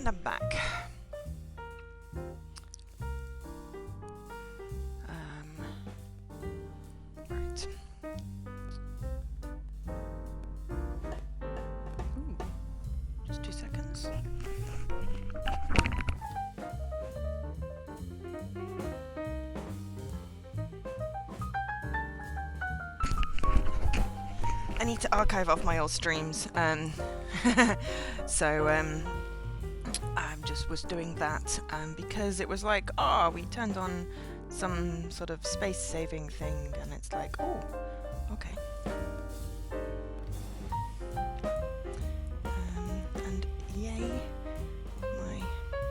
And I'm back. Right. Ooh, just 2 seconds. I need to archive off my old streams, so I just was doing that because it was like, oh, we turned on some sort of space saving thing, and it's like, oh, okay. And yay, my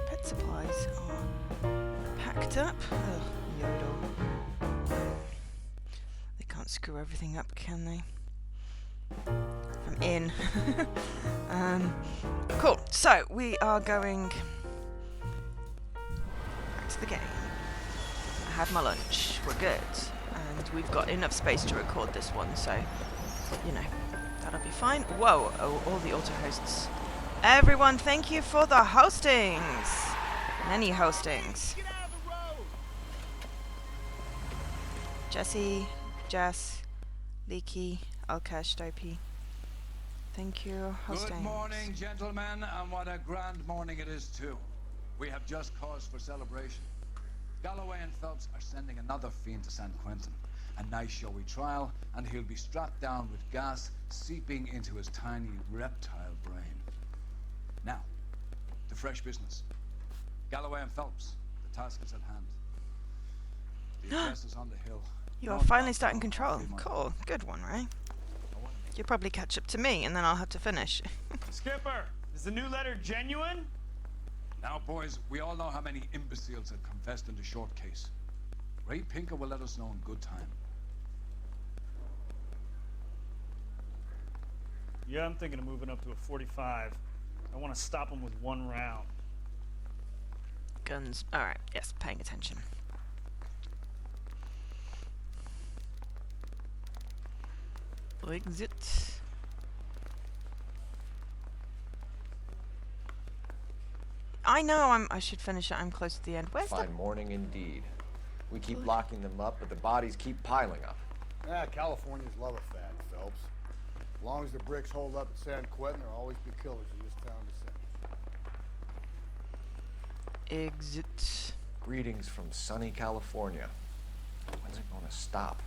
pet supplies are packed up. Ugh, Yodel. They can't screw everything up, can they? I'm in. Cool. So we are going back to the game. I had my lunch. We're good, and we've got enough space to record this one, so you know that'll be fine. Whoa! Oh, all the auto hosts. Everyone, thank you for the hostings. Many hostings. Jesse, Jess, Leaky, Alkesh, Dopey. Thank you, hostings. Good morning, gentlemen, and what a grand morning it is too. We have just cause for celebration. Galloway and Phelps are sending another fiend to San Quentin. A nice showy trial, and he'll be strapped down with gas seeping into his tiny reptile brain. Now, the fresh business. Galloway and Phelps, the task is at hand. The address is on the hill. You are finally starting control. Cool. Good one, right? You'll probably catch up to me, and then I'll have to finish. Skipper, is the new letter genuine? Now, boys, we all know how many imbeciles have confessed in the short case. Ray Pinker will let us know in good time. Yeah, I'm thinking of moving up to a 45. I want to stop him with 1 round. Guns. Alright, yes, paying attention. Exit. I know I should finish it. I'm close to the end. Where's Fine morning indeed. We keep locking them up, but the bodies keep piling up. Yeah, Californians love a fad, Phelps. As long as the bricks hold up at San Quentin, there'll always be killers in this town to send. Exit. Greetings from sunny California. When's it going to stop?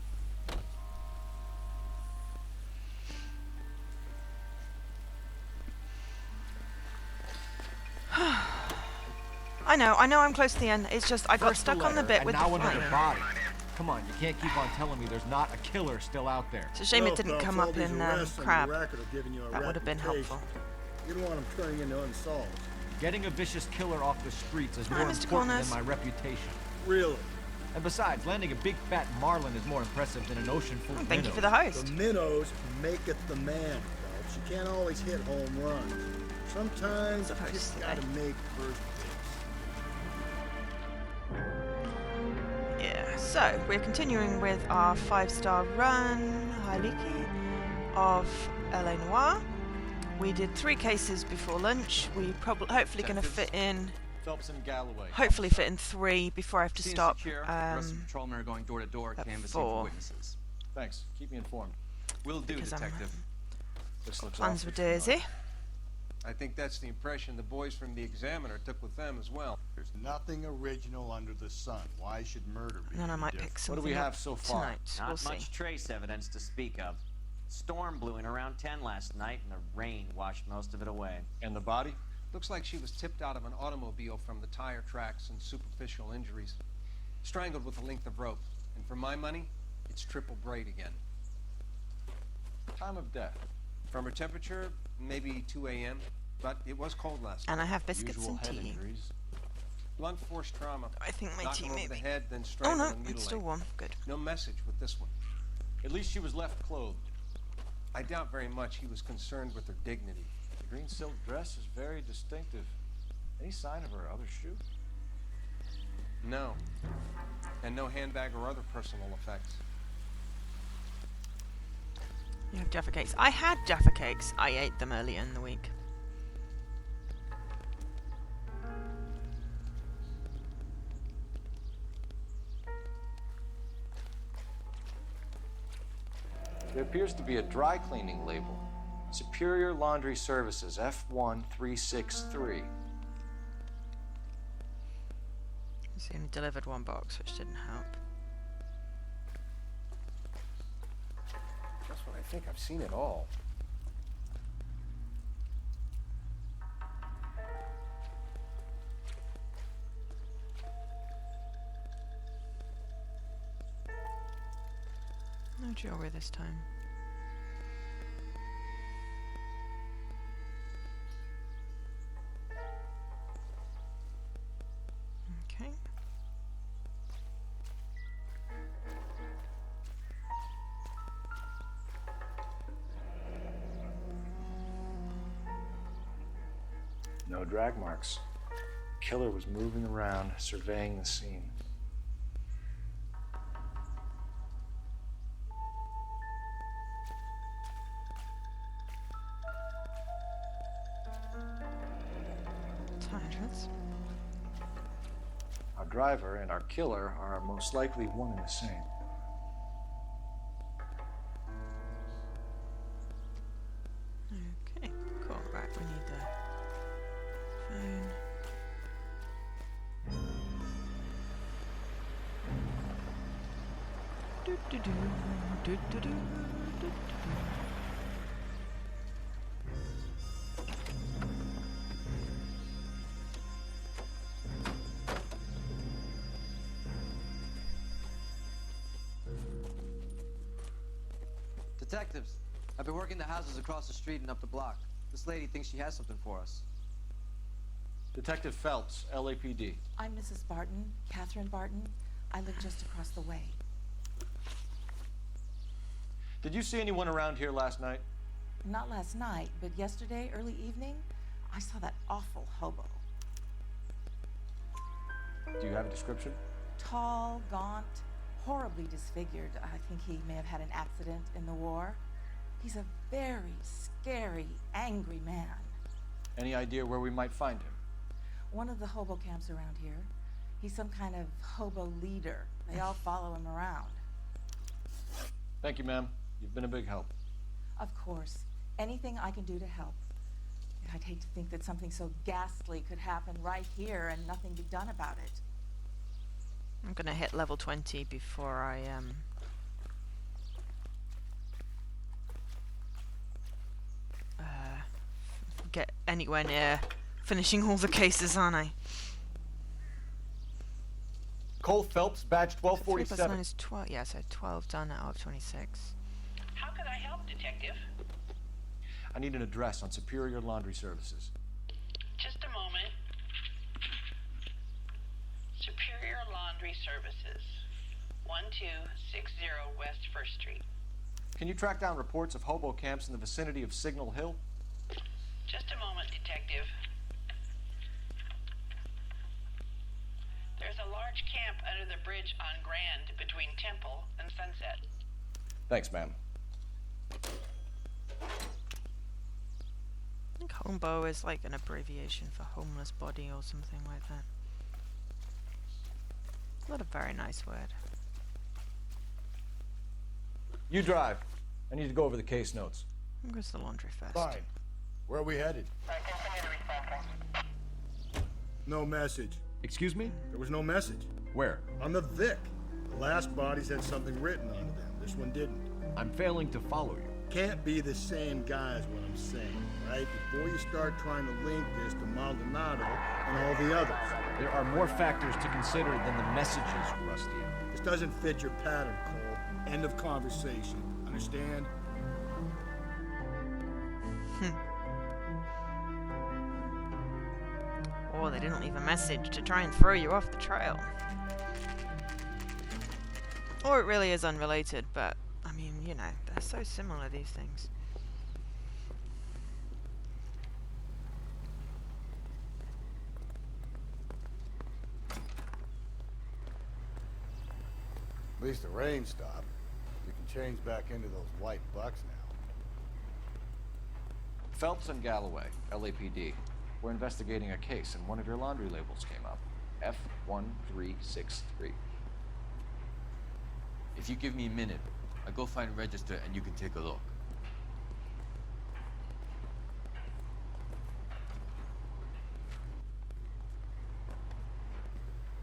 I know I'm close to the end. It's just I got stuck on the bit with the another flying. body. Come on, you can't keep on telling me there's not a killer still out there. It's a shame it didn't come up in Crab. That would have been helpful. You don't want them turning into unsolved. Getting a vicious killer off the streets is Hi, more Mr. important Corners. than my reputation. Really? And besides, landing a big fat marlin is more impressive than an ocean full of Thank you minnows. for the host. The minnows make it the man, Phelps. You can't always hit home runs. Sometimes you just gotta make first base. Yeah, so we're continuing with our 5-star run, Hailiki, of LA Noire. We did 3 cases before lunch. We hopefully going to fit in. Phelps and Galloway. Hopefully fit in 3 before I have to Scene stop. secure. The rest of the patrolmen are going door to door, at canvassing 4. for witnesses. Thanks. Keep me informed. Will do, Because I'm detective. This looks plans awfully with Daisy. familiar. I think that's the impression the boys from the Examiner took with them as well. There's nothing original under the sun. Why should murder be And then I any might pick different? something What do we have up so far? tonight. Not We'll much see. trace evidence to speak of. Storm blew in around 10 last night, and the rain washed most of it away. And the body? Looks like she was tipped out of an automobile from the tire tracks and superficial injuries. Strangled with a length of rope. And for my money, it's triple braid again. Time of death. From her temperature, maybe 2 a.m., but it was cold last night. And I have biscuits Usual and head tea. injuries. Blunt force trauma. I think my Knock tea her over the maybe. head, then Oh strangle no, and mutilate. it's still warm. Good. No message with this one. At least she was left clothed. I doubt very much he was concerned with her dignity. The green silk dress is very distinctive. Any sign of her other shoe? No. And no handbag or other personal effects. You have Jaffa cakes. I had Jaffa cakes. I ate them earlier in the week. There appears to be a dry cleaning label. Superior Laundry Services, F1363. He only delivered one box, which didn't help. That's what I think. I've seen it all. No jewelry this time. Okay. No drag marks. Killer was moving around, surveying the scene. Tyrants. Our driver and our killer are most likely one and the same. Okay, cool. Right, we need the phone. Do do do do do do do do. Detectives, I've been working the houses across the street and up the block. This lady thinks she has something for us. Detective Phelps, LAPD. I'm Mrs. Barton, Catherine Barton. I live just across the way. Did you see anyone around here last night? Not last night, but yesterday, early evening, I saw that awful hobo. Do you have a description? Tall, gaunt, horribly disfigured. I think he may have had an accident in the war. He's a very scary, angry man. Any idea where we might find him? One of the hobo camps around here. He's some kind of hobo leader. They all follow him around. Thank you, ma'am. You've been a big help. Of course. Anything I can do to help. I'd hate to think that something so ghastly could happen right here and nothing be done about it. I'm gonna hit level 20 before I get anywhere near finishing all the cases, aren't I? Cole Phelps, badge 3 plus 9 1247. is 12. Yeah, so 12 done out of 26. How can I help, Detective? I need an address on Superior Laundry Services. Just a moment. Superior Laundry Services, 1260 West 1st Street. Can you track down reports of hobo camps in the vicinity of Signal Hill? Just a moment, Detective. There's a large camp under the bridge on Grand between Temple and Sunset. Thanks, ma'am. I think hobo is like an abbreviation for homeless body or something like that. Not a very nice word. You drive. I need to go over the case notes. Who goes to the laundry first? Fine. Where are we headed? No message. Excuse me? There was no message. Where? On the Vic. The last bodies had something written on them. This one didn't. I'm failing to follow you. Can't be the same guy is what I'm saying, right? Before you start trying to link this to Maldonado and all the others. There are more factors to consider than the messages, Rusty. This doesn't fit your pattern, Cole. End of conversation. Understand? Oh, they didn't leave a message to try and throw you off the trail. Or it really is unrelated, but, I mean, you know, they're so similar, these things. At least the rain stopped. You can change back into those white bucks now. Phelps and Galloway, LAPD. We're investigating a case, and one of your laundry labels came up. F1363. If you give me a minute, I go find register and you can take a look.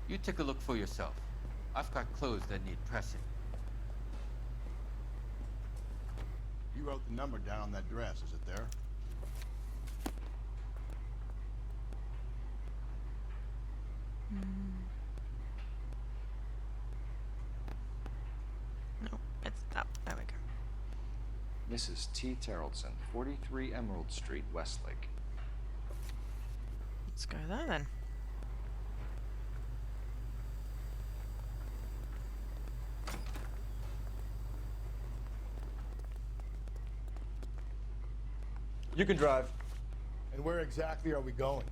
You take a look for yourself. I've got clothes that need pressing. You wrote the number down on that dress, is it there? No, it's that. There we go. Mrs. T. Terrellson, 43 Emerald Street, Westlake. Let's go there then. You can drive. And where exactly are we going?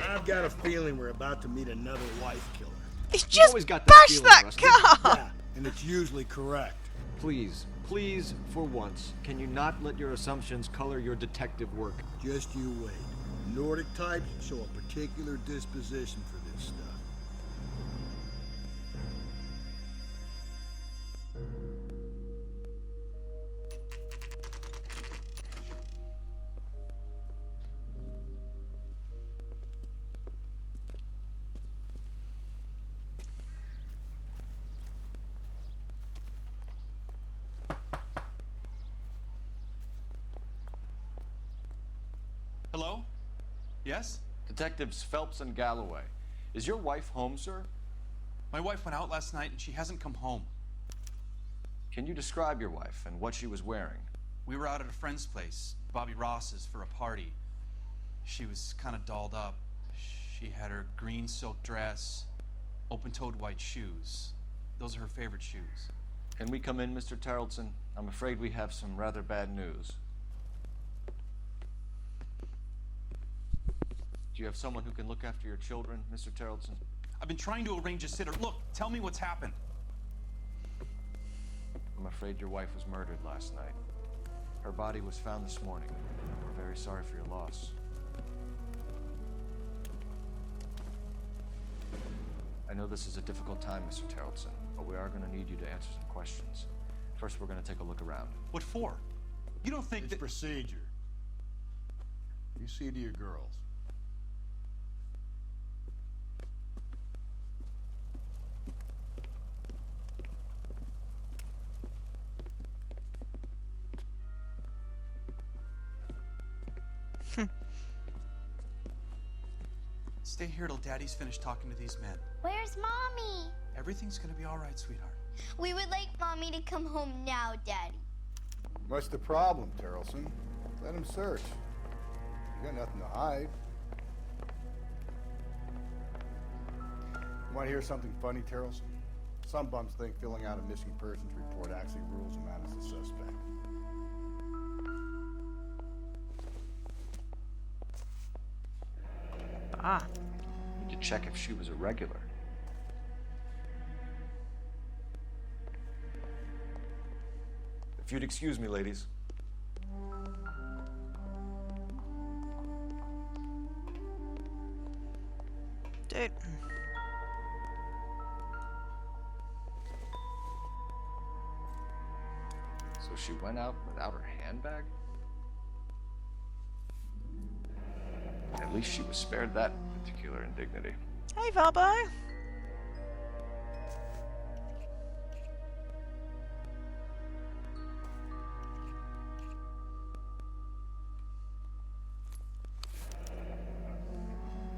I've got a feeling we're about to meet another wife killer. He's just bashed that car! Yeah, and it's usually correct. Please, for once, can you not let your assumptions color your detective work? Just you wait. Nordic types show a particular disposition for this stuff. Hello? Yes? Detectives Phelps and Galloway. Is your wife home, sir? My wife went out last night and she hasn't come home. Can you describe your wife and what she was wearing? We were out at a friend's place, Bobby Ross's, for a party. She was kind of dolled up. She had her green silk dress, open-toed white shoes. Those are her favorite shoes. Can we come in, Mr. Terrellson? I'm afraid we have some rather bad news. Do you have someone who can look after your children, Mr. Terrellson? I've been trying to arrange a sitter. Look, tell me what's happened. I'm afraid your wife was murdered last night. Her body was found this morning. We're very sorry for your loss. I know this is a difficult time, Mr. Terrellson, but we are going to need you to answer some questions. First, we're going to take a look around. What for? You don't think It's procedure. You see to your girls. Stay here till Daddy's finished talking to these men. Where's Mommy? Everything's gonna be all right, sweetheart. We would like Mommy to come home now, Daddy. What's the problem, Terrellson? Let him search. You got nothing to hide. Want to hear something funny, Terrellson? Some bums think filling out a missing persons report actually rules him out as a suspect. Ah. Need to check if she was a regular. If you'd excuse me, ladies. Dude. So she went out without her handbag? At least she was spared that particular indignity. Hey, Valbo.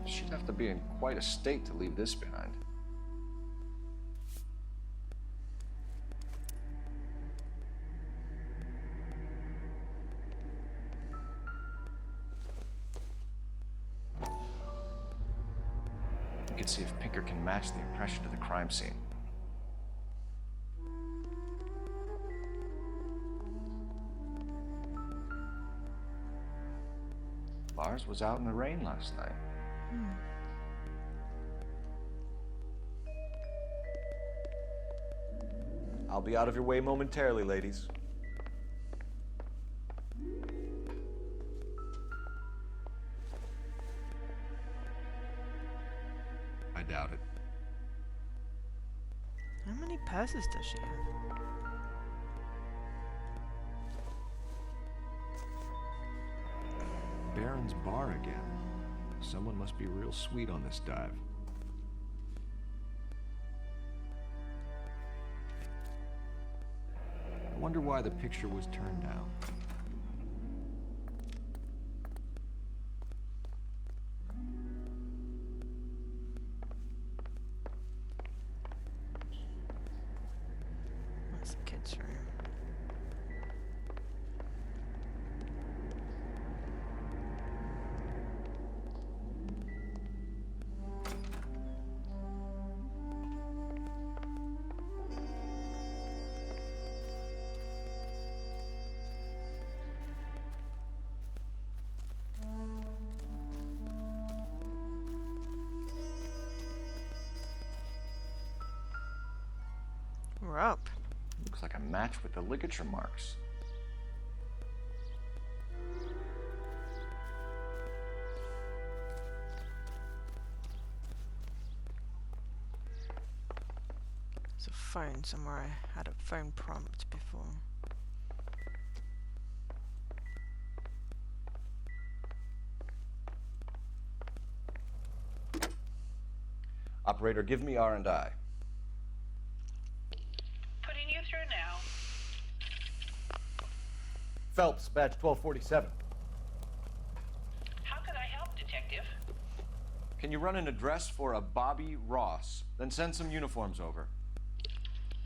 She'd have to be in quite a state to leave this behind. You can see if Pinker can match the impression to the crime scene. Lars was out in the rain last night. I'll be out of your way momentarily, ladies. doubt it. How many purses does she have? Baron's bar again. Someone must be real sweet on this dive. I wonder why the picture was turned down. That's the kids' room. We're up. Looks like a match with the ligature marks. There's a phone somewhere. I had a phone prompt before. Operator, give me R&I. Putting you through now. Phelps, badge 1247. How could I help, Detective? Can you run an address for a Bobby Ross? Then send some uniforms over.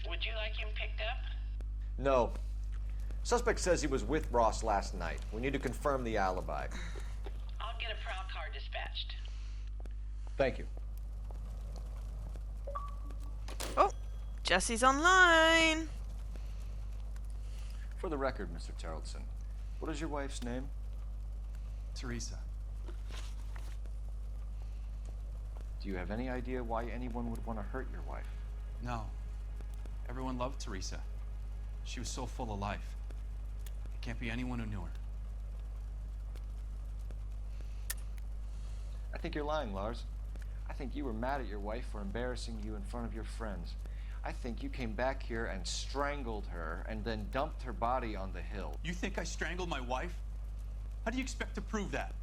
Would you like him picked up? No. Suspect says he was with Ross last night. We need to confirm the alibi. I'll get a prowl car dispatched. Thank you. Oh, Jesse's online. For the record, Mr. Tarleton, what is your wife's name? Teresa. Do you have any idea why anyone would want to hurt your wife? No. Everyone loved Teresa. She was so full of life. It can't be anyone who knew her. I think you're lying, Lars. I think you were mad at your wife for embarrassing you in front of your friends. I think you came back here and strangled her and then dumped her body on the hill. You think I strangled my wife? How do you expect to prove that?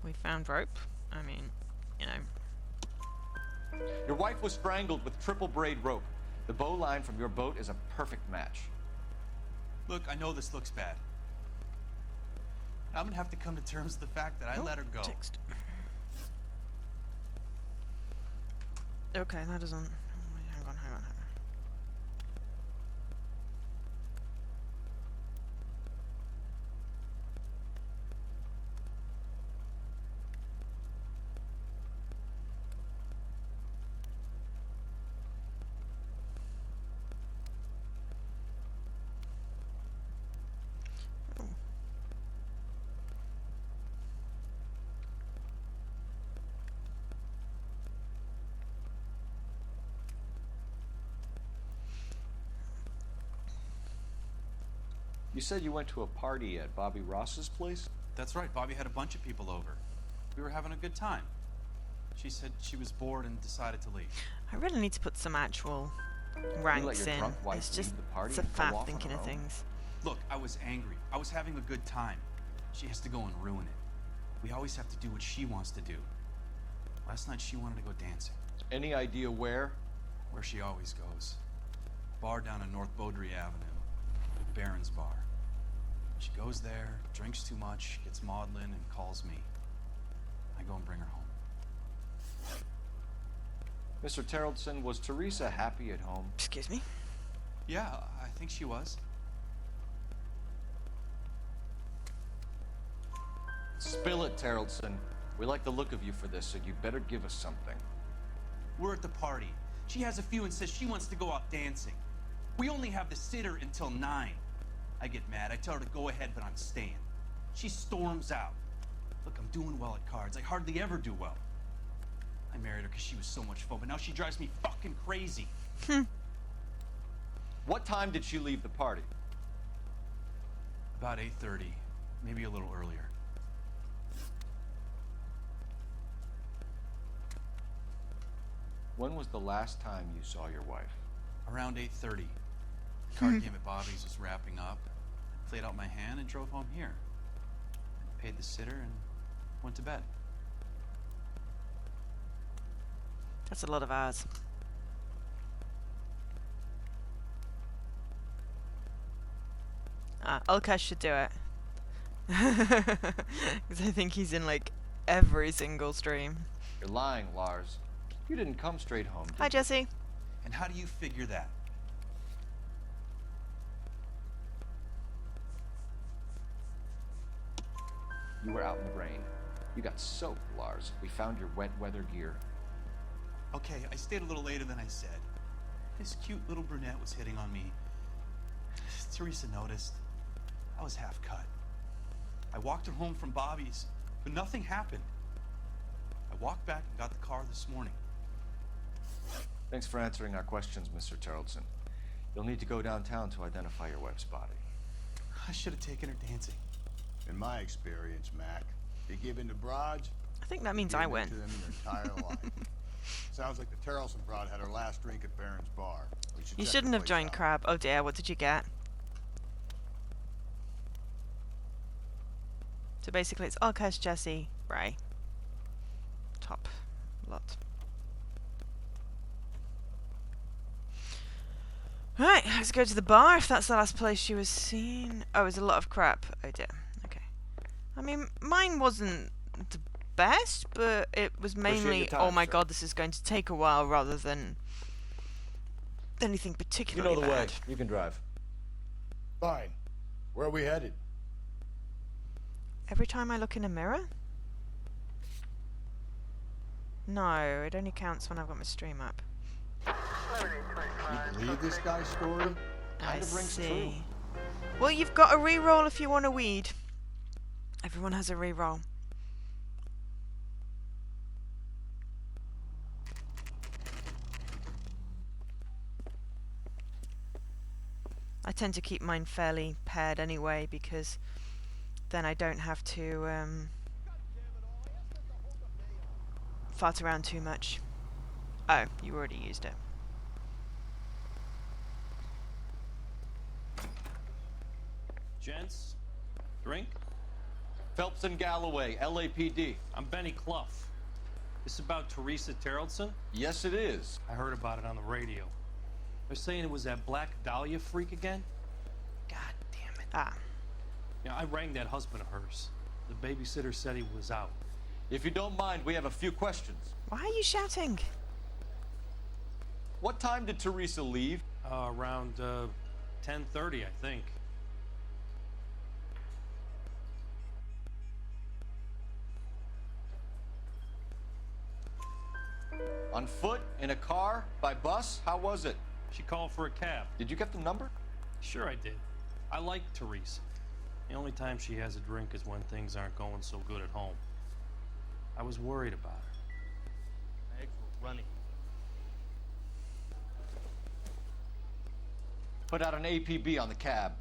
We found rope. I mean, you know. Your wife was strangled with triple braid rope. The bow line from your boat is a perfect match. Look, I know this looks bad. I'm gonna have to come to terms with the fact that I let her go. Text. Okay, that doesn't. Hang on. You said you went to a party at Bobby Ross's place? That's right, Bobby had a bunch of people over. We were having a good time. She said she was bored and decided to leave. I really need to put some actual ranks in. It's just it's a fat thinking of things. Look, I was angry. I was having a good time. She has to go and ruin it. We always have to do what she wants to do. Last night she wanted to go dancing. Any idea where? Where she always goes. Bar down on North Beaudry Avenue. Baron's bar. She goes there, drinks too much, gets maudlin, and calls me. I go and bring her home. Mr. Tarleton, was Teresa happy at home? Excuse me? Yeah, I think she was. Spill it, Tarleton. We like the look of you for this, so you'd better give us something. We're at the party. She has a few and says she wants to go out dancing. We only have the sitter until 9. I get mad. I tell her to go ahead, but I'm staying. She storms out. Look, I'm doing well at cards. I hardly ever do well. I married her because she was so much fun, but now she drives me fucking crazy. What time did she leave the party? About 8:30, maybe a little earlier. When was the last time you saw your wife? Around 8:30. Card game at Bobby's was wrapping up. I played out my hand and drove home here. I paid the sitter and went to bed. That's a lot of hours. Ulkesh should do it. Because I think he's in like every single stream. You're lying, Lars. You didn't come straight home. Hi, Jesse. And how do you figure that? You were out in the rain. You got soaked, Lars. We found your wet weather gear. Okay, I stayed a little later than I said. This cute little brunette was hitting on me. Teresa noticed. I was half cut. I walked her home from Bobby's, but nothing happened. I walked back and got the car this morning. Thanks for answering our questions, Mr. Tarleton. You'll need to go downtown to identify your wife's body. I should have taken her dancing. In my experience, Mac, you give in to broads. I think that means I win. To them your entire life. Sounds like the Tarleton broad had her last drink at Barron's bar. You shouldn't have joined Crab. Oh dear, what did you get? So basically it's Ulkesh, Jesse, Ray. Top lot. Right, let's go to the bar if that's the last place she was seen. Oh, it was a lot of crap. Oh dear. Okay. I mean, mine wasn't the best, but it was mainly, oh my god, this is going to take a while rather than anything particularly You know the bad. way. You can drive. Fine. Where are we headed? Every time I look in a mirror? No, it only counts when I've got my stream up. You believe this guy's story? I rings see. true. Well, you've got a reroll if you want a weed. Everyone has a reroll. I tend to keep mine fairly paired anyway because then I don't have to fart around too much. Oh, you already used it. Gents, drink? Phelps and Galloway, LAPD. I'm Benny Clough. This about Teresa Tarleton? Yes, it is. I heard about it on the radio. They're saying it was that Black Dahlia freak again? God damn it. Ah. Yeah, I rang that husband of hers. The babysitter said he was out. If you don't mind, we have a few questions. Why are you shouting? What time did Teresa leave? Around 10:30, I think. On foot? In a car? By bus? How was it? She called for a cab. Did you get the number? Sure I did. I like Teresa. The only time she has a drink is when things aren't going so good at home. I was worried about her. My eggs were runny. Put out an APB on the cab.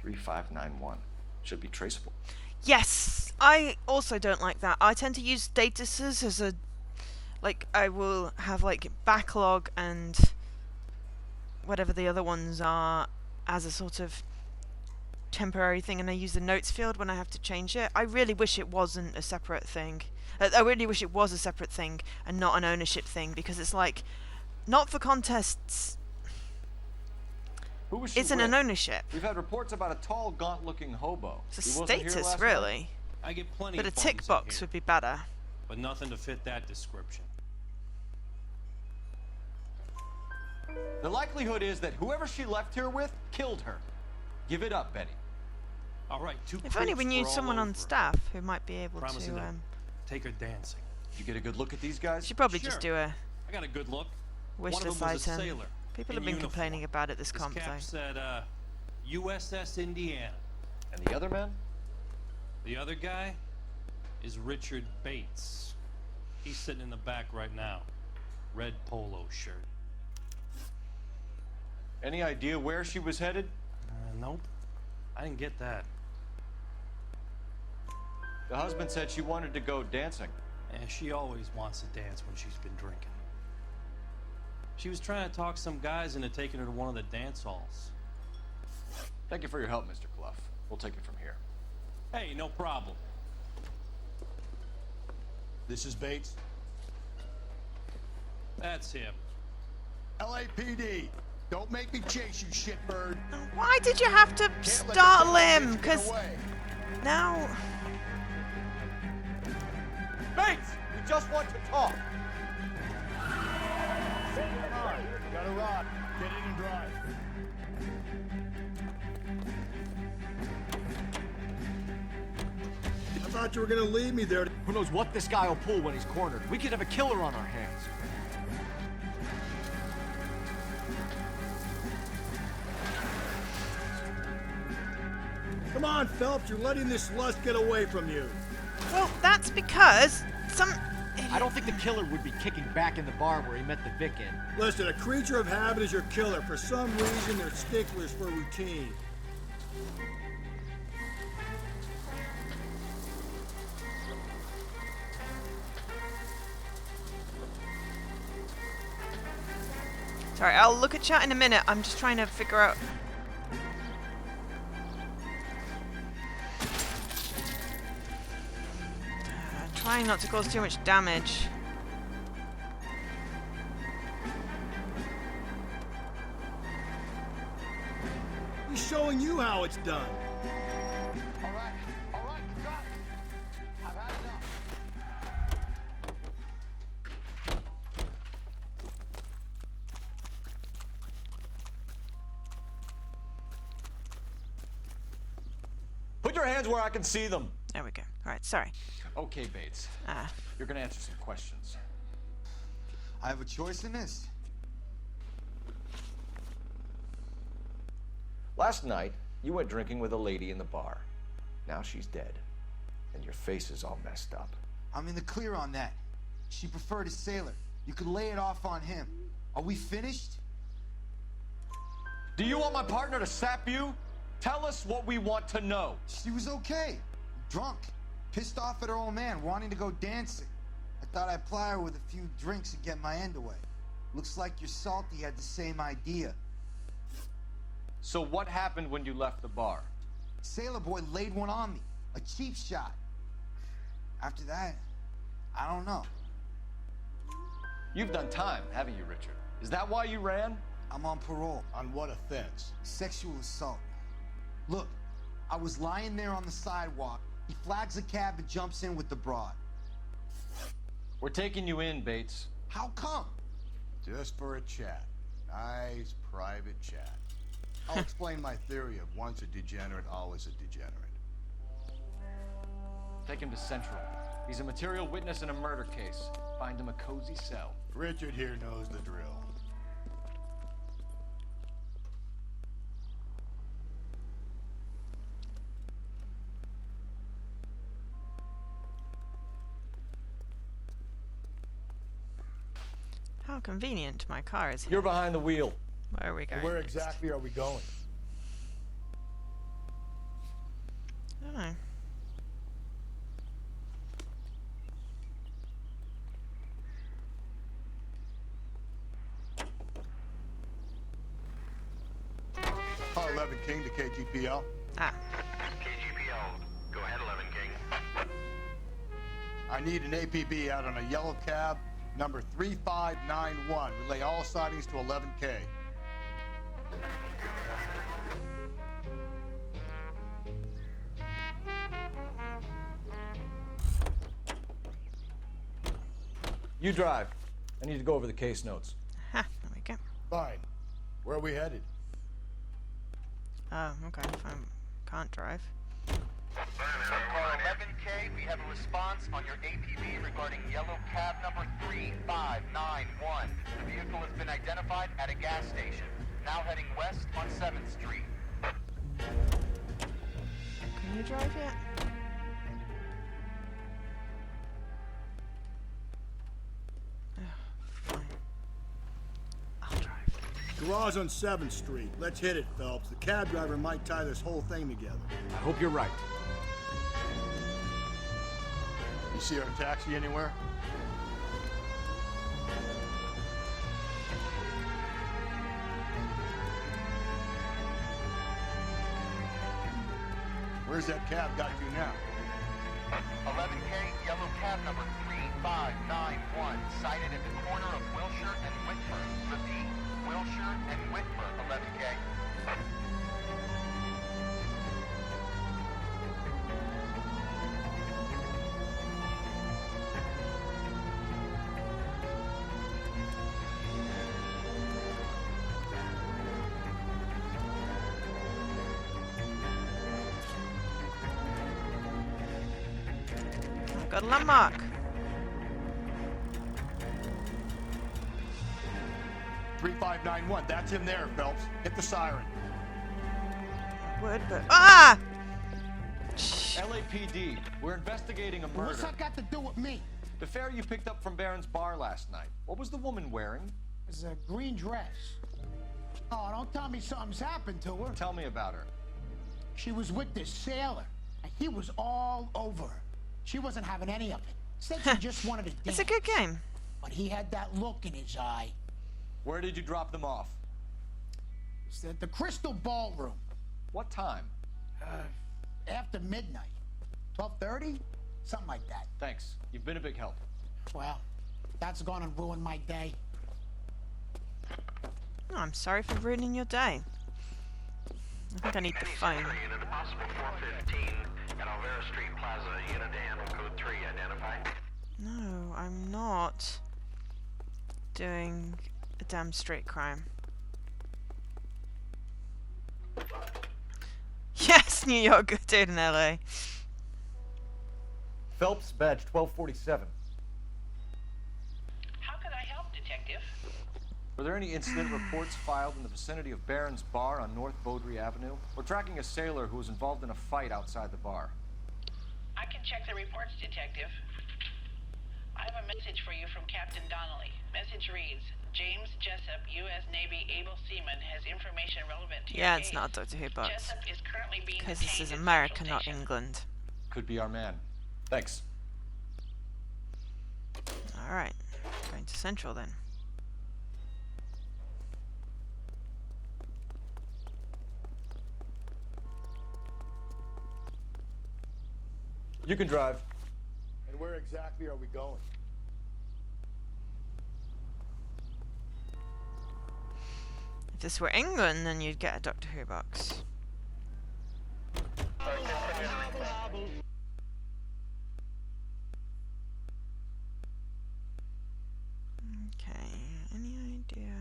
3591. Should be traceable. Yes! I also don't like that. I tend to use statuses as a... Like, I will have, like, backlog and whatever the other ones are as a sort of temporary thing, and I use the notes field when I have to change it. I really wish it wasn't a separate thing. I really wish it was a separate thing and not an ownership thing, because it's like, not for contests... Who was she Isn't with? an ownership. We've had reports about a tall, gaunt-looking hobo. It's He a wasn't here status, last really. night? I get plenty But a of tick phonies in box here, would be better. but nothing to fit that description. The likelihood is that whoever she left here with killed her. Give it up, Betty. All right, two If only we creeps knew were all someone on over her. staff who might be able Promising to... to take her dancing. Did you get a good look at these guys? should probably Sure. just do a I got a good look. wish One of list them was a item. sailor People in have been uniform. complaining about it this His comp, cap though. said, USS Indiana. And the other man? The other guy is Richard Bates. He's sitting in the back right now. Red polo shirt. Any idea where she was headed? Nope. I didn't get that. The husband said she wanted to go dancing. And she always wants to dance when she's been drinking. She was trying to talk some guys into taking her to one of the dance halls. Thank you for your help, Mr. Clough. We'll take it from here. Hey, no problem. This is Bates. That's him. LAPD, don't make me chase you, shitbird. Why did you have to startle him? Because now... Bates, we just want to talk. Come on, you got a rod. Get in and drive. I thought you were gonna leave me there. Who knows what this guy will pull when he's cornered? We could have a killer on our hands. Come on, Phelps, you're letting this lust get away from you. Well, that's because some... I don't think the killer would be kicking back in the bar where he met the Vic in. Listen, a creature of habit is your killer. For some reason, they're sticklers for routine. Sorry, I'll look at chat in a minute. I'm just trying to figure out... Trying not to cause too much damage. He's showing you how it's done. All right, got it. I've had enough. Put your hands where I can see them. There we go. Alright, sorry. Okay, Bates. You're gonna answer some questions. I have a choice in this. Last night, you went drinking with a lady in the bar. Now she's dead. And your face is all messed up. I'm in the clear on that. She preferred a sailor. You could lay it off on him. Are we finished? Do you want my partner to sap you? Tell us what we want to know. She was okay. Drunk. Pissed off at her old man, wanting to go dancing. I thought I'd ply her with a few drinks and get my end away. Looks like your Salty had the same idea. So what happened when you left the bar? Sailor boy laid one on me. A cheap shot. After that, I don't know. You've done time, haven't you, Richard? Is that why you ran? I'm on parole. On what offense? Sexual assault. Look, I was lying there on the sidewalk. He flags a cab and jumps in with the broad. We're taking you in, Bates. How come? Just for a chat. Nice private chat. I'll explain my theory of once a degenerate, always a degenerate. Take him to Central. He's a material witness in a murder case. Find him a cozy cell. Richard here knows the drill. How convenient. My car is here. You're behind the wheel. Where are we going? Where exactly are we going? I don't know. Car 11 King to KGPL. KGPL. Go ahead, 11 King. I need an APB out on a yellow cab, number 3591. Relay all sightings to 11K. You drive. I need to go over the case notes. Ha, there we go. Fine. Where are we headed? Oh, okay, fine. Can't drive. Car 11K, we have a response on your APB regarding yellow cab number 3591. The vehicle has been identified at a gas station. Now heading west on 7th Street. Can you drive yet? Fine. I'll drive. Garage on 7th Street. Let's hit it, Phelps. The cab driver might tie this whole thing together. I hope you're right. You see our taxi anywhere? Where's that cab got you now? 11K, yellow cab number 3591, sighted at the corner of Wilshire and Whitford. Repeat, Wilshire and Whitford, 11K. Got a landmark. "3591, that's him there, Phelps. Hit the siren." Would, but ah! LAPD, we're investigating a murder. What's that got to do with me? The fare you picked up from Barron's bar last night. What was the woman wearing? It's a green dress. Oh, don't tell me something's happened to her. Tell me about her. She was with this sailor, and he was all over her. She wasn't having any of it. Said she just wanted to dance. It's a good game. But he had that look in his eye. Where did you drop them off? It's at the Crystal Ballroom. What time? After midnight. 12:30? Something like that. Thanks. You've been a big help. Well, that's gonna ruin my day. Oh, I'm sorry for ruining your day. I think I need the phone. Unit possible 415 at Alvera Street Plaza, unit and code 3 identified. No, I'm not doing a damn straight crime. Yes, New York, dude in LA. Phelps, badge 1247. How can I help, Detective? Were there any incident reports filed in the vicinity of Barron's bar on North Beaudry Avenue? We're tracking a sailor who was involved in a fight outside the bar. I can check the reports, Detective. I have a message for you from Captain Donnelly. Message reads, James Jessup, U.S. Navy able seaman, has information relevant to Yeah, your it's case. not Doctor Who box. Jessup is currently being Because this detained is at America, Central not Station. England. Could be our man. Thanks. Alright, going to Central then. You can drive. And where exactly are we going? If this were England, then you'd get a Doctor Who box. Okay, any idea?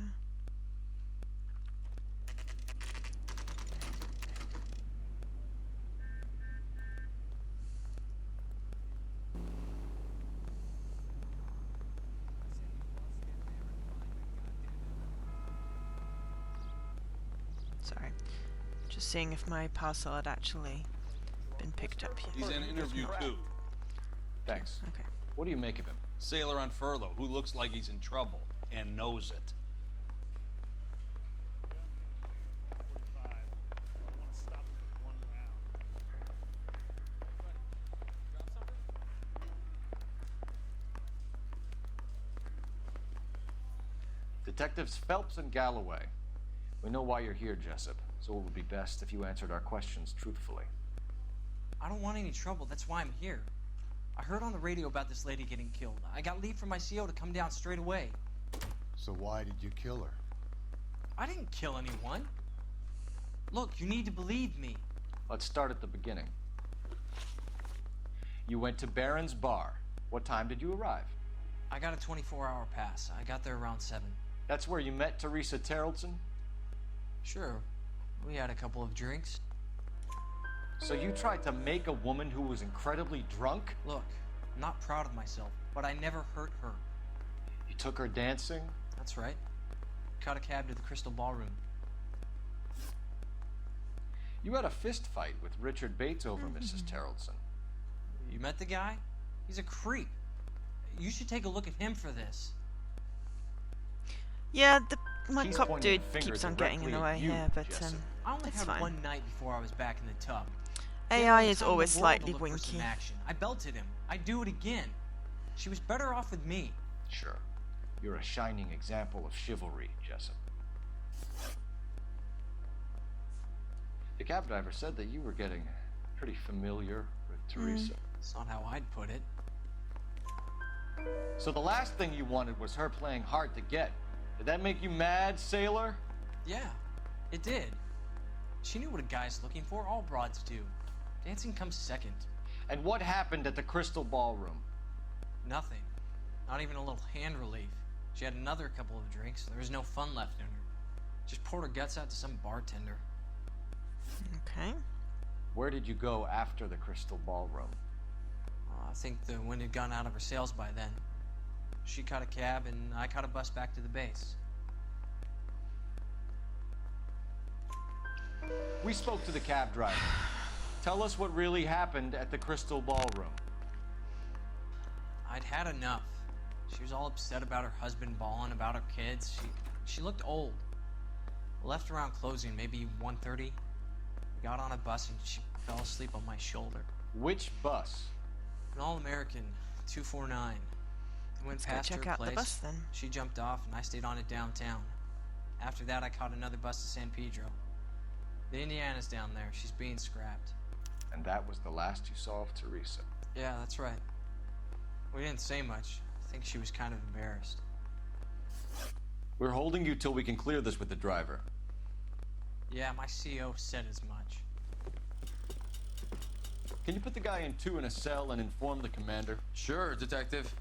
Sorry. Just seeing if my parcel had actually been picked up yet. He's in interview 2. Thanks. Okay. What do you make of him? Sailor on furlough who looks like he's in trouble and knows it. Detectives Phelps and Galloway. We know why you're here, Jessup, so it would be best if you answered our questions truthfully. I don't want any trouble. That's why I'm here. I heard on the radio about this lady getting killed. I got leave from my CO to come down straight away. So why did you kill her? I didn't kill anyone. Look, you need to believe me. Let's start at the beginning. You went to Barron's bar. What time did you arrive? I got a 24-hour pass. I got there around 7. That's where you met Teresa Terrellson? Sure. We had a couple of drinks. So you tried to make a woman who was incredibly drunk? Look, I'm not proud of myself, but I never hurt her. You took her dancing? That's right. Caught a cab to the Crystal Ballroom. You had a fist fight with Richard Bates over Mrs. Terrellson. You met the guy? He's a creep. You should take a look at him for this. Yeah, my He's cop pointing dude a finger keeps on getting in the directly way at you, here, but Jessup. I only it's had fine. one night before I was back in the tub. AI He had is all the always time in the world to slightly look for some winky. action. I belted him. I'd do it again. She was better off with me. Sure. You're a shining example of chivalry, Jessup. The cab driver said that you were getting Pretty familiar with Teresa. It's not how I'd put it. So the last thing you wanted was her playing hard to get. Did that make you mad, sailor? Yeah, it did. She knew what a guy's looking for. All broads do. Dancing comes second. And what happened at the Crystal Ballroom? Nothing. Not even a little hand relief. She had another couple of drinks. There was no fun left in her. Just poured her guts out to some bartender. Okay. Where did you go after the Crystal Ballroom? I think the wind had gone out of her sails by then. She caught a cab and I caught a bus back to the base. We spoke to the cab driver. Tell us what really happened at the Crystal Ballroom. I'd had enough. She was all upset about her husband bawling about her kids. She looked old. Left around closing, maybe 1:30. We got on a bus and she fell asleep on my shoulder. Which bus? An all-American 249. I went past her check place. out the bus then. She jumped off and I stayed on it downtown. After that, I caught another bus to San Pedro. The Indiana's down there. She's being scrapped. And that was the last you saw of Teresa. Yeah, that's right. We didn't say much. I think she was kind of embarrassed. We're holding you till we can clear this with the driver. Yeah, my CO said as much. Can you put the guy in 2 in a cell and inform the commander? Sure, Detective.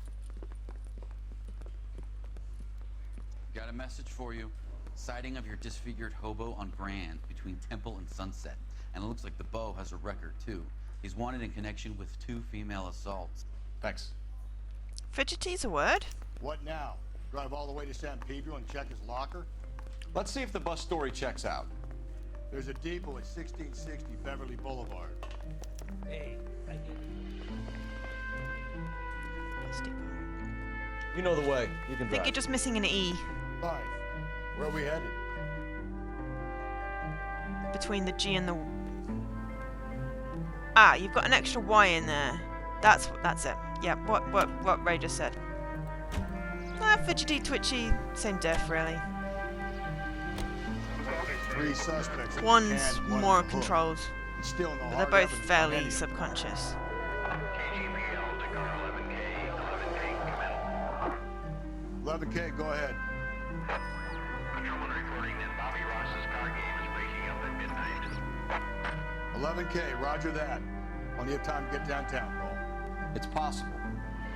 Got a message for you. Sighting of your disfigured hobo on Grand between Temple and Sunset. And it looks like the Beau has a record, too. He's wanted in connection with 2 female assaults. Thanks. Fidgety's a word? What now? Drive all the way to San Pedro and check his locker? Let's see if the bus story checks out. There's a depot at 1660 Beverly Boulevard. Hey, I need Bus depot. You know the way. You can I think drive. you're just missing an E Fine. Where are we headed? between the G and the... Ah, you've got an extra Y in there. That's it. Yeah, what Ray just said. Fidgety, twitchy, same diff, really. 3 suspects. One's and one more hooked. controlled, Still no but they're hard both evidence on fairly any of them. subconscious. KGPL to car 11K, 11K, come in. 11K, go ahead. Patrolman reporting that Bobby Ross's car game is breaking up at midnight. 11K, roger that. Only have time to get downtown, Cole. It's possible.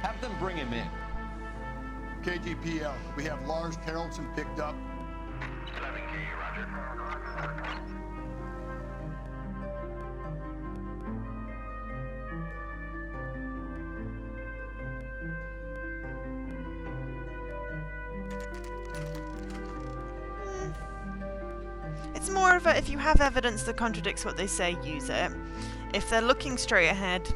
Have them bring him in. KGPL, we have Lars Carrollson picked up. 11K, roger. It's more of a, if you have evidence that contradicts what they say, use it. If they're looking straight ahead,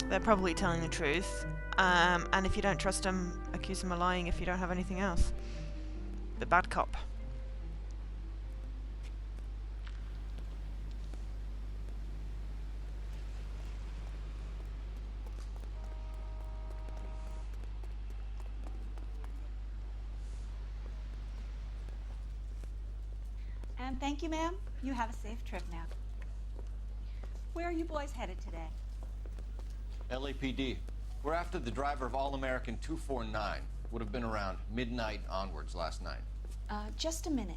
they're probably telling the truth. And if you don't trust them, accuse them of lying if you don't have anything else. The bad cop. And thank you, ma'am. You have a safe trip now. Where are you boys headed today? LAPD. We're after the driver of All-American 249. Would have been around midnight onwards last night. Just a minute.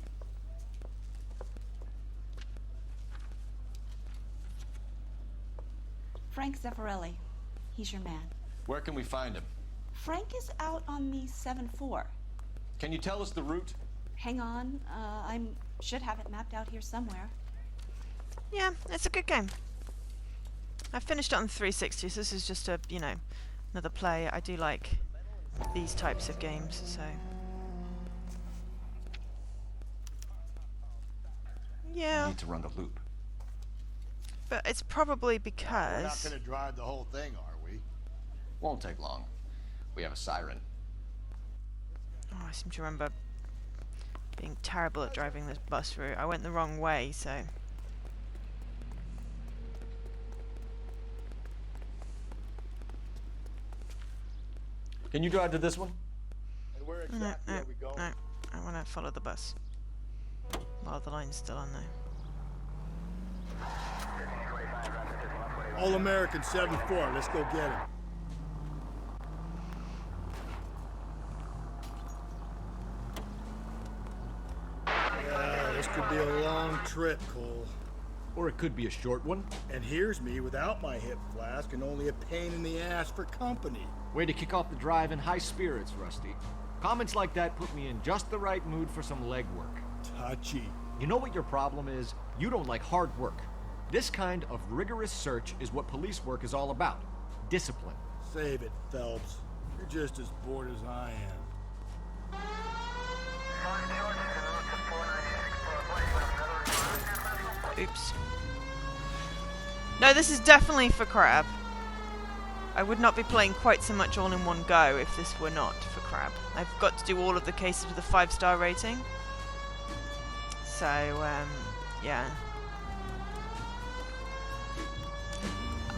Frank Zeffirelli. He's your man. Where can we find him? Frank is out on the 7-4. Can you tell us the route? Hang on. I should have it mapped out here somewhere. Yeah, it's a good game. I finished it on 360, so this is just a, you know, another play. I do like these types of games, so... Yeah. Need to run the loop. But it's probably We're not because... going to drive the whole thing, are we? Won't take long. We have a siren. Oh, I seem to remember being terrible at driving this bus route. I went the wrong way, so... Can you drive to this one? And where exactly are we going? No, I want to follow the bus. While the line's still on there. All-American 7-4. Let's go get him. Yeah, this could be a long trip, Cole. Or it could be a short one. And here's me without my hip flask and only a pain in the ass for company. Way to kick off the drive in high spirits, Rusty. Comments like that put me in just the right mood for some legwork. Touchy. You know what your problem is? You don't like hard work. This kind of rigorous search is what police work is all about. Discipline. Save it, Phelps. You're just as bored as I am. Oops. No, this is definitely for Crab. I would not be playing quite so much all in one go if this were not for Crab. I've got to do all of the cases with a 5-star rating. So, yeah.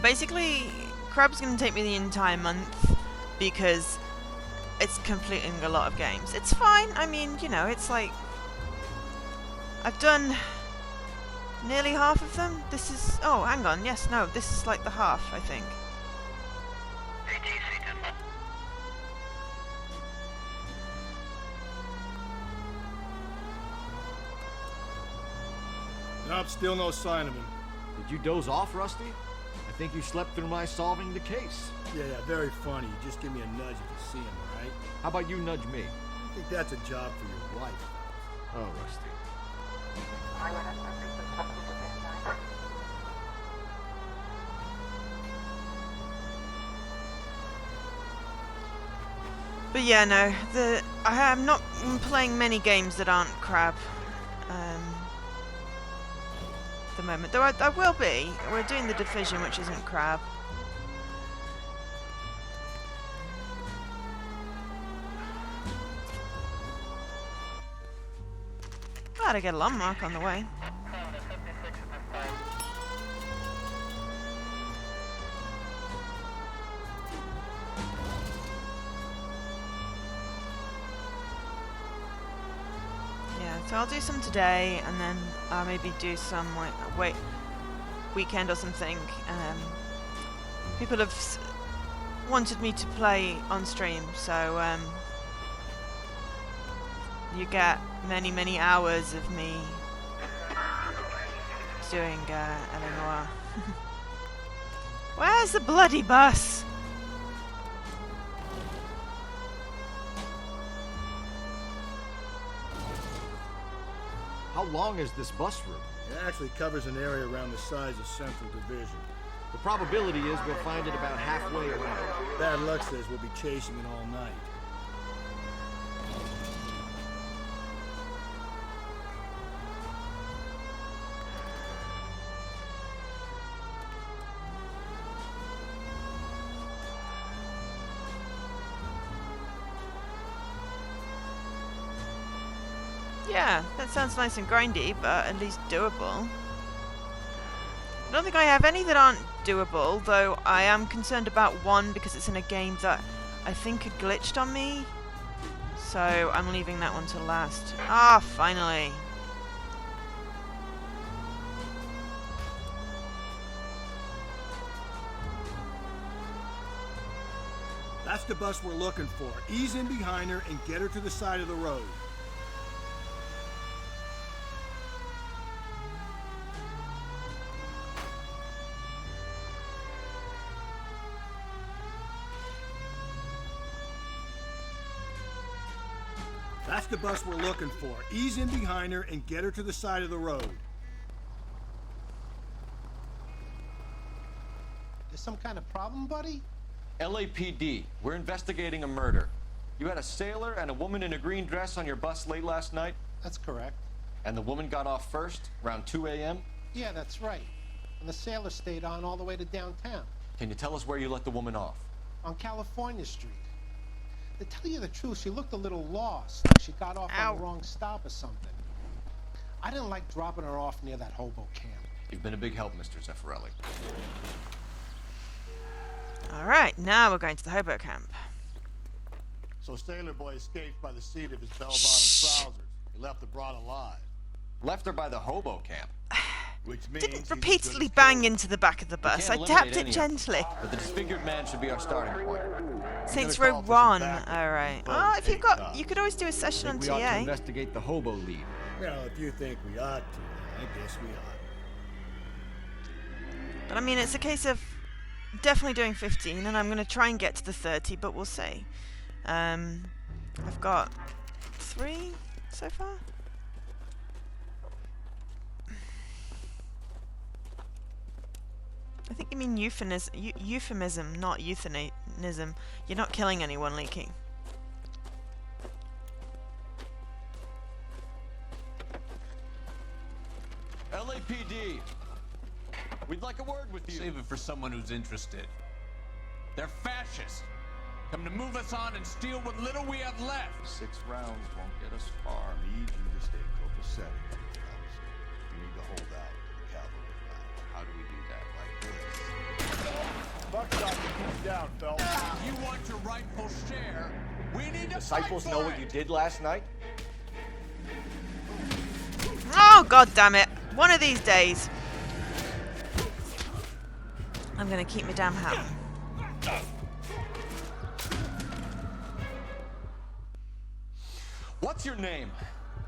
Basically, Crab's going to take me the entire month because it's completing a lot of games. It's fine. I mean, you know, it's like... I've done nearly half of them. This is... Oh, hang on. Yes, no, this is like the half, I think. Nope, still no sign of him. Did you doze off, Rusty? I think you slept through my solving the case. Yeah, very funny. You just give me a nudge if you see him, all right? How about you nudge me? I think that's a job for your wife. Oh, Rusty. But yeah, no, I am not playing many games that aren't Crab. The moment, though I will be. We're doing the Division, which isn't Crab. Glad I get a landmark on the way. So I'll do some today, and then I'll maybe do some like weekend or something. People have wanted me to play on stream, so you get many hours of me doing Noire. Where's the bloody bus? How long is this bus route? It actually covers an area around the size of Central Division. The probability is we'll find it about halfway around. Bad luck says we'll be chasing it all night. Yeah, that sounds nice and grindy, but at least doable. I don't think I have any that aren't doable, though I am concerned about one because it's in a game that I think had glitched on me. So I'm leaving that one to last. Ah, finally. That's the bus we're looking for. Ease in behind her and get her to the side of the road. That's the bus we're looking for. Ease in behind her and get her to the side of the road. There's some kind of problem, buddy? LAPD, we're investigating a murder. You had a sailor and a woman in a green dress on your bus late last night? That's correct. And the woman got off first, around 2 a.m.? Yeah, that's right. And the sailor stayed on all the way to downtown. Can you tell us where you let the woman off? On California Street. To tell you the truth, she looked a little lost. She got off on the wrong stop or something. I didn't like dropping her off near that hobo camp. You've been a big help, Mr. Zeffirelli. Alright, now we're going to the hobo camp. So Sailor Boy escaped by the seat of his bell-bottom trousers. He left the broad alive. Left her by the hobo camp? didn't repeatedly bang into the back of the bus. I tapped it gently. But the disfigured man should be our starting point. Saints Row 1. Alright. Oh, if you've got... You could always do a session on We ought to TA. investigate the hobo lead. Well, if you think we ought to, I guess we ought. But I mean, it's a case of definitely doing 15, and I'm going to try and get to the 30, but we'll see. I've got 3 so far. I think you mean euphemism, not euthanism. You're not killing anyone, Leaky. LAPD. We'd like a word with you. Save it for someone who's interested. They're fascists. Come to move us on and steal what little we have left. 6 rounds won't get us far. I need you to stay copacetic, Phelps. You need to hold out to the cavalry round. How do we do that? Like this. Buckshot to keep down, Phelps. You want your rightful share. We need to Disciples fight know for what it. you did last night? Oh, god damn it. One of these days. I'm going to keep my damn hammer. What's your name?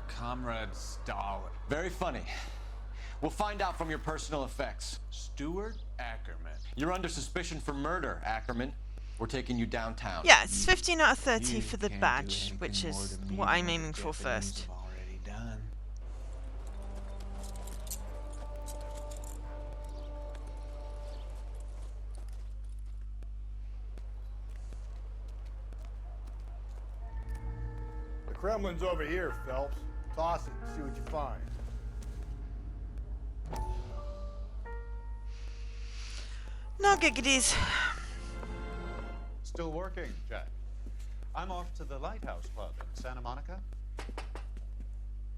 Comrade Stalin. Very funny. We'll find out from your personal effects. Stuart Ackerman. You're under suspicion for murder, Ackerman. We're taking you downtown. Yeah, it's 15 out of 30 for the badge, which is what I'm aiming for first. Already done. The Kremlin's over here, Phelps. Toss it, see what you find. No giggities. Still working, Jack. I'm off to the Lighthouse Club in Santa Monica.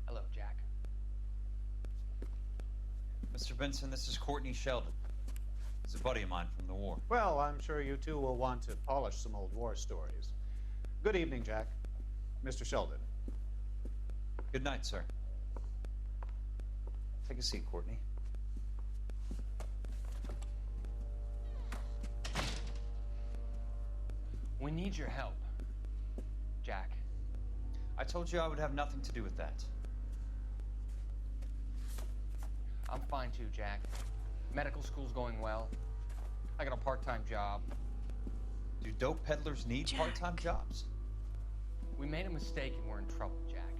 Hello, Jack. Mr. Benson, this is Courtney Sheldon. He's a buddy of mine from the war. Well, I'm sure you two will want to polish some old war stories. Good evening, Jack. Mr. Sheldon. Good night, sir. Take a seat, Courtney. We need your help, Jack. I told you I would have nothing to do with that. I'm fine too, Jack. Medical school's going well. I got a part-time job. Do dope peddlers need part-time jobs? We made a mistake and we're in trouble, Jack.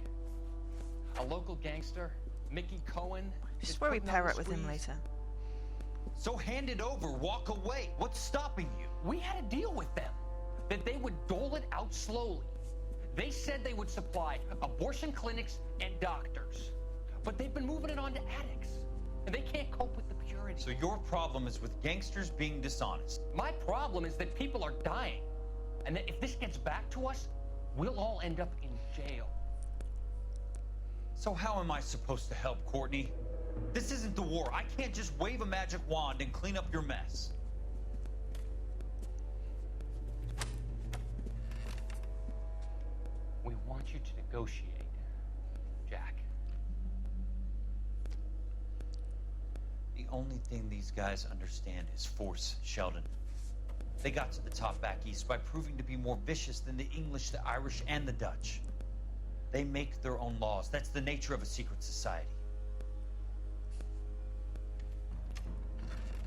A local gangster, Mickey Cohen. I swear we pair it with him later. So hand it over, walk away. What's stopping you? We had a deal with them that they would dole it out slowly. They said they would supply abortion clinics and doctors, but they've been moving it on to addicts, and they can't cope with the purity. So your problem is with gangsters being dishonest. My problem is that people are dying, and that if this gets back to us, we'll all end up in jail. So how am I supposed to help, Courtney? This isn't the war. I can't just wave a magic wand and clean up your mess. We want you to negotiate, Jack. The only thing these guys understand is force, Sheldon. They got to the top back east by proving to be more vicious than the English, the Irish, and the Dutch. They make their own laws. That's the nature of a secret society.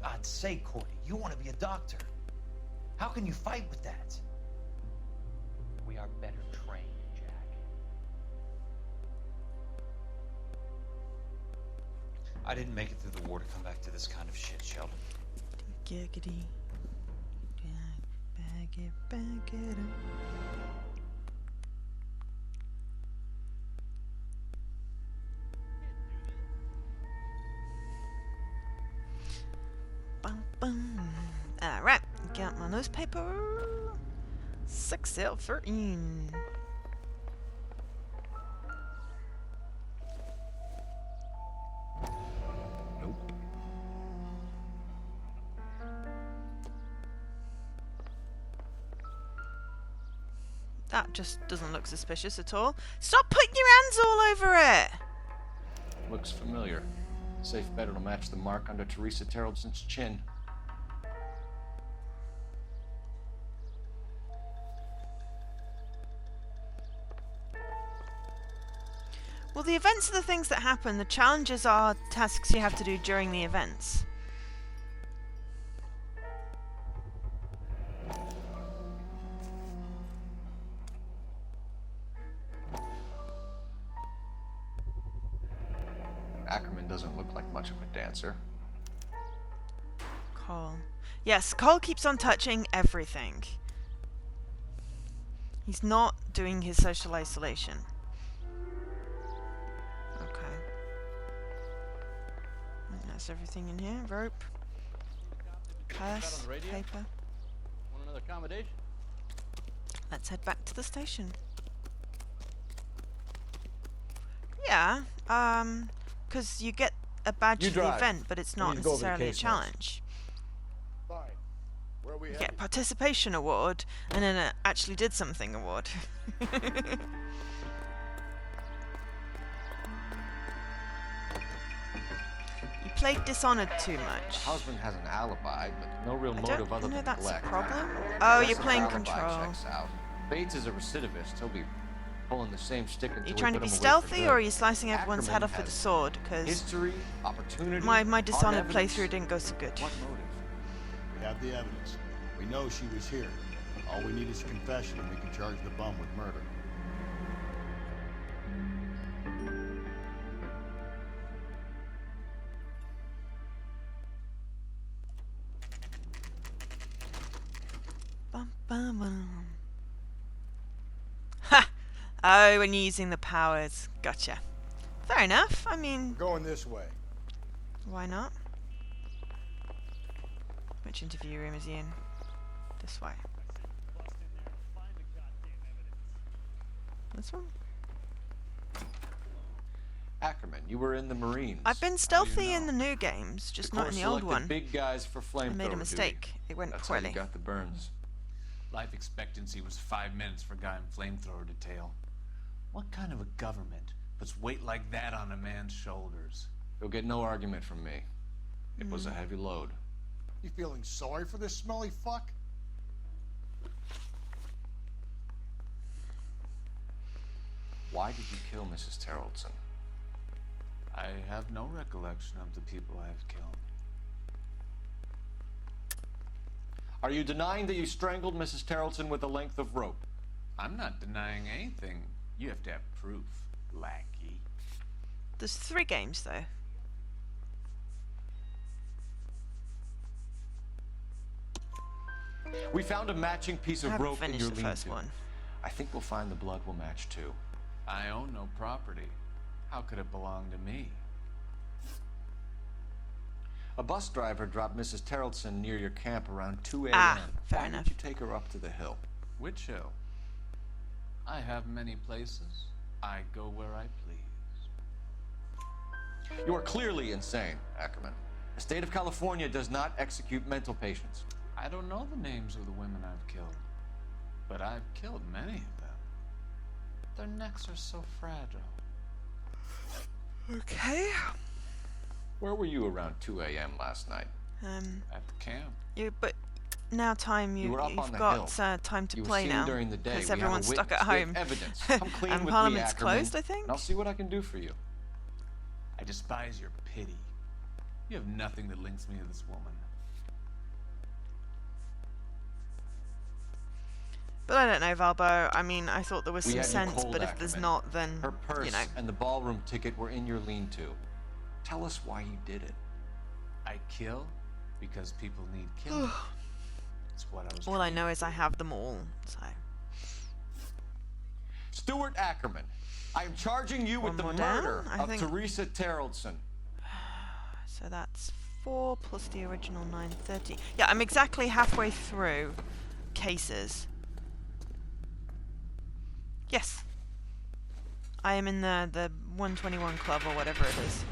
God's sake, Courtney, you want to be a doctor. How can you fight with that? We are better trained, Jack. I didn't make it through the war to come back to this kind of shit, Sheldon. Giggity. Bag it, bag it up. Bum, bum. Alright, got my newspaper. 6L13. Nope. That just doesn't look suspicious at all. Stop putting your hands all over it! Looks familiar. Safe bet it'll match the mark under Teresa Terreldson's chin. Well, the events are the things that happen. The challenges are tasks you have to do during the events. Ackerman doesn't look like much of a dancer. Cole. Yes, Cole keeps on touching everything. He's not doing his social isolation. Okay. And that's everything in here. Rope. Purse. Paper. Want another accommodation? Let's head back to the station. Yeah, because you get a badge for the event, but it's not necessarily a challenge. Fine. Where are we You headed? get a participation award and then a actually did something award. You played Dishonored too much. Husband has an alibi, but no real I motive don't other know than that's a neglect. problem. Oh, you're Jessup playing alibi Control. checks out. Bates is a recidivist. He'll be pulling the same stick until Are you we trying to put be him away for stealthy, good. or are you slicing everyone's head Ackerman off with a has sword? Because history, opportunity, my hard Dishonored evidence. playthrough didn't go so good. What motive? We have the evidence. We know she was here. All we need is a confession, and we can charge the bum with murder. Bum, bum, bum. Ha! Oh, when you're using the powers. Gotcha. Fair enough. I mean, We're going this way. why not? Which interview room is he in? This way. This one? Ackerman, you were in the Marines. I've been stealthy in the new games, just not in the old one. Big guys for I made a flamethrower mistake. duty. It went That's how poorly. you got the burns. Life expectancy was 5 minutes for a guy in flamethrower detail. What kind of a government puts weight like that on a man's shoulders? You'll get no argument from me. It was a heavy load. You feeling sorry for this smelly fuck? Why did you kill Mrs. Terrelson? I have no recollection of the people I have killed. Are you denying that you strangled Mrs. Terrelson with a length of rope? I'm not denying anything. You have to have proof, lackey. There's 3 games though. We found a matching piece I of haven't rope in finished your the first lean-to. one. I think we'll find the blood will match too. I own no property. How could it belong to me? A bus driver dropped Mrs. Terrelson near your camp around 2 a.m. Ah, fair Why enough. did you take her up to the hill? Which hill? I have many places. I go where I please. You are clearly insane, Ackerman. The state of California does not execute mental patients. I don't know the names of the women I've killed, but I've killed many of them. Their necks are so fragile. Okay. Where were you around 2 a.m. last night? At the camp. But now You were up on you've the got hill. time to You were play seen now during the day. because We have a everyone's stuck at witness. We home. have evidence. Come clean And with Parliament's me, Ackerman, closed, I think. and I'll see what I can do for you. I despise your pity. You have nothing that links me to this woman. But I don't know, Valbo. I mean, I thought there was We some had you sense, cold, but if there's Ackerman. not, then Her purse you know. and the ballroom ticket were in your lean-to. Tell us why you did it. I kill because people need killing. That's what I was All I know is I have them all. So Stuart Ackerman, I am charging you with the One more down, murder I of think. Teresa Terrelson. So that's 4 plus the original 930. Yeah, I'm exactly halfway through cases. Yes. I am in the 121 club or whatever it is.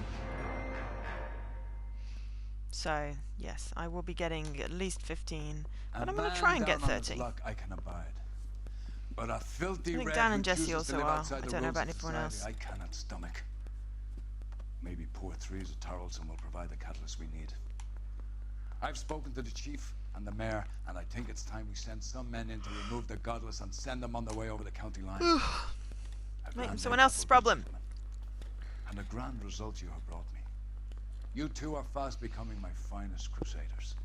So, yes, I will be getting at least 15. But I'm going to try and get 30. Luck I can abide. But a filthy I think rat Dan who and Jesse chooses to also live are. outside I the don't know rules about of everyone society, else. I cannot stomach. Maybe Port 3's at Tarleton will provide the catalyst we need. I've spoken to the chief and the mayor, and I think it's time we send some men in to remove the godless and send them on their way over the county line. Making someone else's problem. And a grand result you have brought me. You two are fast becoming my finest crusaders.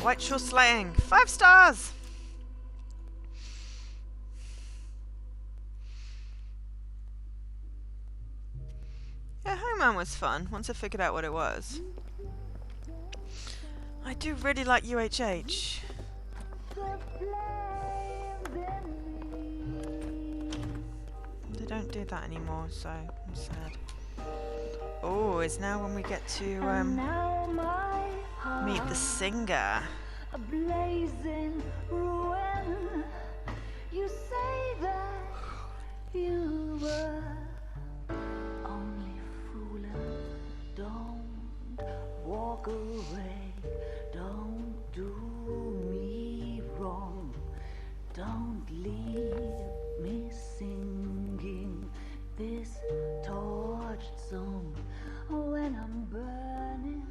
White Shore slaying. 5 stars! Yeah, Hangman was fun, once I figured out what it was. I do really like UHH. They don't do that anymore, so I'm sad. Oh, it's now when we get to meet the singer. A blazing ruin. You say that you were only fooling. Don't walk away. Don't do me wrong. Don't leave me singing this torched song when I'm burning.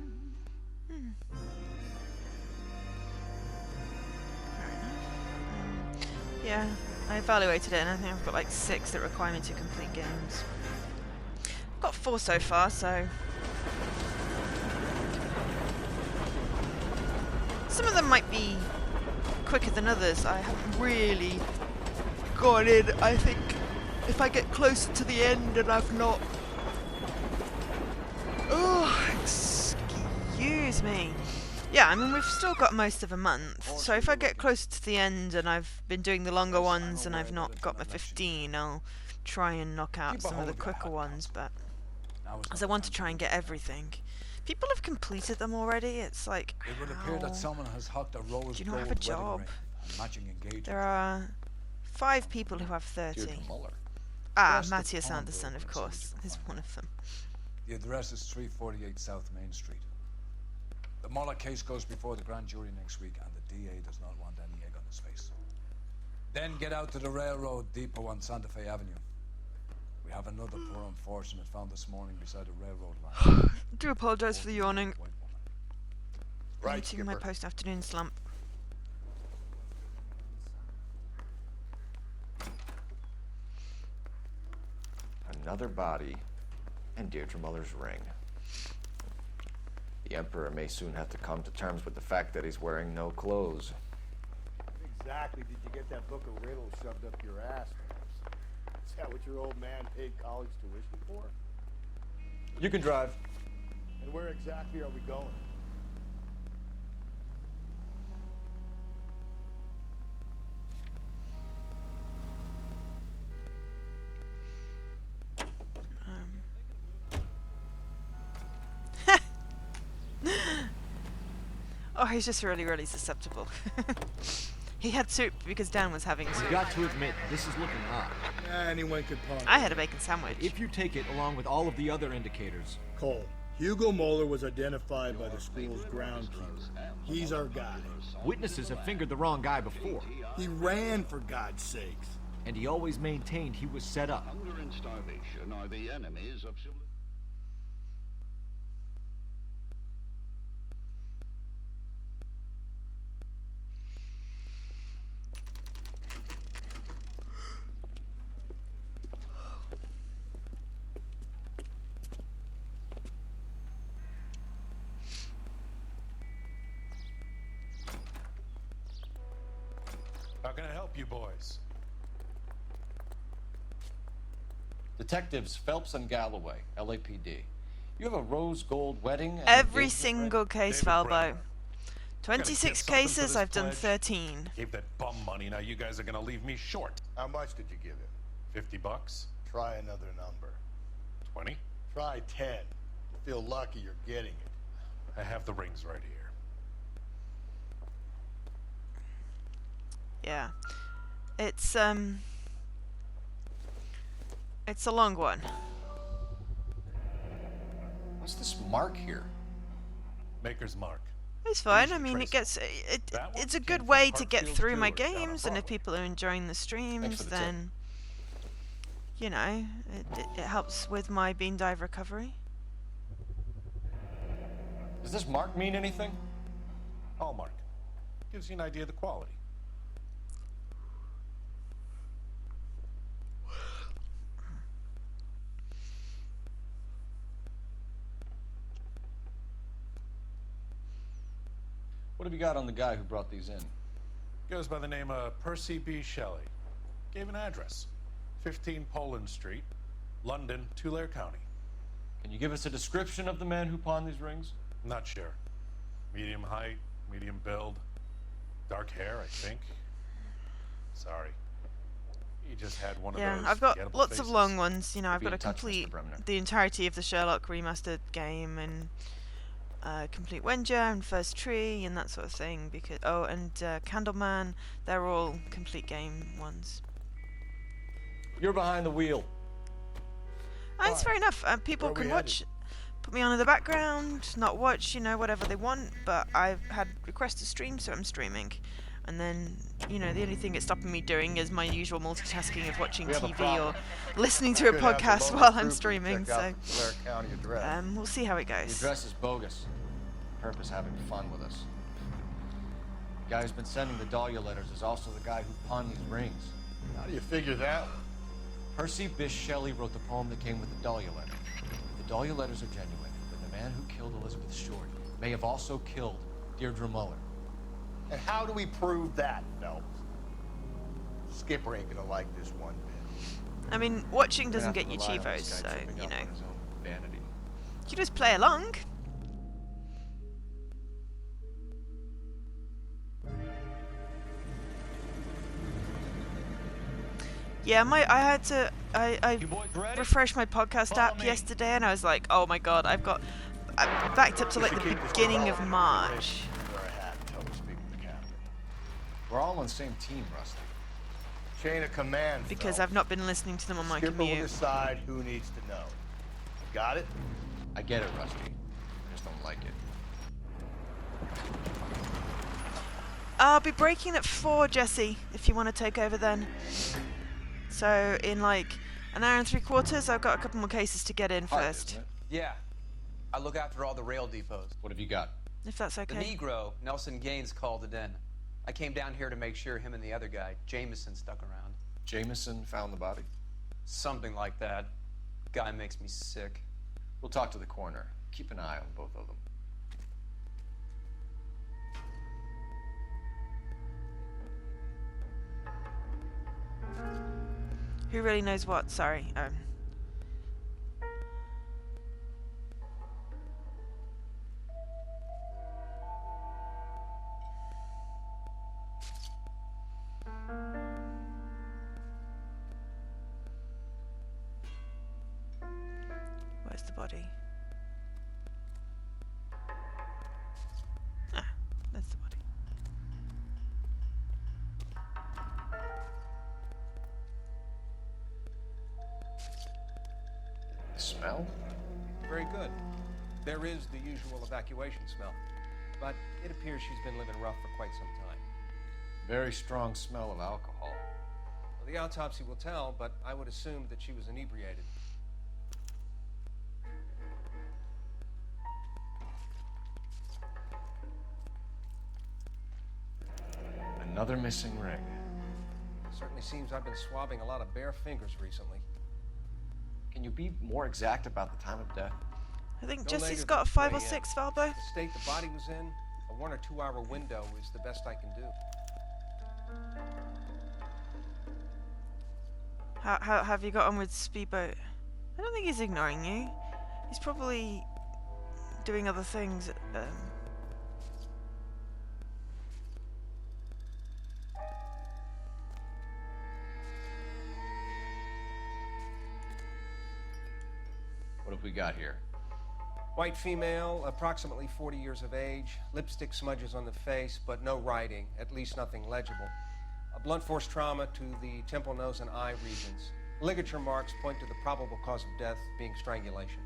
Yeah, I evaluated it and I think I've got like 6 that require me to complete games. I've got 4 so far, so... Some of them might be quicker than others. I haven't really gone in. I think if I get closer to the end and I've not... Oh, excuse me. Yeah, I mean, we've still got most of a month, so if I get closer to the end and I've been doing the longer ones and I've not got my 15, I'll try and knock out some of the quicker ones, but... As I want to try and get everything. People have completed them already, it's like, It would appear that someone has hooked a rose do you not have a gold job? wedding ring and matching engagement. There are 5 people who have 30. Muller. Ah, Rest of Matthias Palm Anderson, of Grove course, is one of them. The address is 348 South Main Street. The Muller case goes before the grand jury next week, and the DA does not want any egg on his face. Then get out to the railroad depot on Santa Fe Avenue. We have another poor unfortunate found this morning beside a railroad line. I do apologise for the yawning. Right, Meeting my Skipper. post-afternoon slump. Another body and Deirdre Muller's ring. The Emperor may soon have to come to terms with the fact that he's wearing no clothes. Exactly did you get that book of riddles shoved up your ass? Is that what your old man paid college tuition for? You can drive. And where exactly are we going? Oh, he's just really, really susceptible. He had soup because Dan was having soup. You got to admit, this is looking odd. Anyone could ponder. I had a bacon sandwich. If you take it along with all of the other indicators. Cole, Hugo Moeller was identified by the school's groundkeeper. He's our guy. Witnesses have fingered the wrong guy before. He ran, for God's sakes. And he always maintained he was set up. Hunger and starvation are the enemies of civilization. How can I help you boys? Detectives Phelps and Galloway, LAPD. You have a rose gold wedding and Every engagement single ring? case, David Valbo. Brenner. 26 Gonna get something for cases, this I've done pledge? 13. Gave that bum money, now you guys are gonna leave me short. How much did you give him? $50? Try another number. 20? Try 10. You feel lucky you're getting it. I have the rings right here. Yeah. It's a long one. What's this mark here? Maker's mark. It's fine. I mean, it's a good way to get through my games, and if people are enjoying the streams, then you know, it helps with my bean dive recovery. Does this mark mean anything? Hallmark. Gives you an idea of the quality. What have you got on the guy who brought these in? Goes by the name of Percy B. Shelley. Gave an address. 15 Poland Street, London, Tulare County. Can you give us a description of the man who pawned these rings? Not sure. Medium height, medium build, dark hair, I think. Sorry. He just had one of those. Yeah, I've got forgettable lots faces. of long ones. You know, I've Be got in to touch, Mr. complete Bremner. the entirety of the Sherlock remastered game and complete Wenja and First Tree and that sort of thing. Because Candleman, they're all complete game ones. You're behind the wheel. It's fair enough. People can watch, put me on in the background, not watch, you know, whatever they want. But I've had requests to stream, so I'm streaming. And then, you know, the only thing it's stopping me doing is my usual multitasking of watching TV or listening to a podcast while I'm streaming. So we'll see how it The goes. address is bogus. Purpose having fun with us. The guy who's been sending the Dahlia letters is also the guy who pawned these rings. How do you figure that? Percy Bysshe Shelley wrote the poem that came with the Dahlia letter. If the Dahlia letters are genuine, then the man who killed Elizabeth Short may have also killed Deirdre Muller. And how do we prove that, Phelps? Skipper ain't gonna like this one bit. I mean, watching doesn't Gonna have get to you rely on Chivos, this guy so, tripping you up know. on his own vanity. You just play along. Yeah, I refreshed my podcast app yesterday, and I was like, oh my god, I backed up to like the beginning of March. We're all on the same team, Rusty. Chain of command. Because I've not been listening to them on my Skipper will commute. decide who needs to know. Got it? I get it, Rusty. I just don't like it. I'll be breaking at 4, Jesse, if you want to take over then. So in like an hour and 3/4, I've got a couple more cases to get in first. Yeah. I look after all the rail depots. What have you got? If that's okay. The Negro, Nelson Gaines, called it in. I came down here to make sure him and the other guy, Jameson, stuck around. Jameson found the body? Something like that. Guy makes me sick. We'll talk to the coroner. Keep an eye on both of them. Who really knows what? Sorry. Where's the body? Ah, that's the body. The smell? Very good. There is the usual evacuation smell, but it appears she's been living rough for quite some time. Very strong smell of alcohol. Well, the autopsy will tell, but I would assume that she was inebriated. Another missing ring. Certainly seems I've been swabbing a lot of bare fingers recently. Can you be more exact about the time of death? I think No Jesse's later got than 5 or 2 a.m. 6, Valbo. The state the body was in, a 1 or 2 hour window is the best I can do. How have you got on with Speedboat? I don't think he's ignoring you. He's probably doing other things. What have we got here? White female, approximately 40 years of age, lipstick smudges on the face, but no writing, at least nothing legible. A blunt force trauma to the temple, nose, and eye regions. Ligature marks point to the probable cause of death being strangulation.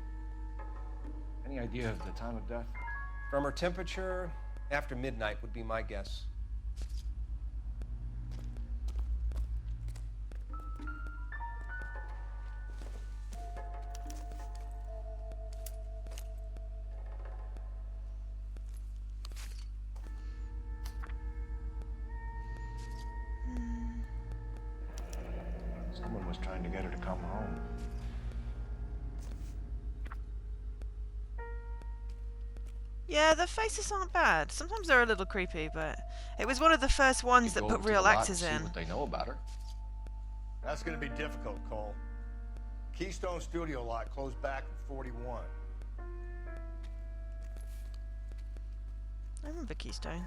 Any idea of the time of death? From her temperature, After midnight would be my guess. Someone was trying to get her to come home. Yeah, the faces aren't bad. Sometimes they're a little creepy, but it was one of the first ones that put real actors in. See what they know about her. That's gonna be difficult, Cole. Keystone Studio lot closed back in 41. I remember Keystone.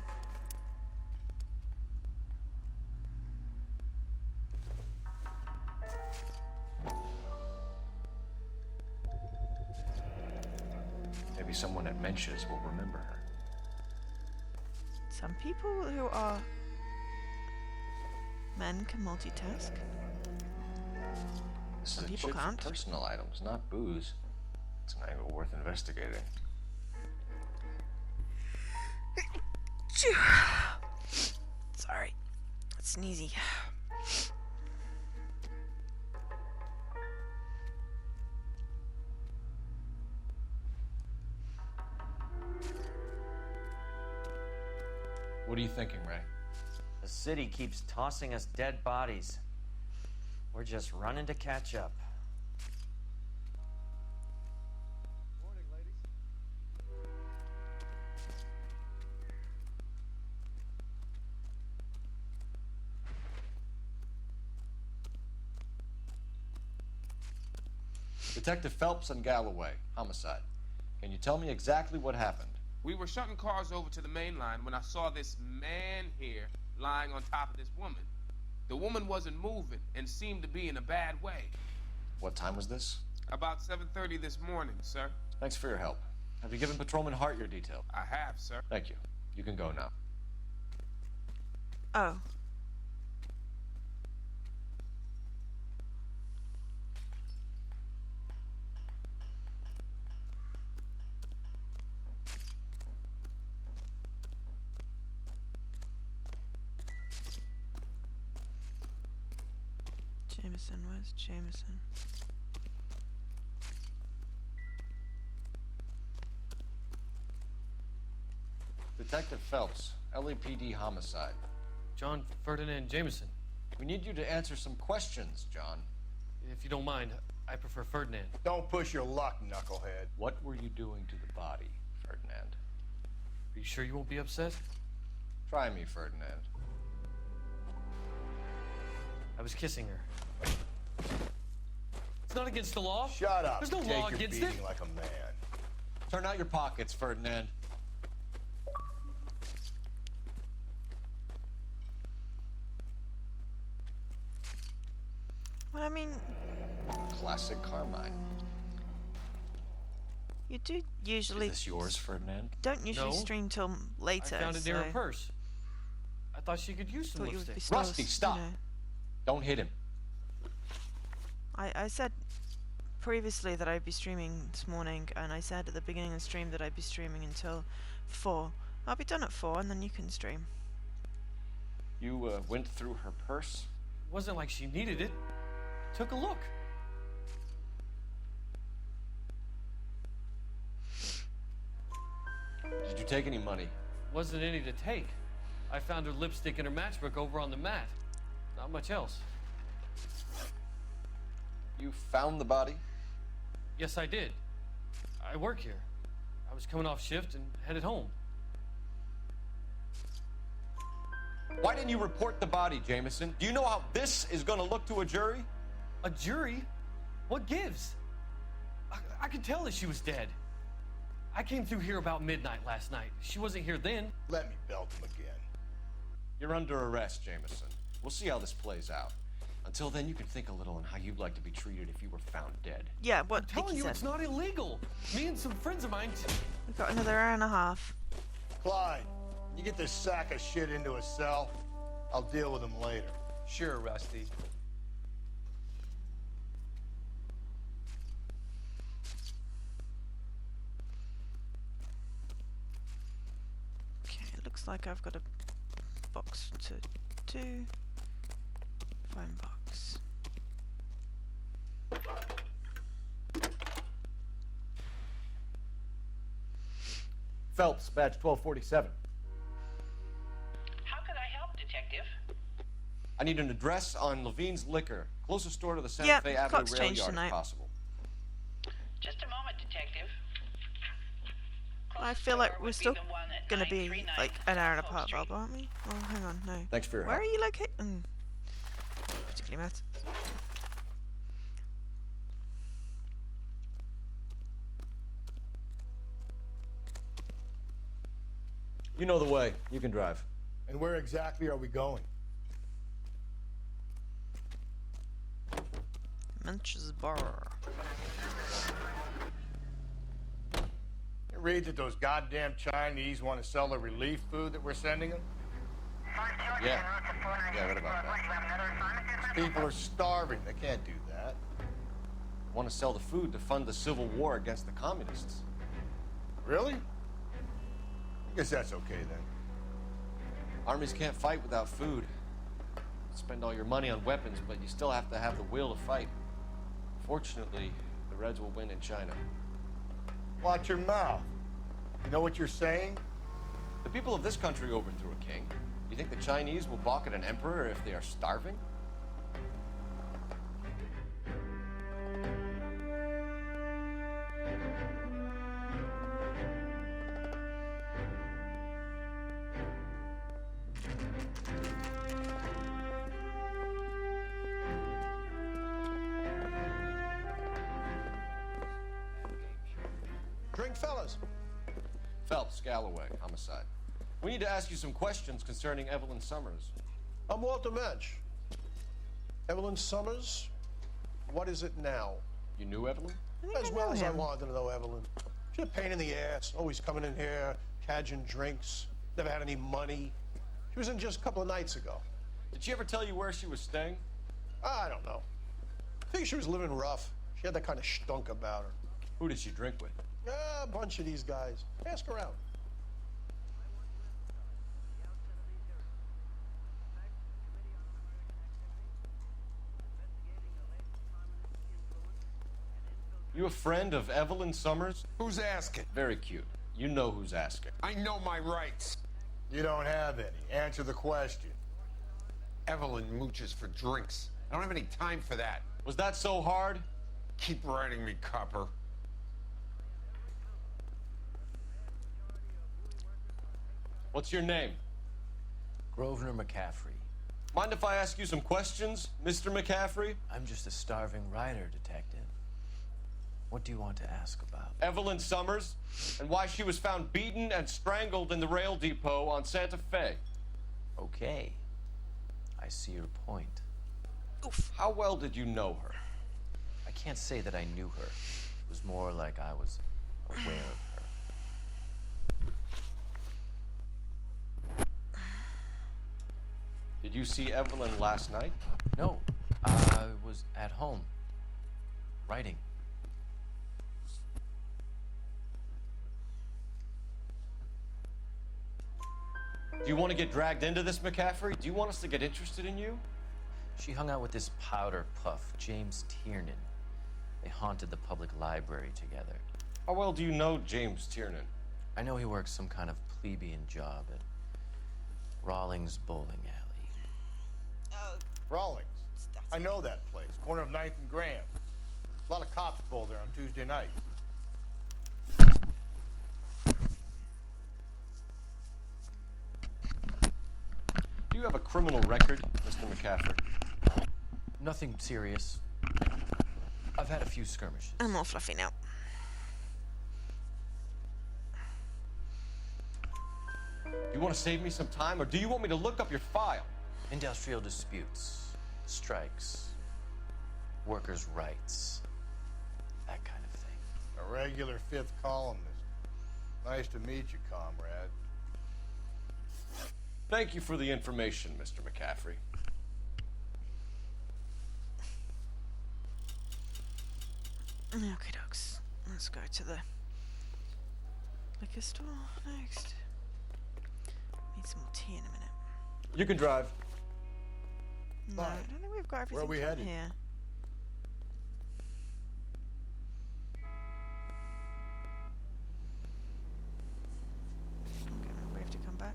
Maybe someone at Mensch's will remember her. Some people who are men can multitask. This Some is a people chip can't. for personal items, not booze. It's an angle worth investigating. Sorry. Sneezy. What are you thinking, Ray? The city keeps tossing us dead bodies. We're just running to catch up. Morning, ladies. Detective Phelps and Galloway, homicide. Can you tell me exactly what happened? We were shutting cars over to the main line when I saw this man here lying on top of this woman. The woman wasn't moving and seemed to be in a bad way. What time was this? About 7:30 this morning, sir. Thanks for your help. Have you given Patrolman Hart your detail? I have, sir. Thank you. You can go now. Oh. Jameson, where's Jameson? Detective Phelps, LAPD homicide. John Ferdinand Jameson. We need you to answer some questions, John. If you don't mind, I prefer Ferdinand. Don't push your luck, knucklehead. What were you doing to the body, Ferdinand? Are you sure you won't be upset? Try me, Ferdinand. I was kissing her. It's not against the law. Shut up. There's no Take law your against beating it. like a man. Turn out your pockets, Ferdinand. Well, I mean, Classic Carmine. you do usually Is this yours, Ferdinand? don't usually No. stream till later. I found it near so her purse. I thought she could use some thought you would lipstick. be still, Rusty, you stop. know. Don't hit him. I said previously that I'd be streaming this morning, and I said at the beginning of the stream that I'd be streaming until 4. I'll be done at 4, and then you can stream. You went through her purse? It wasn't like she needed it. Took a look. Did you take any money? Wasn't any to take. I found her lipstick and her matchbook over on the mat. Not much else. You found the body? Yes, I did. I work here. I was coming off shift and headed home. Why didn't you report the body, Jameson? Do you know how this is going to look to a jury? A jury? What gives? I could tell that she was dead. I came through here about midnight last night. She wasn't here then. Let me belt him again. You're under arrest, Jameson. We'll see how this plays out. Until then, you can think a little on how you'd like to be treated if you were found dead. Yeah, what I'm telling Vicky you, said. it's not illegal. Me and some friends of mine. We've got another hour and a half. Clyde, you get this sack of shit into a cell. I'll deal with him later. Sure, Rusty. Okay, looks like I've got a box to do. Phone box. Phelps, badge 1247. How could I help, Detective? I need an address on Levine's Liquor. Closest store to the Santa Yep, Fe Avenue clock's rail changed yard tonight. if possible. Just a moment, Detective. I feel like we're still gonna be like an hour apart, Bob, aren't we? Oh, hang on, no. Thanks for your Where help. are you located? Particularly matters. You know the way. You can drive. And where exactly are we going? Munch's Bar. You read that those goddamn Chinese want to sell the relief food that we're sending them? Yeah. Yeah, I read about that. People are starving. They can't do that. Want to sell the food to fund the civil war against the communists. Really? I guess that's okay then. Armies can't fight without food. Spend all your money on weapons, but you still have to have the will to fight. Fortunately, the Reds will win in China. Watch your mouth. You know what you're saying? The people of this country overthrew a king. You think the Chinese will balk at an emperor if they are starving? Drink, fellas. Phelps, Galloway, Homicide. We need to ask you some questions concerning Evelyn Summers. I'm Walter Mensch. Evelyn Summers, what is it now? You knew Evelyn? As well as I wanted to know Evelyn. She's a pain in the ass, always coming in here, cadging drinks, never had any money. She was in just a couple of nights ago. Did she ever tell you where she was staying? I don't know. I think she was living rough. She had that kind of stunk about her. Who did she drink with? A bunch of these guys. Ask around. You a friend of Evelyn Summers? Who's asking? Very cute. You know who's asking. I know my rights. You don't have any. Answer the question. Evelyn mooches for drinks. I don't have any time for that. Was that so hard? Keep writing me, copper. What's your name? Grosvenor McCaffrey. Mind if I ask you some questions, Mr. McCaffrey? I'm just a starving writer, Detective. What do you want to ask about? Evelyn Summers, and why she was found beaten and strangled in the rail depot on Santa Fe. Okay. I see your point. Oof. How well did you know her? I can't say that I knew her. It was more like I was aware of her. Did you see Evelyn last night? No. I was at home. Writing. Do you want to get dragged into this, McCaffrey? Do you want us to get interested in you? She hung out with this powder puff, James Tiernan. They haunted the public library together. How well do you know James Tiernan? I know he works some kind of plebeian job at Rawlings Bowling Alley. Rawlings. I know that place. Corner of 9th and Graham. A lot of cops bowl there on Tuesday nights. Do you have a criminal record, Mr. McCaffrey? Nothing serious. I've had a few skirmishes. I'm all fluffy now. You want to save me some time, or do you want me to look up your file? Industrial disputes, strikes, workers' rights, that kind of thing. A regular fifth columnist. Nice to meet you, comrade. Thank you for the information, Mr. McCaffrey. Okay, dogs. Let's go to the liquor store next. Need some more tea in a minute. You can drive. No, I don't think we've got everything Where are we from headed? here. Okay, we have to come back.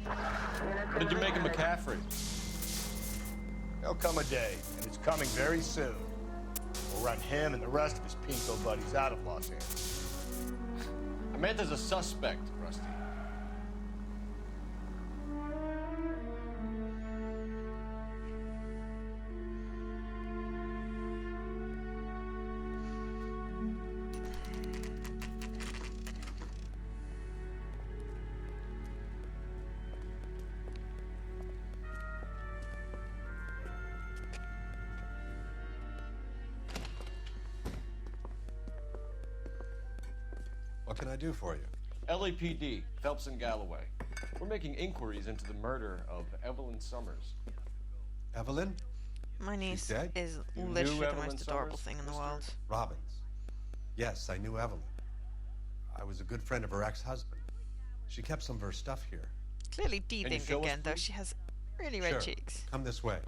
What did you make of McCaffrey? There'll come a day, and it's coming very soon. We'll run him and the rest of his pinko buddies out of Los Angeles. Amanda's a suspect, Rusty. What can I do for you? LAPD, Phelps and Galloway. We're making inquiries into the murder of Evelyn Summers. Evelyn? My niece dead? is You literally knew the Evelyn most adorable Summers, thing in the Mr. world. Robbins. Yes, I knew Evelyn. I was a good friend of her ex-husband. She kept some of her stuff here. Clearly Can you teething show us, again, though. please? She has really red Sure. cheeks. Come this way.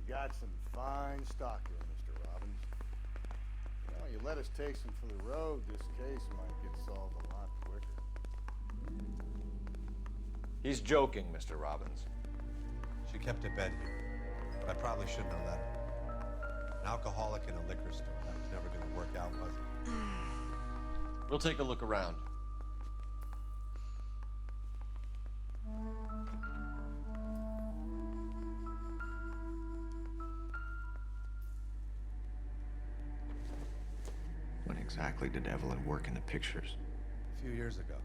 You got some fine stock here, Mr. Robbins. You know, you let us take some for the road, this case might get solved a lot quicker. He's joking, Mr. Robbins. She kept a bed here, but I probably shouldn't have let her. An alcoholic in a liquor store. That was never going to work out, was it? We'll take a look around. When exactly did Evelyn work in the pictures? A few years ago.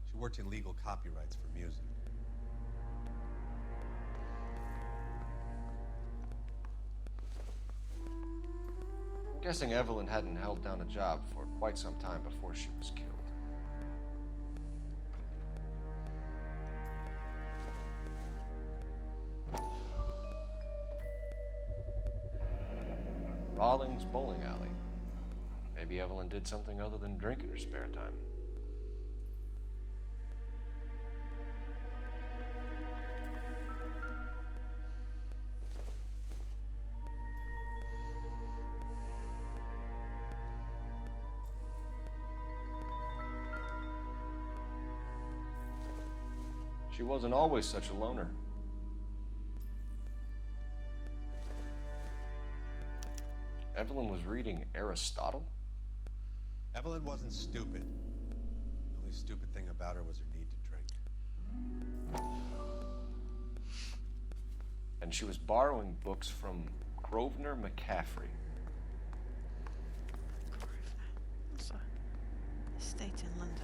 She worked in legal copyrights for music. I'm guessing Evelyn hadn't held down a job for quite some time before she was killed. Rawlings Bowling Alley. Maybe Evelyn did something other than drink in her spare time. She wasn't always such a loner. Evelyn was reading Aristotle? Evelyn wasn't stupid. The only stupid thing about her was her need to drink. And she was borrowing books from Grosvenor McCaffrey. What's that? Estate in London.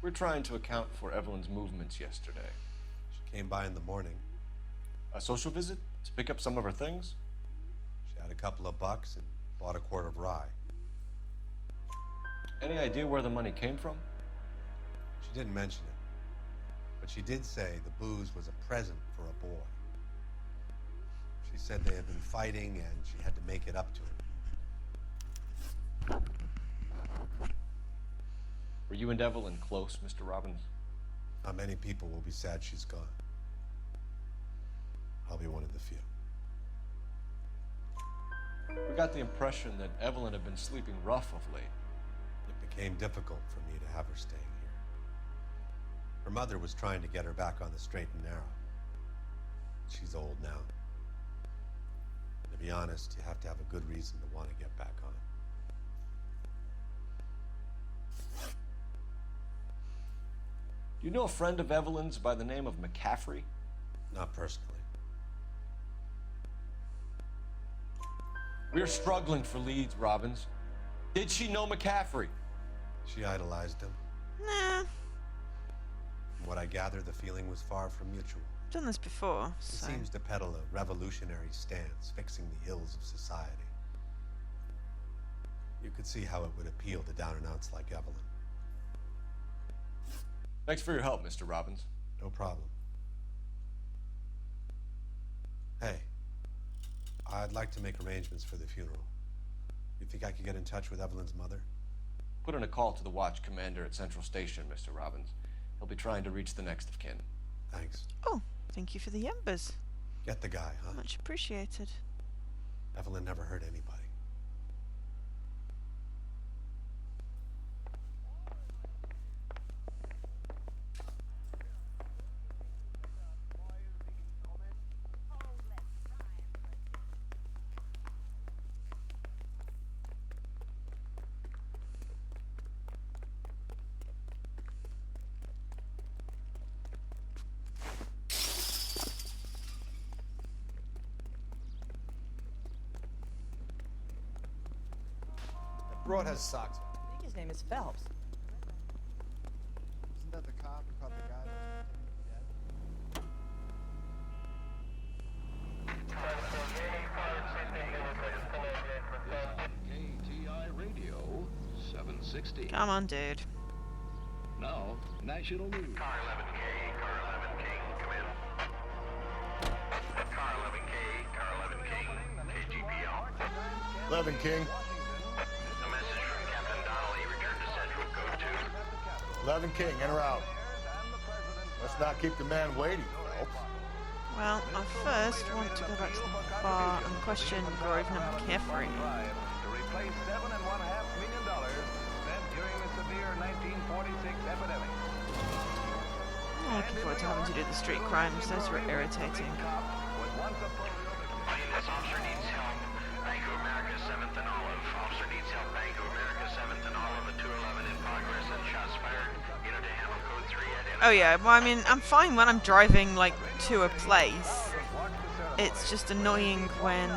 We're trying to account for Evelyn's movements yesterday. She came by in the morning. A social visit? To pick up some of her things? She had a couple of bucks and bought a quart of rye. Any idea where the money came from? She didn't mention it. But she did say the booze was a present for a boy. She said they had been fighting and she had to make it up to him. Were you and Evelyn close, Mr. Robbins? Not many people will be sad she's gone. I'll be one of the few. We got the impression that Evelyn had been sleeping rough of late. It became difficult for me to have her staying here. Her mother was trying to get her back on the straight and narrow. She's old now. To be honest, you have to have a good reason to want to get back on. Do you know a friend of Evelyn's by the name of McCaffrey? Not personally. We're struggling for leads, Robbins. Did she know McCaffrey? She idolized him. Nah. From what I gather, the feeling was far from mutual. I've done this before, He so... seems to peddle a revolutionary stance, fixing the ills of society. You could see how it would appeal to down-and-outs like Evelyn. Thanks for your help, Mr. Robbins. No problem. Hey, I'd like to make arrangements for the funeral. You think I could get in touch with Evelyn's mother? Put in a call to the watch commander at Central Station, Mr. Robbins. He'll be trying to reach the next of kin. Thanks. Oh, thank you for the embers. Get the guy, huh? Much appreciated. Evelyn never hurt anybody. Broad has socks. I think his name is Phelps. Isn't that the cop who caught the guy KTI Radio 760. Come on, dude. Now, national news. Car 11K, Car 11 King, come in. Car 11K, Car 11 King, KGPL. 11 King. A message from Captain Donnelly. Return to Central, code 2. 11 King, in or out? Let's not keep the man waiting, Phelps. Well, I first want to go back to the bar and question Grosvenor McCaffrey. To replace $7.5 million spent during the severe 1946 epidemic. I'm looking forward to having to do the street crimes. Those were irritating. This officer needs help. Bank of America, 7th and Olive. Officer needs help. Bank of America, 7th and Olive. A 211 in progress and shots fired. Unit to handle code 3 identified. Oh yeah, well I mean, I'm fine when I'm driving, like, to a place. It's just annoying when,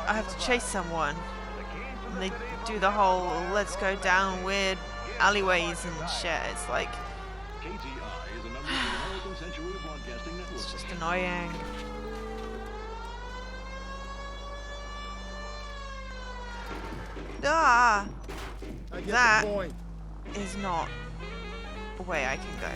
I have to chase someone. And they do the whole, let's go down weird alleyways and shit. It's like... It's just annoying. Ah! That is not a way I can go.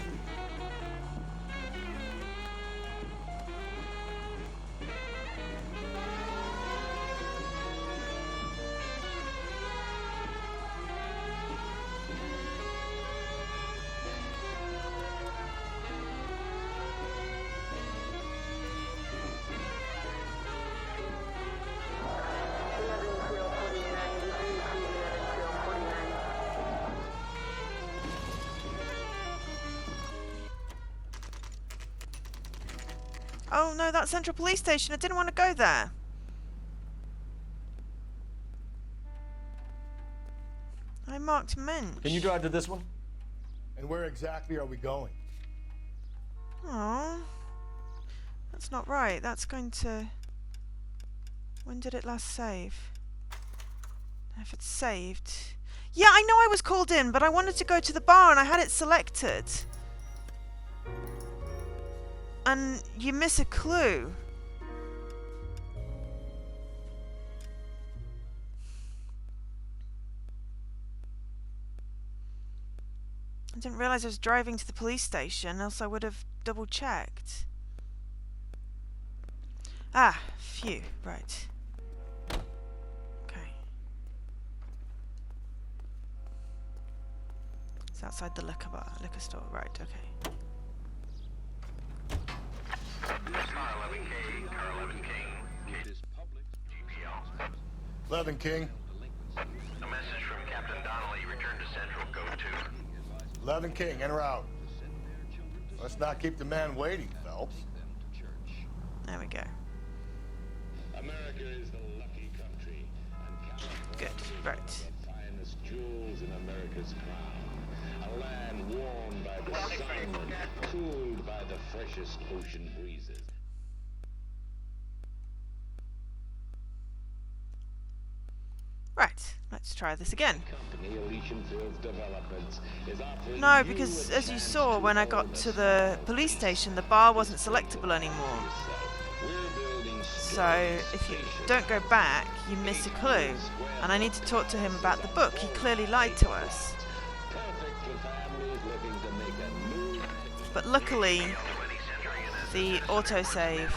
Oh no, that's Central Police Station. I didn't want to go there. I marked Mensch. Can you drive to this one? And where exactly are we going? Oh, that's not right. That's going to... When did it last save? If it's saved... Yeah, I know I was called in, but I wanted to go to the bar and I had it selected. And you miss a clue. I didn't realise I was driving to the police station, else I would have double checked. Ah, phew, right. Okay. It's outside the liquor store, right, okay. Car 11K, Car 11 King, this public GPL. 11 King. A message from Captain Donnelly. Return to Central, code 2. 11 King, in or out? Let's not keep the man waiting, Phelps. There we go. America is the lucky country, and California Good, right. is the finest jewels in America's crown. A land warmed by the sun, cooled by the freshest ocean breezes. Right, let's try this again. Company Elysian Fields Developments is offering No, you because a as you chance saw, to when I own got a to the police station, the bar wasn't selectable anymore. We're building So if you don't go back, you miss a clue. And I need to talk to him about the book. He clearly lied to us. But luckily, the autosave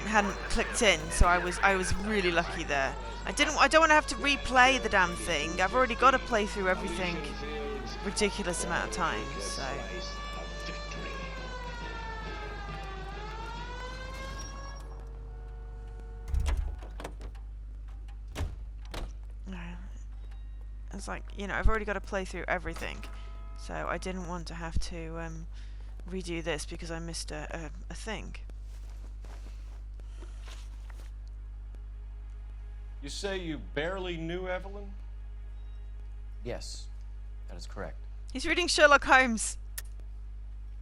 hadn't clicked in, so I was really lucky there. I don't want to have to replay the damn thing. I've already got to play through everything ridiculous amount of times. So. It's like, you know, I've already got to play through everything, so I didn't want to have to redo this because I missed a thing. You say you barely knew Evelyn? Yes, that is correct. He's reading Sherlock Holmes.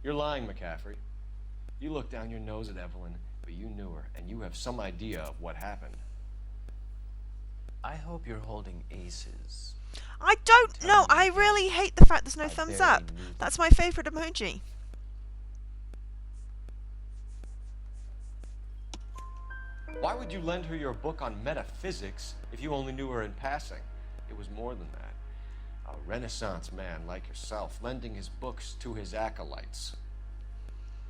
You're lying, McCaffrey. You looked down your nose at Evelyn, but you knew her, and you have some idea of what happened. I hope you're holding aces. I don't know. I really hate the fact there's no thumbs up. That's my favorite emoji. Why would you lend her your book on metaphysics if you only knew her in passing? It was more than that. A Renaissance man like yourself lending his books to his acolytes.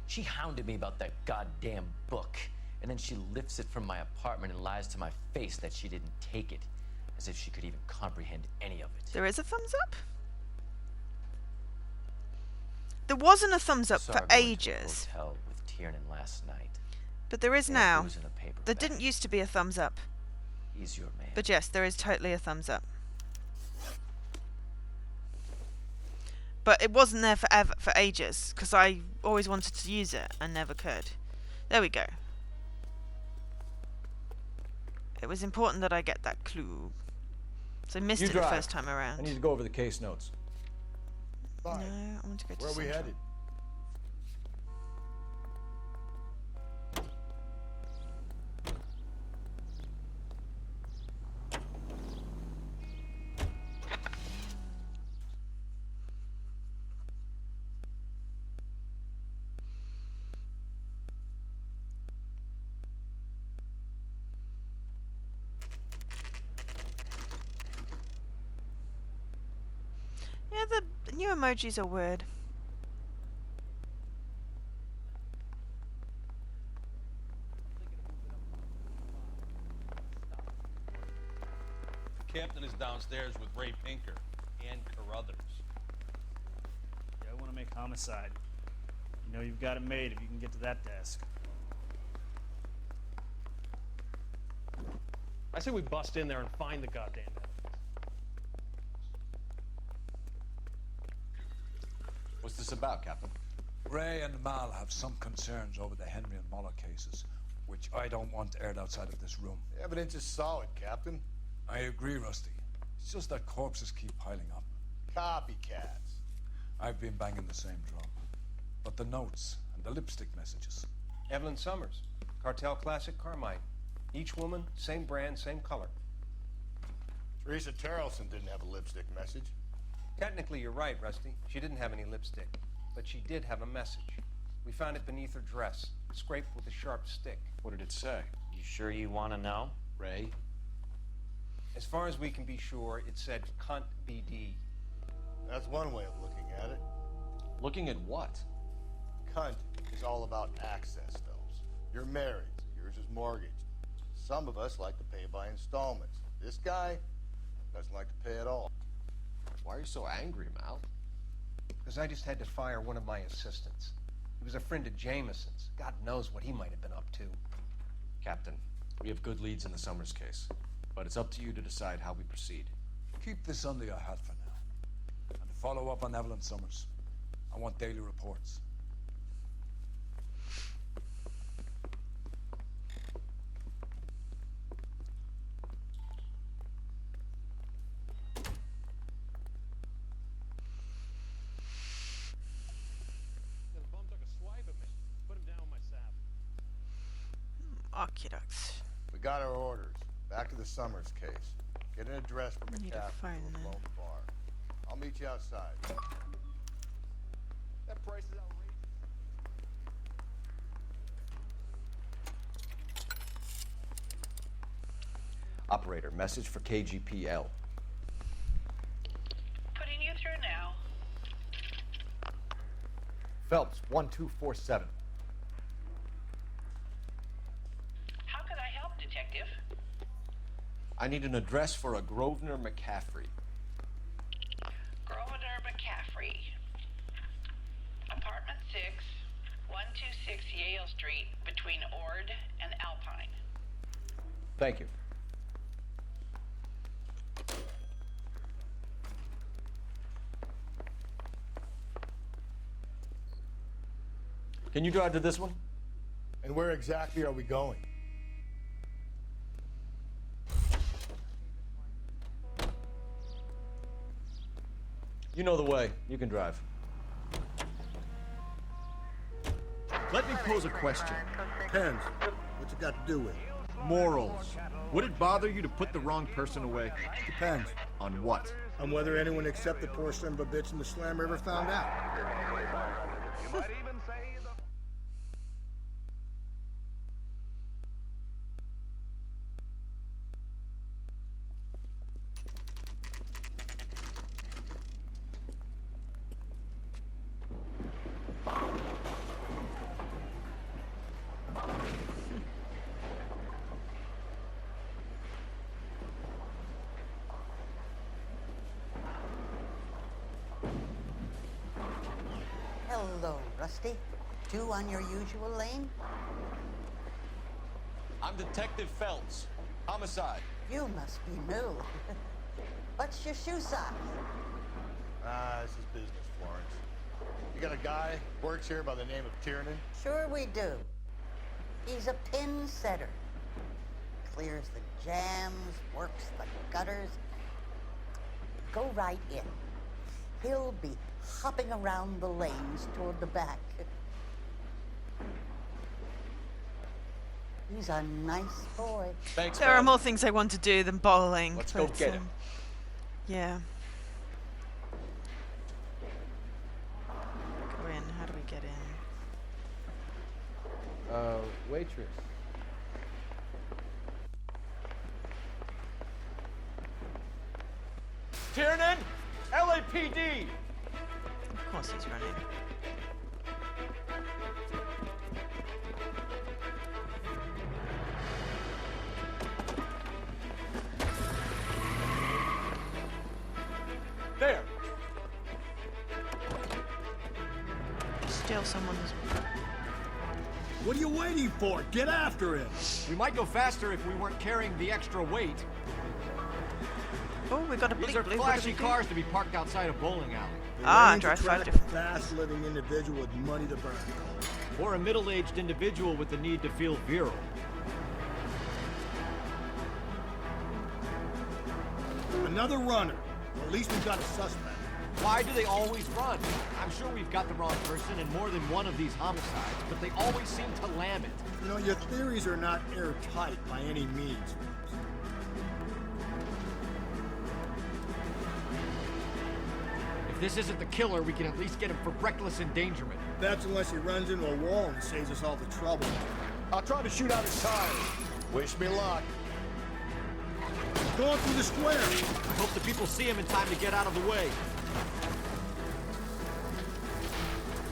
She hounded me about that goddamn book, and then she lifts it from my apartment and lies to my face that she didn't take it, as if she could even comprehend any of it. There is a thumbs up? There wasn't a thumbs up for ages. Hotel with Tiernan last night. But there is They now. booze in a paper There bag. didn't used to be a thumbs up. He's your man. But yes, there is totally a thumbs up. But it wasn't there for ages, because I always wanted to use it and never could. There we go. It was important that I get that clue. So I missed You it drive. the first time around. I need to go over the case notes. No, I want to go to Where are we Central. headed? Yeah, the new emojis are weird. The captain is downstairs with Ray Pinker and Carruthers. Yeah, I want to make Homicide. You know you've got it made if you can get to that desk. I say we bust in there and find the goddamn evidence. What's this about, Captain? Ray and Mal have some concerns over the Henry and Muller cases, which I don't want aired outside of this room. The evidence is solid, Captain. I agree, Rusty. It's just that corpses keep piling up. Copycats. I've been banging the same drum. But the notes and the lipstick messages. Evelyn Summers, Cartel Classic Carmine. Each woman, same brand, same color. Teresa Terrelson didn't have a lipstick message. Technically, you're right, Rusty. She didn't have any lipstick, but she did have a message. We found it beneath her dress, scraped with a sharp stick. What did it say? You sure you want to know? Ray? As far as we can be sure, it said cunt BD. That's one way of looking at it. Looking at what? Cunt is all about access, Phelps. You're married, so yours is mortgaged. Some of us like to pay by installments. This guy doesn't like to pay at all. Why are you so angry, Mal? Because I just had to fire one of my assistants. He was a friend of Jameson's. God knows what he might have been up to. Captain, we have good leads in the Summers case, but it's up to you to decide how we proceed. Keep this under your hat for now. And follow up on Evelyn Summers. I want daily reports. Aqueducts. We got our orders. Back to the Summers case. Get an address for Need a McCaffrey phone to then. blow the bar. I'll meet you outside. That price is outrageous. Operator, message for KGPL. Putting you through now. Phelps, 1247. How could I help, Detective? I need an address for a Grosvenor McCaffrey. Grosvenor McCaffrey. Apartment 6, 126 Yale Street, between Ord and Alpine. Thank you. Can you drive to this one? And where exactly are we going? You know the way. You can drive. Let me pose a question. Depends. What's it got to do with? Morals. Would it bother you to put the wrong person away? Depends. On what? On whether anyone except the poor son of a bitch in the slammer ever found out. You might even say the... Hello, Rusty. Two on your usual lane? I'm Detective Phelps. Homicide. You must be new. What's your shoe size? This is business, Florence. You got a guy who works here by the name of Tiernan? Sure we do. He's a pin setter. Clears the jams, works the gutters. Go right in. He'll be hopping around the lanes toward the back. He's a nice boy. Thanks, There are more things I want to do than bowling. Let's go but, get him. Yeah. Go in. How do we get in? Waitress. Tiernan! LAPD! Of course he's running. There! Steal someone's... What are you waiting for? Get after him! We might go faster if we weren't carrying the extra weight. Oh, we got a These bleep are blue. flashy cars to be parked outside a bowling alley. Ah, drive 5 different. Fast-living individual with money to burn. Or a middle-aged individual with the need to feel virile. Another runner. Well, at least we've got a suspect. Why do they always run? I'm sure we've got the wrong person in more than one of these homicides, but they always seem to lam it. You know, your theories are not airtight by any means. If this isn't the killer, we can at least get him for reckless endangerment. That's unless he runs into a wall and saves us all the trouble. I'll try to shoot out his tires. Wish me luck. Going through the square. I hope the people see him in time to get out of the way.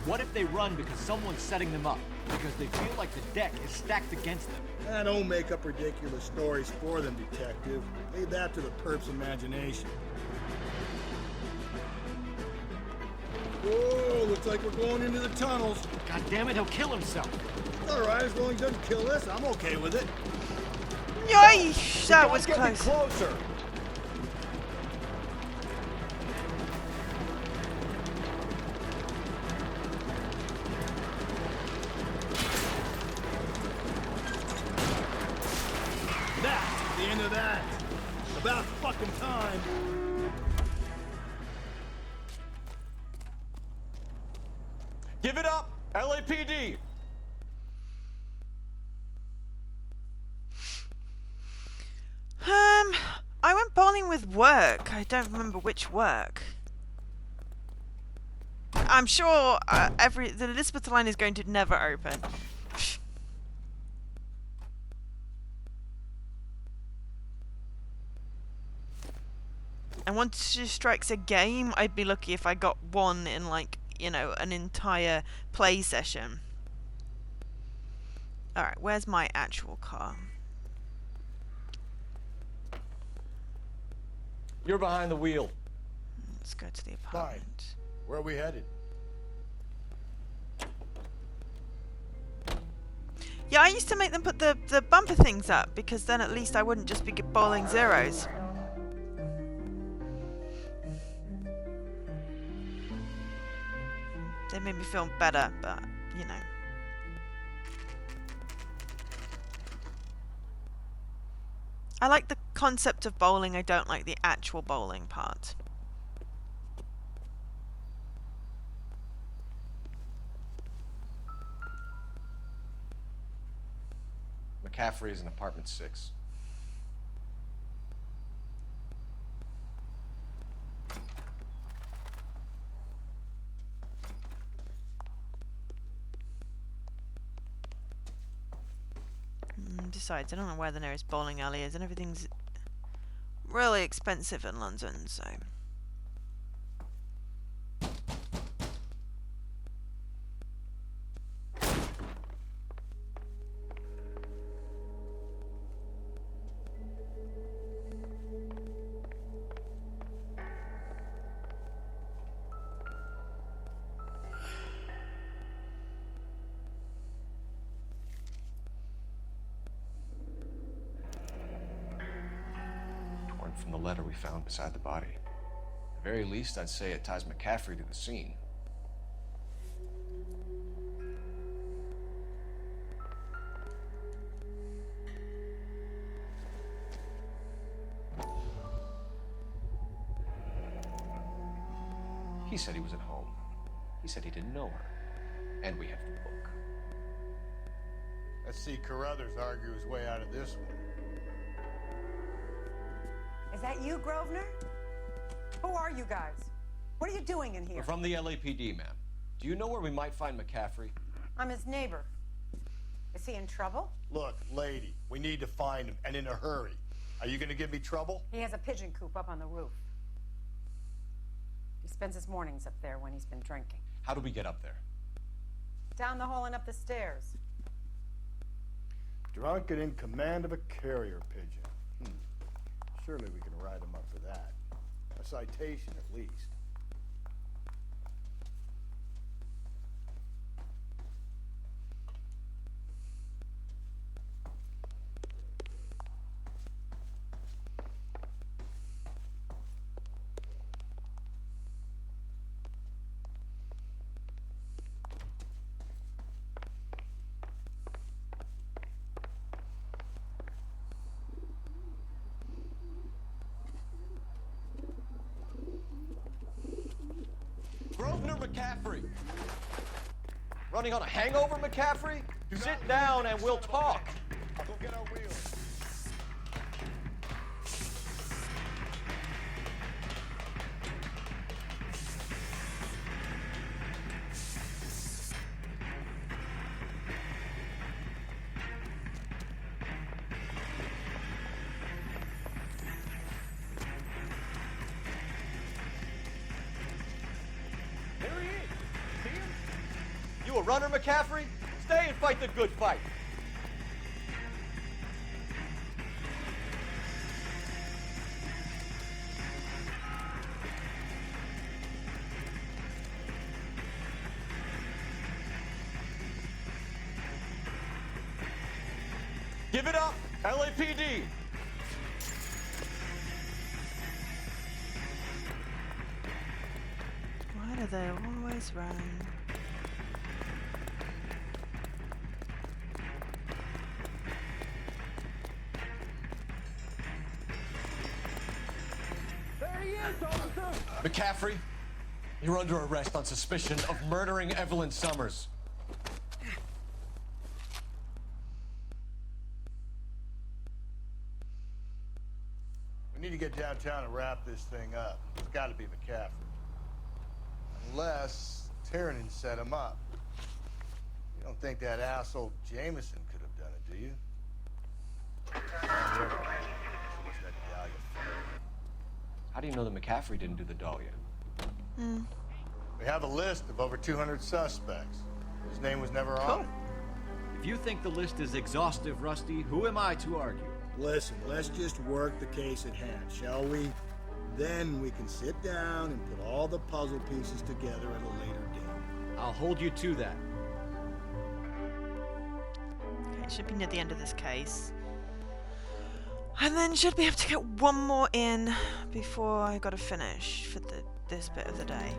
What if they run because someone's setting them up? Because they feel like the deck is stacked against them? Don't make up ridiculous stories for them, detective. Leave that to the perp's imagination. Whoa, looks like we're going into the tunnels. God damn it, he'll kill himself. It's all right, as long as he doesn't kill us, I'm okay with it. Yoish! That was close. Closer. of that. About fucking time. Give it up, LAPD! I went bowling with work. I don't remember which work. I'm sure the Elizabeth line is going to never open. And once she strikes a game, I'd be lucky if I got one in, like, you know, an entire play session. Alright, where's my actual car? You're behind the wheel. Let's go to the apartment. Fine. Where are we headed? Yeah, I used to make them put the bumper things up, because then at least I wouldn't just be bowling zeros. They made me feel better, but, you know. I like the concept of bowling, I don't like the actual bowling part. McCaffrey is in apartment 6. Besides, I don't know where the nearest bowling alley is, and everything's really expensive in London, so... From the letter we found beside the body. At the very least, I'd say it ties McCaffrey to the scene. He said he was at home. He said he didn't know her. And we have the book. Let's see Carruthers argue his way out of this one. Is that you, Grosvenor? Who are you guys? What are you doing in here? We're from the LAPD, ma'am. Do you know where we might find McCaffrey? I'm his neighbor. Is he in trouble? Look, lady, we need to find him, and in a hurry. Are you gonna give me trouble? He has a pigeon coop up on the roof. He spends his mornings up there when he's been drinking. How do we get up there? Down the hall and up the stairs. Drunk and in command of a carrier pigeon. Surely we can write him up for that. A citation, at least. Grosvenor McCaffrey. Running on a hangover, McCaffrey? Sit down and we'll talk. I'll go get our wheels. You a runner, McCaffrey? Stay and fight the good fight. Give it up, LAPD. Why do they always run? McCaffrey, you're under arrest on suspicion of murdering Evelyn Summers. We need to get downtown and wrap this thing up. It's got to be McCaffrey. Unless Tiernan set him up. You don't think that asshole Jameson could have done it, do you? How do you know that McCaffrey didn't do the Dahlia? We have a list of over 200 suspects. His name was never on it. If you think the list is exhaustive, Rusty, who am I to argue? Listen, let's just work the case at hand, shall we? Then we can sit down and put all the puzzle pieces together at a later date. I'll hold you to that. Okay, should be near the end of this case. And then should be able to get one more in before I gotta finish for this bit of the day.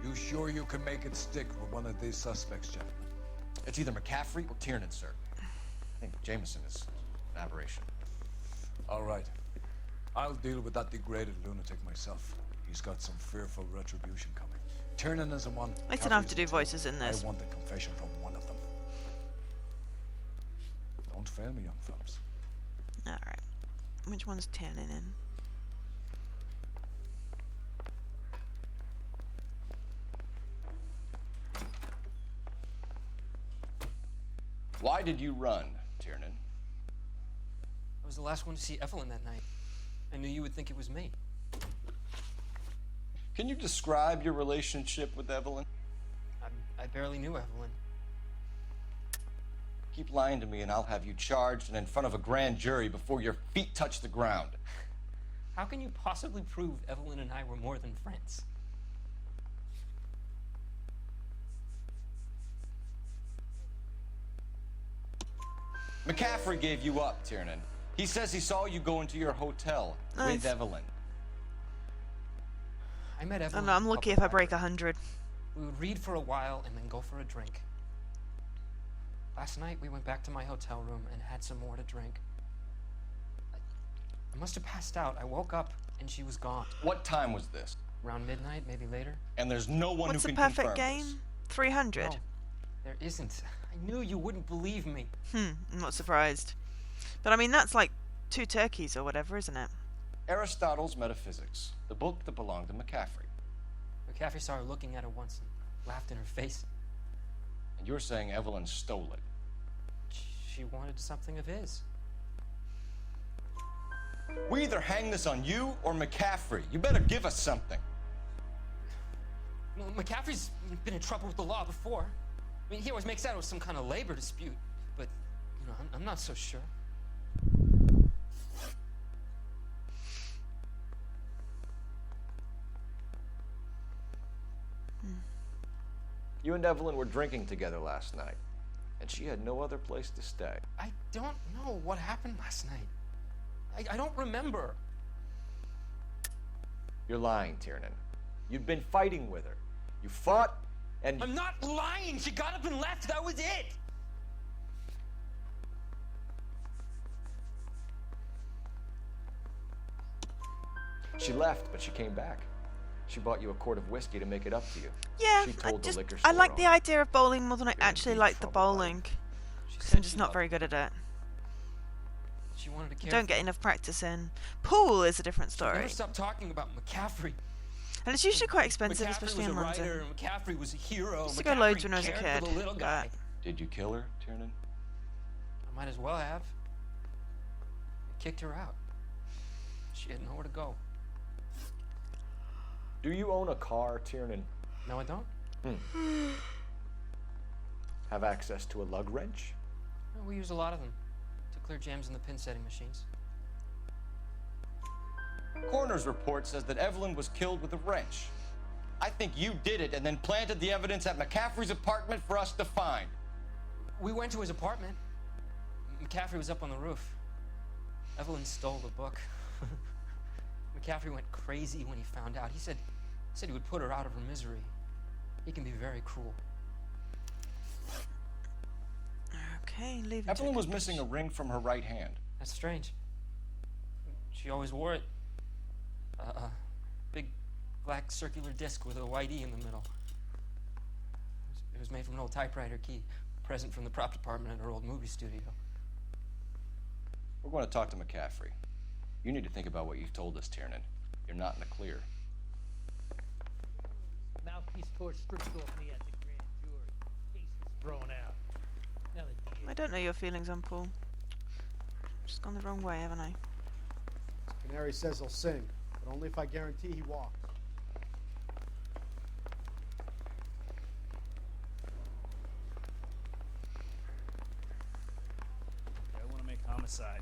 You sure you can make it stick with one of these suspects, gentlemen? It's either McCaffrey or Tiernan, sir. I think Jameson is an aberration. All right. I'll deal with that degraded lunatic myself. He's got some fearful retribution coming. Tiernan is a one. I still have to do voices in this. I want the confession from one of them. Don't fail me, young fellas. Alright. Which one's Tiernan in? Why did you run, Tiernan? I was the last one to see Evelyn that night. I knew you would think it was me. Can you describe your relationship with Evelyn? I barely knew Evelyn. Keep lying to me and I'll have you charged and in front of a grand jury before your feet touch the ground. How can you possibly prove Evelyn and I were more than friends? McCaffrey gave you up, Tiernan. He says he saw you go into your hotel with Evelyn. I met Evelyn. And I'm lucky if I break 100. We would read for a while and then go for a drink. Last night we went back to my hotel room and had some more to drink. I must have passed out. I woke up and she was gone. What time was this? Around midnight, maybe later. And there's no one What's who the can perfect confirm game? this. 300? No, there isn't. I knew you wouldn't believe me. I'm not surprised. But I mean, that's like 2 turkeys or whatever, isn't it? Aristotle's Metaphysics, the book that belonged to McCaffrey. McCaffrey saw her looking at it once and laughed in her face. And you're saying Evelyn stole it? She wanted something of his. We either hang this on you or McCaffrey. You better give us something. Well, McCaffrey's been in trouble with the law before. I mean, he always makes out it was some kind of labor dispute, but, you know, I'm not so sure. You and Evelyn were drinking together last night, and she had no other place to stay. I don't know what happened last night. I don't remember. You're lying, Tiernan. You've been fighting with her. You fought, and... I'm not lying! She got up and left! That was it! She left, but she came back. She bought you a quart of whiskey to make it up to you. Yeah, she told the liquor I store like the owner. idea of bowling more than I actually like the bowling. Because I'm just not very good at it. She wanted to care. Don't get enough practice in. Pool is a different She story. never stopped talking about McCaffrey. And it's usually quite expensive, McCaffrey especially was in a London. writer, and McCaffrey was a hero. Used to go loads when I was a cared for kid, the little guy. Did you kill her, Tiernan? I might as well have. I kicked her out. She had nowhere to go. Do you own a car, Tiernan? No, I don't. Have access to a lug wrench? No, we use a lot of them to clear jams in the pin setting machines. Coroner's report says that Evelyn was killed with a wrench. I think you did it and then planted the evidence at McCaffrey's apartment for us to find. We went to his apartment. McCaffrey was up on the roof. Evelyn stole the book. McCaffrey went crazy when he found out. He said he would put her out of her misery. He can be very cruel. Okay, leave it. Evelyn was missing a ring from her right hand. That's strange. She always wore it. Big black circular disc with a white E in the middle. It was made from an old typewriter key, a present from the prop department at her old movie studio. We're going to talk to McCaffrey. You need to think about what you've told us, Tiernan. You're not in the clear. Mouthpiece torch stripped off me at the grand jury. Case was thrown out. Now the DA. I don't know your feelings on Paul. Just gone the wrong way, haven't I? Canary says he'll sing, but only if I guarantee he walks. I want to make Homicide.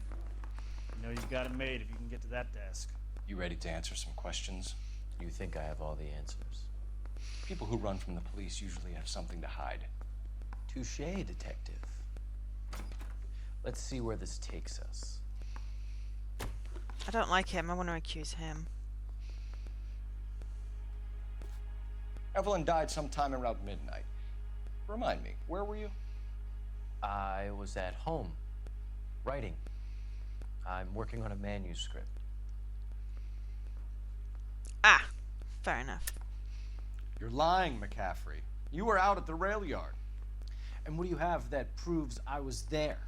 You know you've got it made if you can get to that desk. You ready to answer some questions? You think I have all the answers? People who run from the police usually have something to hide. Touché, detective. Let's see where this takes us. I don't like him. I want to accuse him. Evelyn died sometime around midnight. Remind me, where were you? I was at home, writing. I'm working on a manuscript. Ah, fair enough. You're lying, McCaffrey. You were out at the rail yard. And what do you have that proves I was there?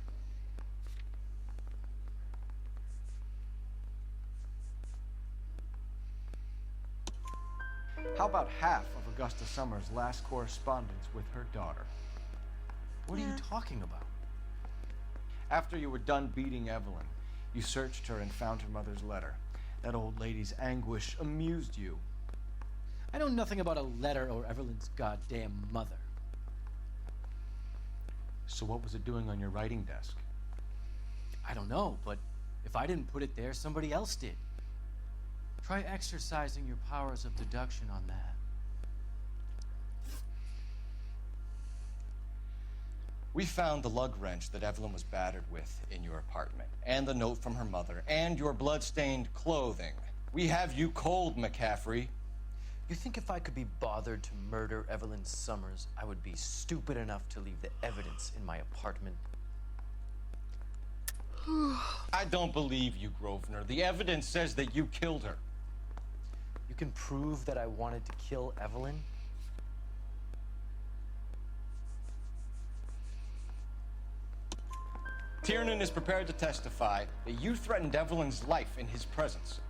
How about half of Augusta Summers' last correspondence with her daughter? What are you talking about? After you were done beating Evelyn, you searched her and found her mother's letter. That old lady's anguish amused you. I know nothing about a letter or Evelyn's goddamn mother. So what was it doing on your writing desk? I don't know, but if I didn't put it there, somebody else did. Try exercising your powers of deduction on that. We found the lug wrench that Evelyn was battered with in your apartment, and the note from her mother, and your blood-stained clothing. We have you cold, McCaffrey. You think if I could be bothered to murder Evelyn Summers, I would be stupid enough to leave the evidence in my apartment? I don't believe you, Grosvenor. The evidence says that you killed her. You can prove that I wanted to kill Evelyn? Tiernan is prepared to testify that you threatened Evelyn's life in his presence.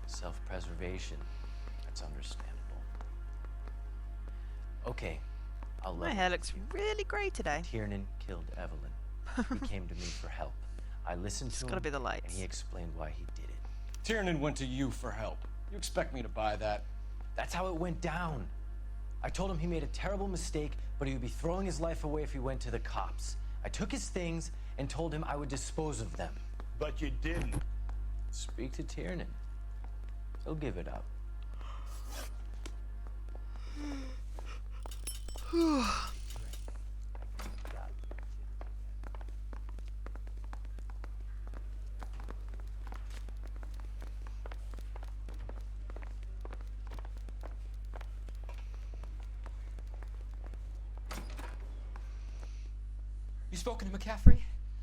Self-preservation. That's understandable. Okay, I'll let My hair looks really grey today. Tiernan killed Evelyn. He came to me for help. I listened to him, gotta be the lights. and he explained why he did it. Tiernan went to you for help. You expect me to buy that? That's how it went down. I told him he made a terrible mistake, but he would be throwing his life away if he went to the cops. I took his things and told him I would dispose of them. But you didn't. Speak to Tiernan. He'll give it up. You spoken to McCaffrey?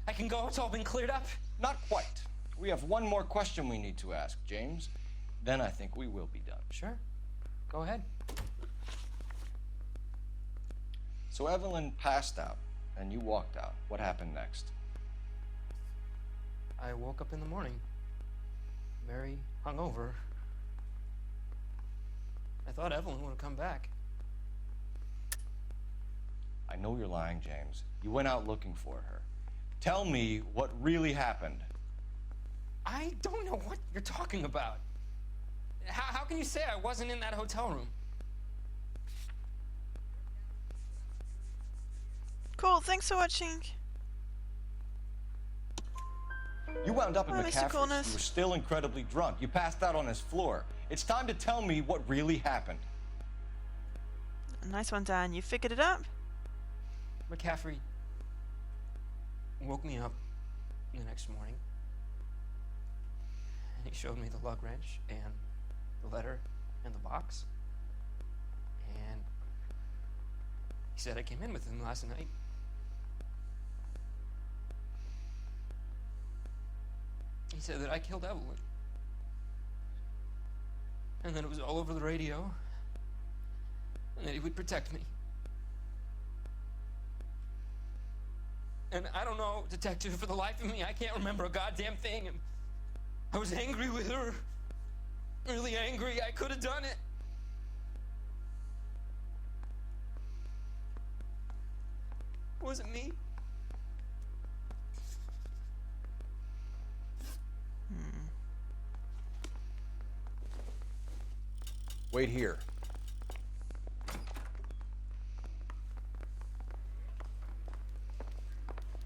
I can go? It's all been cleared up? Not quite. We have one more question we need to ask, James. Then I think we will be done. Sure. Go ahead. So Evelyn passed out, and you walked out. What happened next? I woke up in the morning. Very hungover. I thought Evelyn would have come back. I know you're lying, James. You went out looking for her. Tell me what really happened. I don't know what you're talking about. How can you say I wasn't in that hotel room? Cool, thanks for watching. You wound up at Bye, Mr. McCaffrey's. Corners. You were still incredibly drunk. You passed out on his floor. It's time to tell me what really happened. Nice one, Dan. You figured it out? McCaffrey woke me up the next morning. And he showed me the lug wrench and the letter and the box. And He said I came in with him last night. He said that I killed Evelyn. And that it was all over the radio. And that he would protect me. And I don't know, detective, for the life of me, I can't remember a goddamn thing. And I was angry with her. Really angry. I could have done it. It wasn't me. Wait here.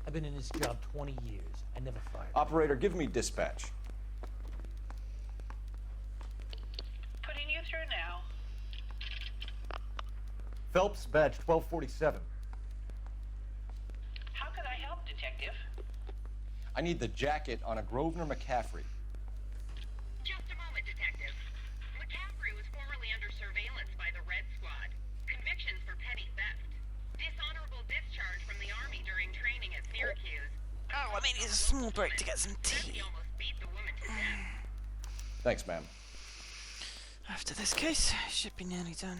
I've been in this job 20 years. I never fired. Operator, give me dispatch. Putting you through now. Phelps, badge 1247. How could I help, detective? I need the jacket on a Grosvenor McCaffrey. Just a moment, detective. McCaffrey was formerly under surveillance by the Red Squad. Convictions for petty theft. Dishonorable discharge from the Army during training at Syracuse. Oh, I need a small break to get some tea. He almost beat the woman to death. Thanks, ma'am. After this case, should be nearly done.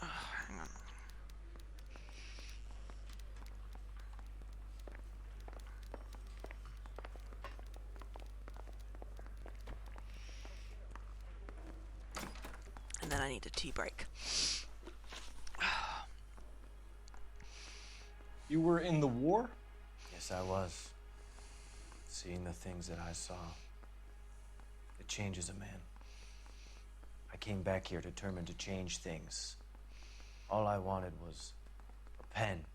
Oh, hang on. And then I need a tea break. You were in the war? Yes, I was. Seeing the things that I saw, it changes a man. I came back here determined to change things. All I wanted was a pen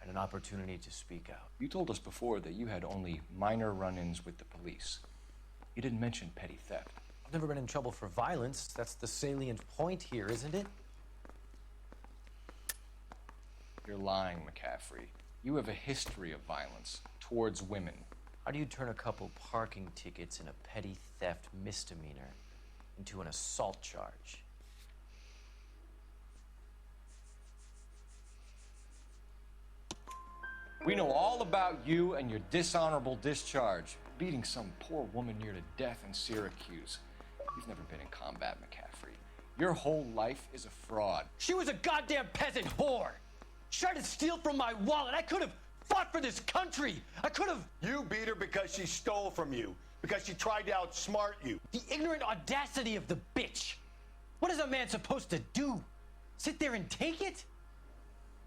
and an opportunity to speak out. You told us before that you had only minor run-ins with the police. You didn't mention petty theft. I've never been in trouble for violence. That's the salient point here, isn't it? You're lying, McCaffrey. You have a history of violence towards women. How do you turn a couple parking tickets and a petty theft misdemeanor into an assault charge? We know all about you and your dishonorable discharge. Beating some poor woman near to death in Syracuse. You've never been in combat, McCaffrey. Your whole life is a fraud. She was a goddamn peasant whore. She tried to steal from my wallet. I could have fought for this country. I could have. You beat her because she stole from you. Because she tried to outsmart you. The ignorant audacity of the bitch. What is a man supposed to do? Sit there and take it?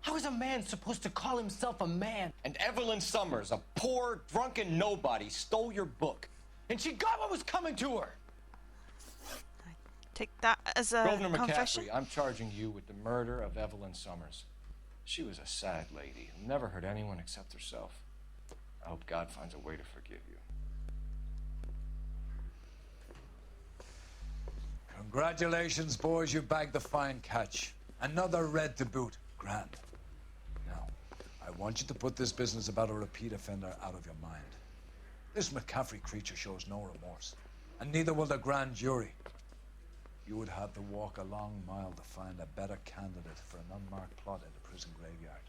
How is a man supposed to call himself a man? And Evelyn Summers, a poor, drunken nobody, stole your book. And she got what was coming to her. Take that as a Grosvenor confession. McCaffrey, I'm charging you with the murder of Evelyn Summers. She was a sad lady who never hurt anyone except herself. I hope God finds a way to forgive you. Congratulations, boys. You bagged the fine catch. Another red to boot. Grand. Now, I want you to put this business about a repeat offender out of your mind. This McCaffrey creature shows no remorse, and neither will the grand jury. You would have to walk a long mile to find a better candidate for an unmarked plot in the prison graveyard.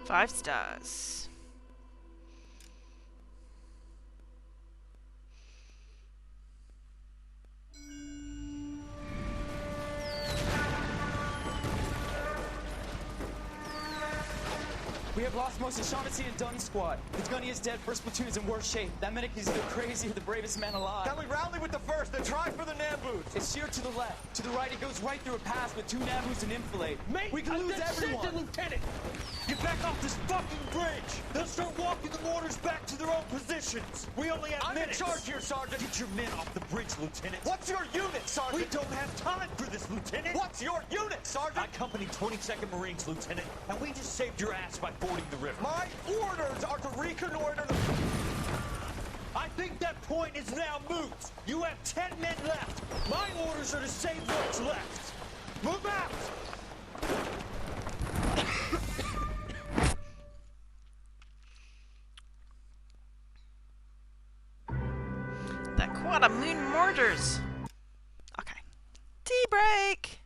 Five stars. We have lost most of Shaughnessy and Dunn's squad. The gunny is dead. First platoon is in worse shape. That medic is either crazy or the bravest man alive. Can we rally with the first and try for the Nambus? It's sheer to the left. To the right, it goes right through a pass with two Nambus and enfilade. Mate, we can lose everyone. Lieutenant, get back off this fucking bridge. They'll start walking the mortars back to their own positions. We only have minutes. I'm in charge here, Sergeant. Get your men off the bridge, Lieutenant. What's your unit, Sergeant? We don't have time for this, Lieutenant. What's your unit, Sergeant? I company 22nd Marines, Lieutenant, and we just saved your ass by fording the river. My orders are to reconnoiter the... I think that point is now moot. You have 10 men left. My orders are to save what's left. Move out! The Quarter Moon Murders. Okay. Tea break.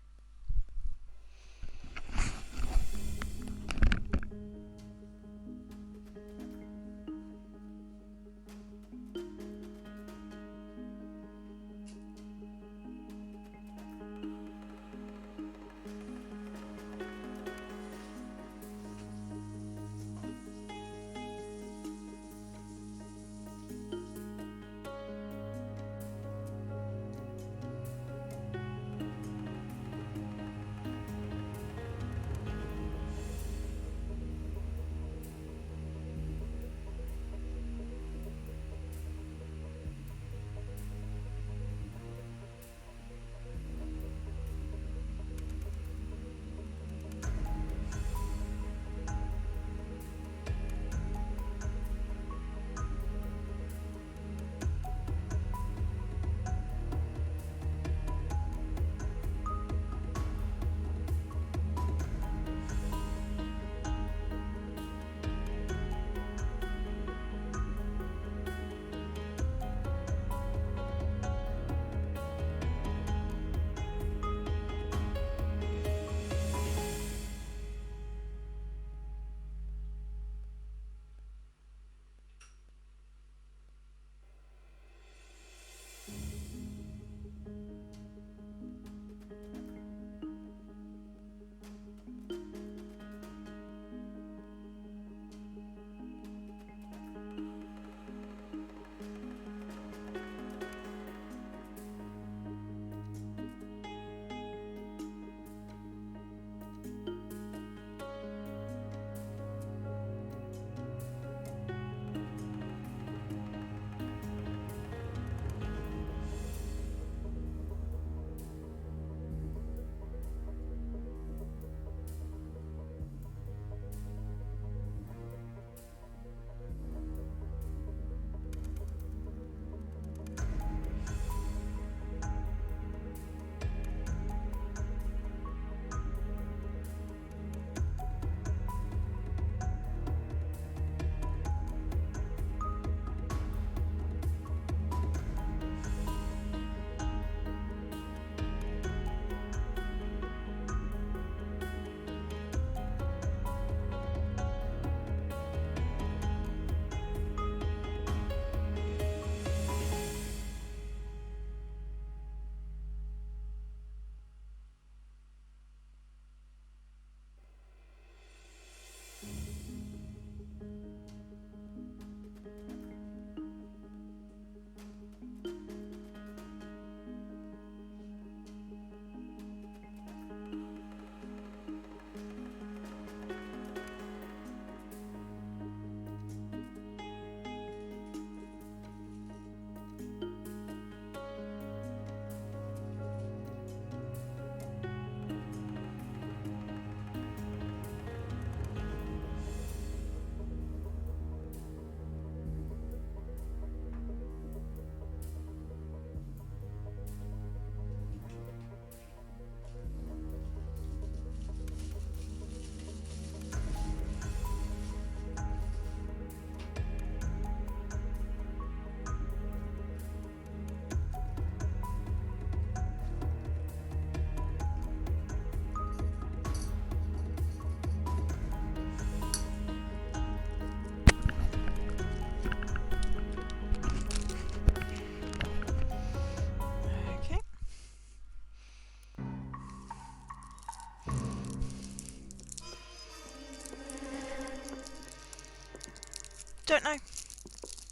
Don't know.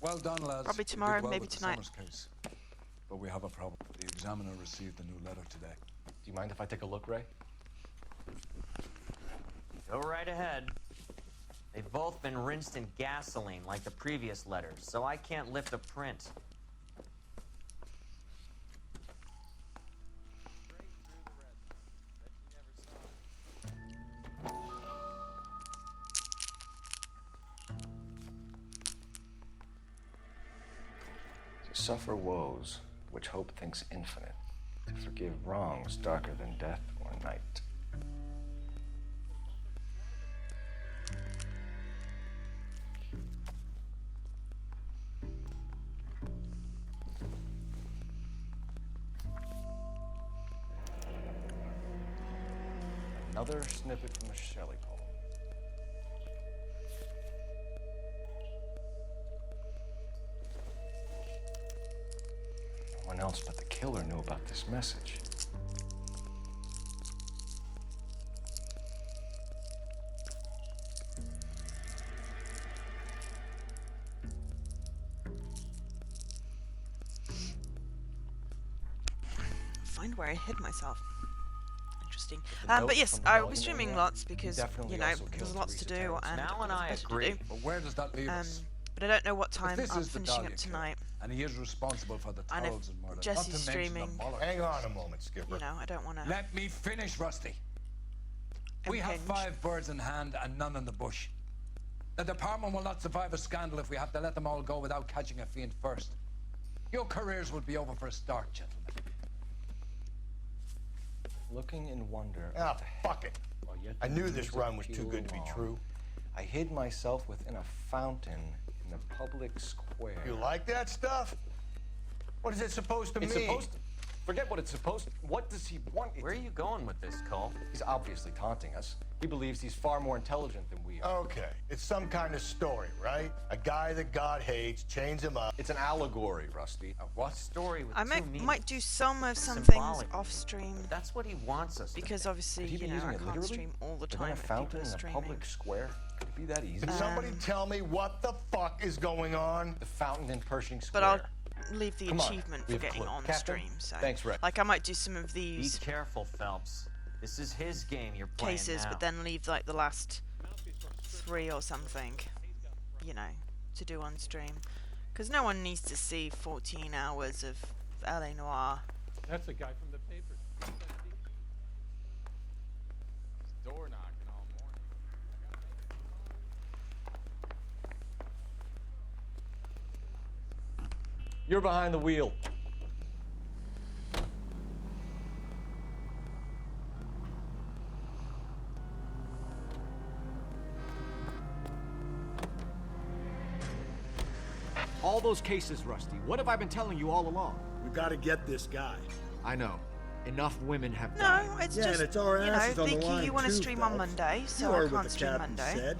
Well done, lads. Probably You did tomorrow, well maybe with the tonight. Summers case. But we have a problem. The examiner received a new letter today. Do you mind if I take a look, Ray? Go right ahead. They've both been rinsed in gasoline like the previous letters, so I can't lift a print. suffer woes which hope thinks infinite, to forgive wrongs darker than death or night. Another snippet from the Shelley poem. No one else but the killer knew about this message. Find where I hid myself. Interesting. The note But yes, from the I volume will be streaming area lots because, definitely you know, also there's killed lots to Teresa do Terrence. and Now and there's I better agree. to do. But where does that leave us? But I don't know what If time this I'm is the finishing Dahlia up killer, tonight. and he is responsible for the And if Townsend murder. Jesse's not to mention streaming, the Muller. Hang on a moment, Skipper. You know, I don't want to. Let me finish, Rusty. We have 5 birds in hand and none in the bush. The department will not survive a scandal if we have to let them all go without catching a fiend first. Your careers will be over for a start, gentlemen. Looking in wonder. Ah, fuck it. I knew this run was too good to be true. I hid myself within a fountain in the public square. You like that stuff? What is it supposed to It's mean? supposed to... Forget what it's supposed to... What does he want? Where are you going with this, Cole? He's obviously taunting us. He believes he's far more intelligent than we are. Okay, it's some kind of story, right? A guy that God hates, chains him up. It's an allegory, Rusty. A what? Story with I two meanings. might do some things Symbolic. off stream. That's what he wants us to Because think. obviously, Could he be you know, using I it can't literally? stream all the Within time a if people fountain are in a streaming. public square? Could it be that easy? Can somebody tell me what the fuck is going on? The fountain in Pershing Square. But I'll leave the Come on, achievement we for have getting clue. on Captain? stream. So, Thanks, Rex. like, I might do some of Be these careful, Phelps. This is his game you're playing cases, now. but then leave like the last 3 or something, you know, to do on stream. Because no one needs to see 14 hours of LA Noire. That's the guy from the papers. Door knocking all morning. You're behind the wheel. All those cases, Rusty. What have I been telling you all along? We gotta get this guy. I know. Enough women have No, died. it's Yeah, just, and it's our you know, asses on the Vicky, line you want to too, stream on Phelps. Monday, You so I heard what can't the stream captain Monday. said.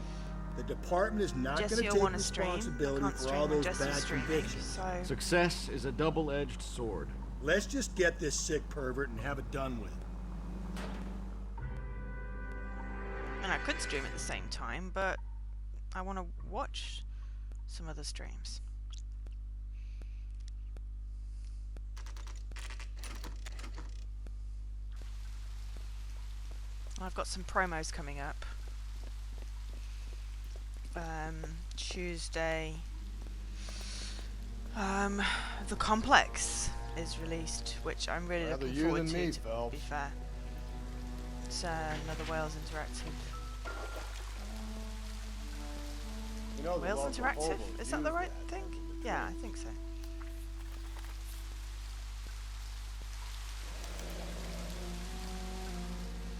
The department is not Jesse going to will take wanna stream. I responsibility can't for stream all when those Jesse's bad streaming, convictions. so... Success is a double-edged sword. Let's just get this sick pervert and have it done with. And I could stream at the same time, but I want to watch some other streams. I've got some promos coming up. Tuesday. The Complex is released, which I'm really Rather looking you forward than to, me, to be Phelps. fair. It's another Wales Interactive. You know, the Wales local Interactive? hobos Is that use the right thing? Yeah, I think so.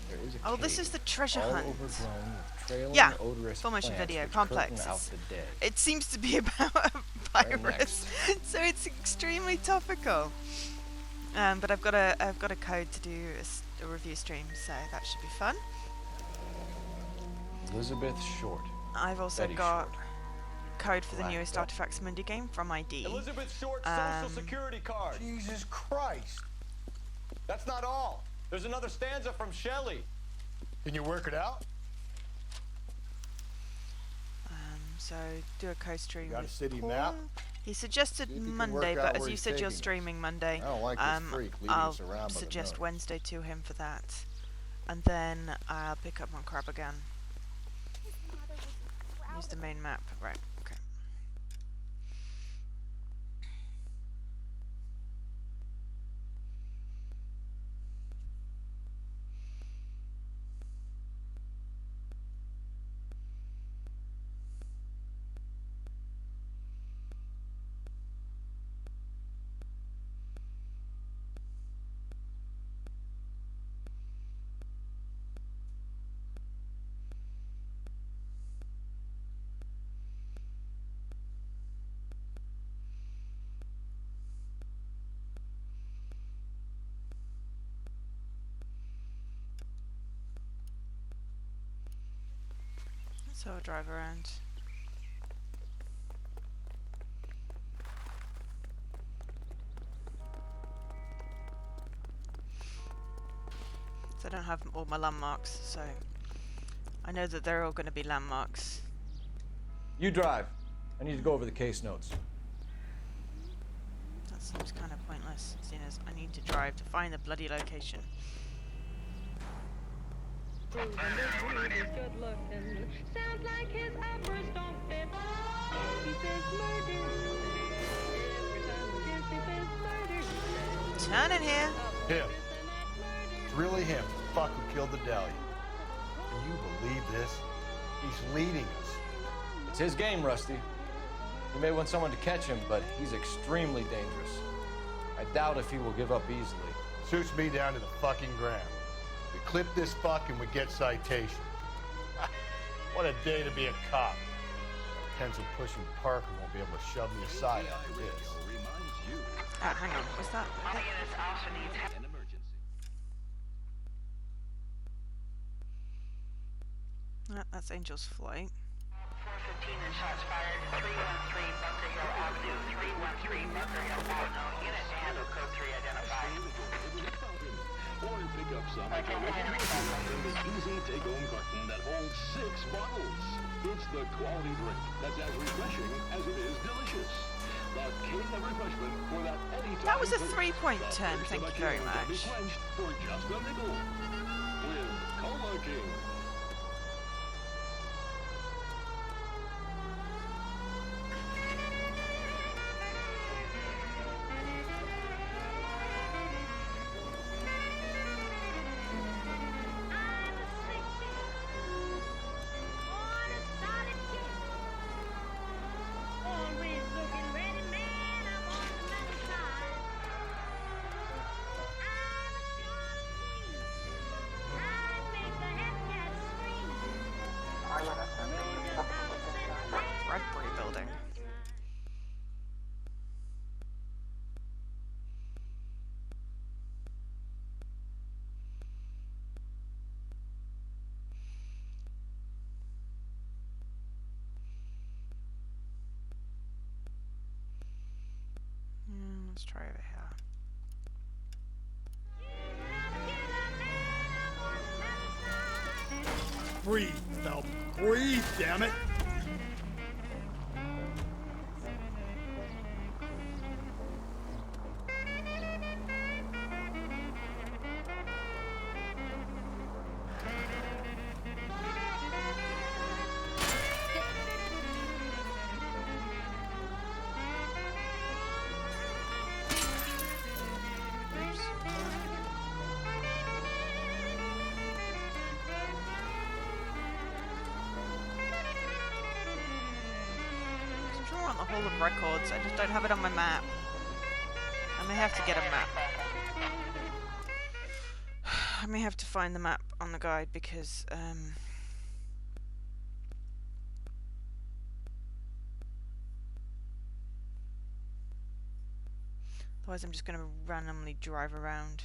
There is a Oh, this cave, is the treasure all hunt. overgrown with trailing, Yeah, odorous full motion plants video, which curtain Complex. out the dead. It seems to be about a virus, so it's extremely topical. But I've got a code to do a review stream, so that should be fun. Elizabeth Short. I've also Betty got Short. code for the Black newest Duck. Artifacts Mundi game from ID. Elizabeth Short's Um, social security card. Jesus Christ. That's not all. There's another stanza from Shelley. Can you work it out? So do a co-stream. Got a with city Paul. map? He suggested See if you can Monday, work out but as where you he's said you're taking us. streaming Monday, I don't like this freak leading I'll us around by the suggest nose. Wednesday to him for that, and then I'll pick up on Crab again. Use the main map, right? Okay. So I'll drive around. So I don't have all my landmarks, so I know that they're all going to be landmarks. You drive. I need to go over the case notes. That seems kind of pointless, seeing as I need to drive to find the bloody location. Turn in here. Him. It's really him. The fuck who killed the Dahlia. Can you believe this? He's leading us. It's his game, Rusty. He may want someone to catch him, but he's extremely dangerous. I doubt if he will give up easily. Suits me down to the fucking ground. We clip this fuck and we get citation. What a day to be a cop. Pencil-pushing Parker won't be able to shove me aside after this. Hang on, what's that? That's Angel's flight. 415 and shots fired. 313 Bunker Hill Avenue. 313 Bunker Hill Avenue. Unit to handle code 3 identified. Or pick up some in the easy take-home carton that holds 6 bottles. It's the quality drink that's as refreshing as it is delicious. The king of refreshment for that anytime. That was a 3-point turn, thank you very much. For just a nickel. With Cola King. Bradbury building. Let's try over here. Breathe, Phelps. Breathe, damn it. On the Hall of Records, I just don't have it on my map. I may have to get a map. I may have to find the map on the guide because otherwise I'm just going to randomly drive around.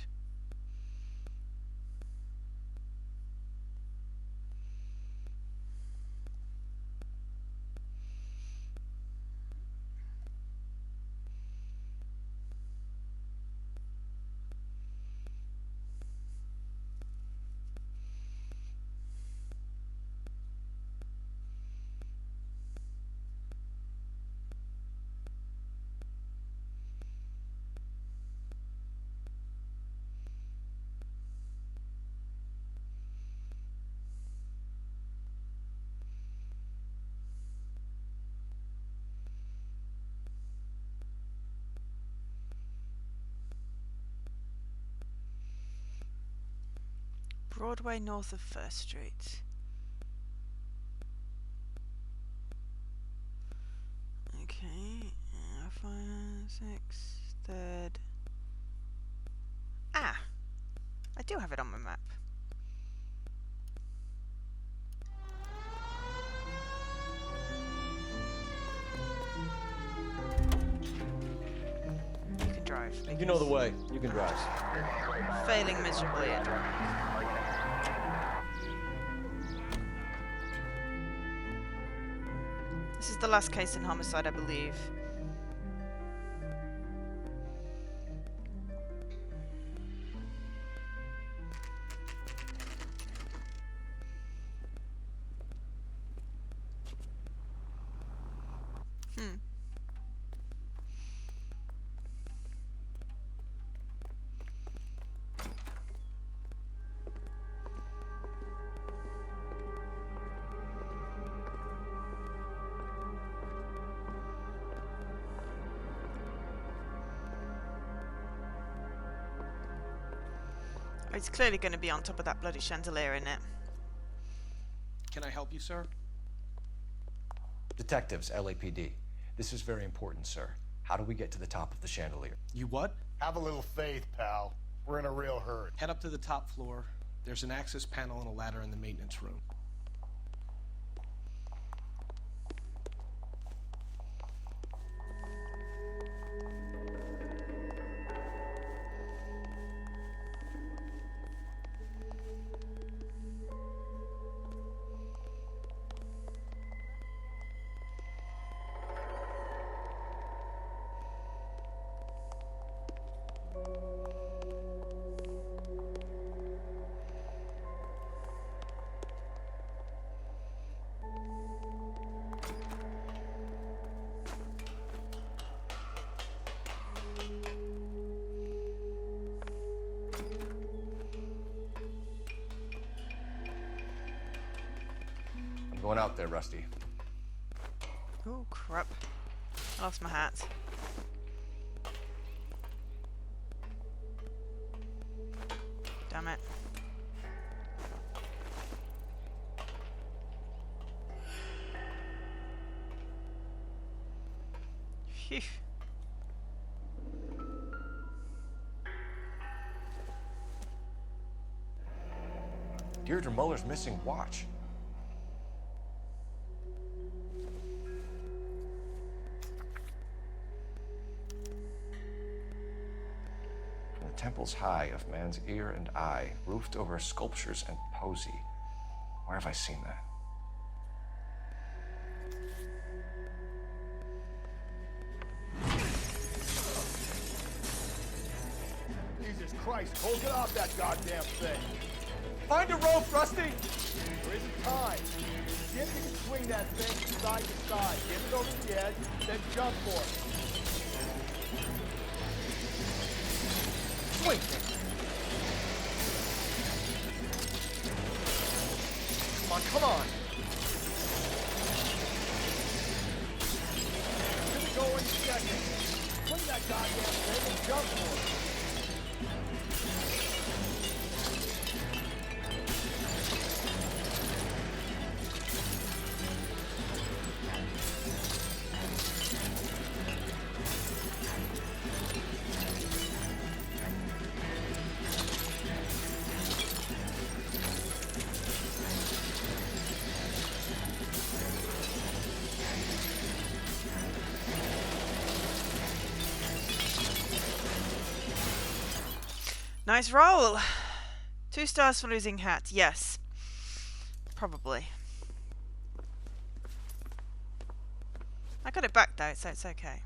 Broadway north of 1st Street. Okay, 5, 6, 3rd. Ah! I do have it on my map. You can drive. You know the way. You can drive. Failing miserably at driving. This is the last case in Homicide, I believe. It's clearly going to be on top of that bloody chandelier, isn't it? Can I help you, sir? Detectives, LAPD. This is very important, sir. How do we get to the top of the chandelier? You what? Have a little faith, pal. We're in a real hurry. Head up to the top floor. There's an access panel and a ladder in the maintenance room. Going out there, Rusty. Oh, crap. I lost my hat. Damn it. Phew. Deirdre Muller's missing watch. Temples high of man's ear and eye, roofed over sculptures and poesy. Where have I seen that? Jesus Christ, hold it off that goddamn thing. Find a rope, Rusty! There isn't time. See if you can swing that thing from side to side. Get it over the edge, then jump for it. Swing! Come on! Gonna go in second. Swing that goddamn thing and jump for it. Nice roll. 2 stars for losing hat. Yes. Probably. I got it back though, so it's okay.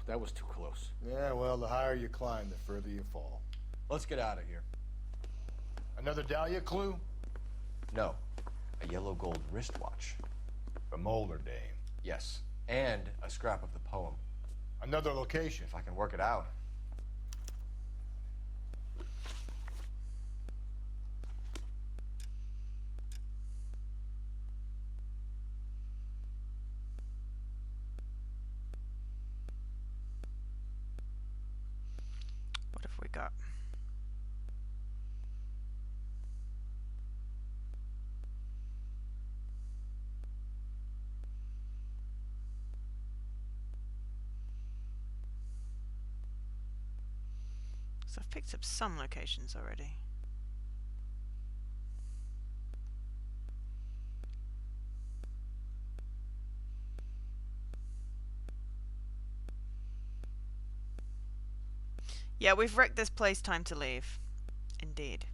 That was too close. Yeah, well, the higher you climb, the further you fall. Let's get out of here. Another Dahlia clue? No. A yellow gold wristwatch. From Mulder Dame. Yes. And a scrap of the poem. Another location. If I can work it out. What have we got? So I've picked up some locations already. Yeah, we've wrecked this place. Time to leave. Indeed.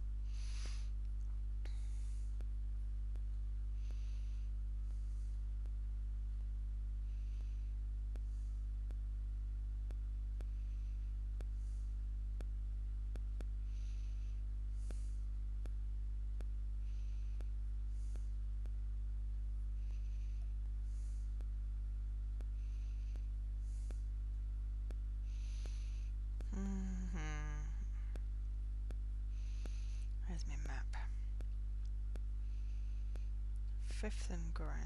5th and Grand.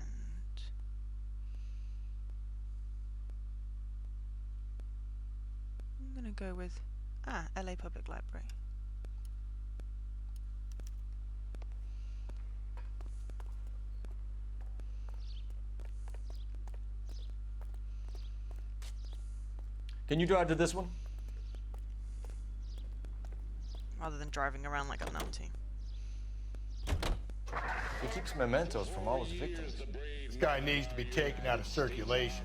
I'm gonna go with LA Public Library. Can you drive to this one? Rather than driving around like a numpty. He keeps mementos from all his victims. This guy needs to be taken out of circulation.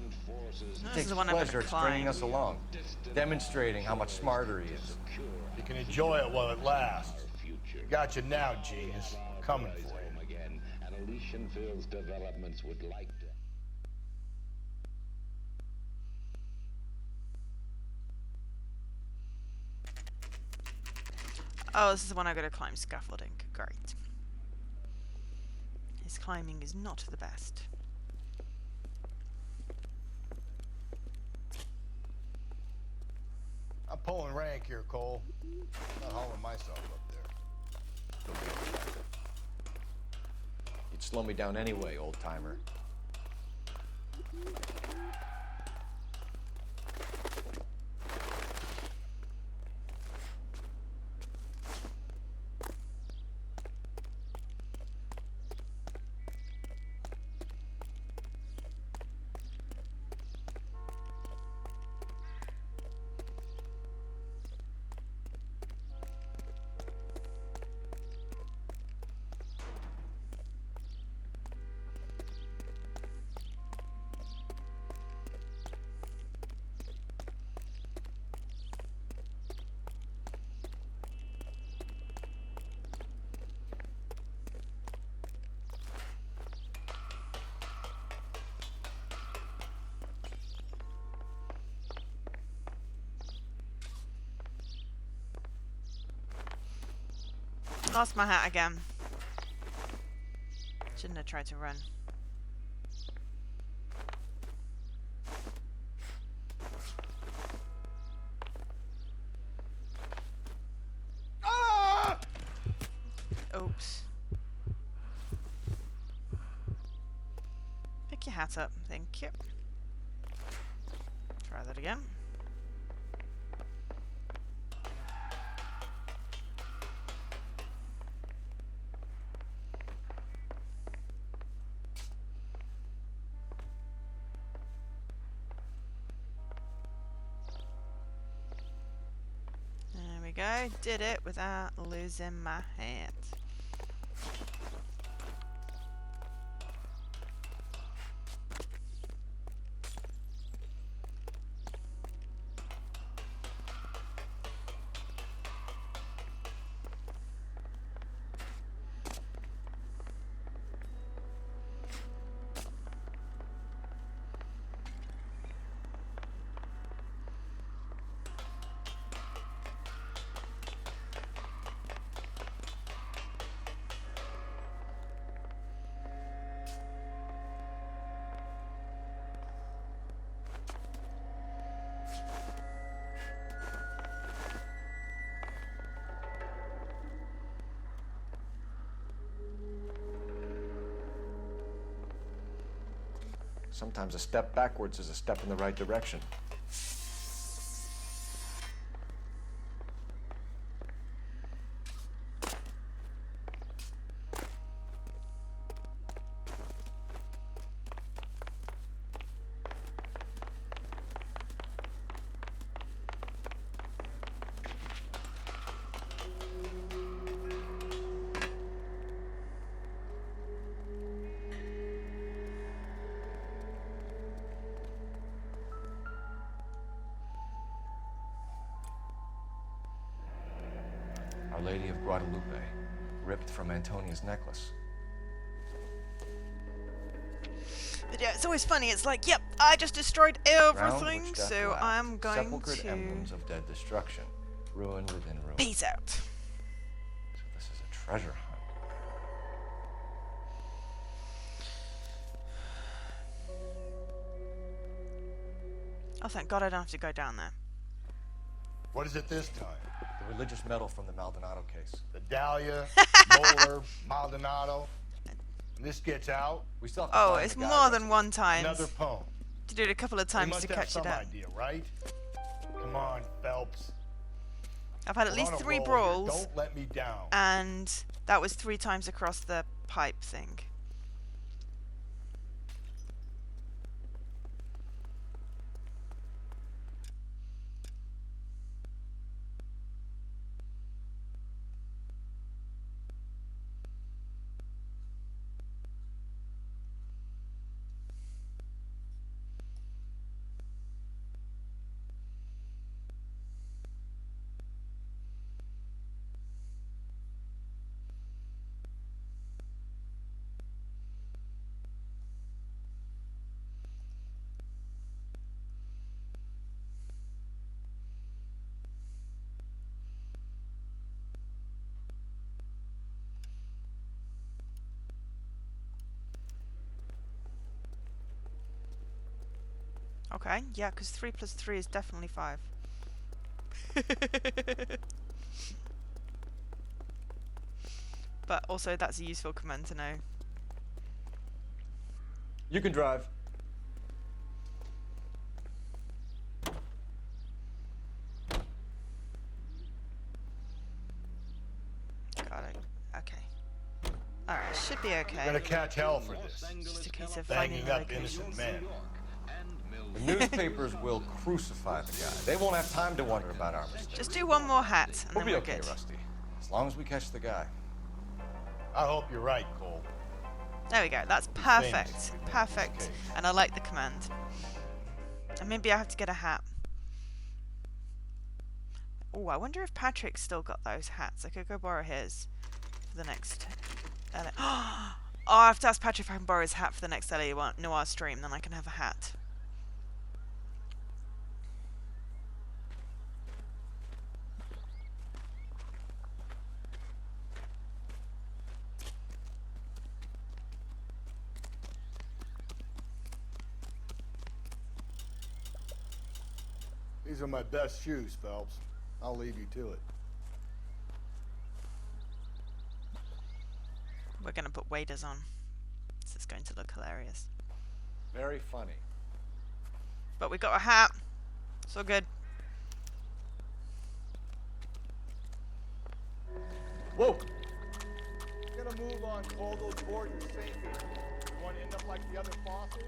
He takes pleasure at stringing us along, demonstrating how much smarter he is. You can enjoy it while it lasts. Got you now, genius. Coming for you. Again, and Elysian Fields Developments would like to. Oh, this is the one I gotta climb scaffolding. Great. His climbing is not the best. I'm pulling rank here, Cole. Not hauling myself up there. You'd slow me down anyway, old-timer. Lost my hat again. Shouldn't have tried to run. Ah! Oops. Pick your hat up. Thank you. Try that again. Go, did it without losing my hat. Sometimes a step backwards is a step in the right direction. Our Lady of Guadalupe, ripped from Antonia's necklace. But yeah, it's always funny. It's like, yep, I just destroyed everything, Which death so lacked, I'm going sepulchred to emblems of dead destruction, ruin within ruin. peace out. So this is a treasure hunt. Oh, thank God I don't have to go down there. What is it this time? The religious medal from the Maldonado case. The Dahlia, Molar, Maldonado. And this gets out, we still have to Oh, find it's the guy, more Rusty. than one time. another poem. Did it a couple of You times must to have catch some it out. idea, right? Come on, Phelps. I've had at We're least on a 3 roll here. brawls, Don't let me down. and that was 3 times across the pipe thing. Okay, yeah, because 3 plus 3 is definitely 5. But also, that's a useful command to know. You can drive. Got it. Okay. Alright, should be okay. You're gonna catch hell for this. Just a case of finding Banging the up locations. innocent men. The newspapers will crucify the guy. They won't have time to wonder about our mistakes. Just do one more hat, and We'll then be we're okay, good. Rusty. As long as we catch the guy. I hope you're right, Cole. There we go. That's perfect. Perfect. Okay. And I like the command. And maybe I have to get a hat. Oh, I wonder if Patrick's still got those hats. I could go borrow his for the next... oh, I have to ask Patrick if I can borrow his hat for the next LA Noire stream. Then I can have a hat. These are my best shoes, Phelps. I'll leave you to it. We're going to put waders on. This is going to look hilarious. Very funny. But we got a hat. It's all good. Whoa! You gotta move on, Cole. Those boards are safe here. You want to end up like the other fossils?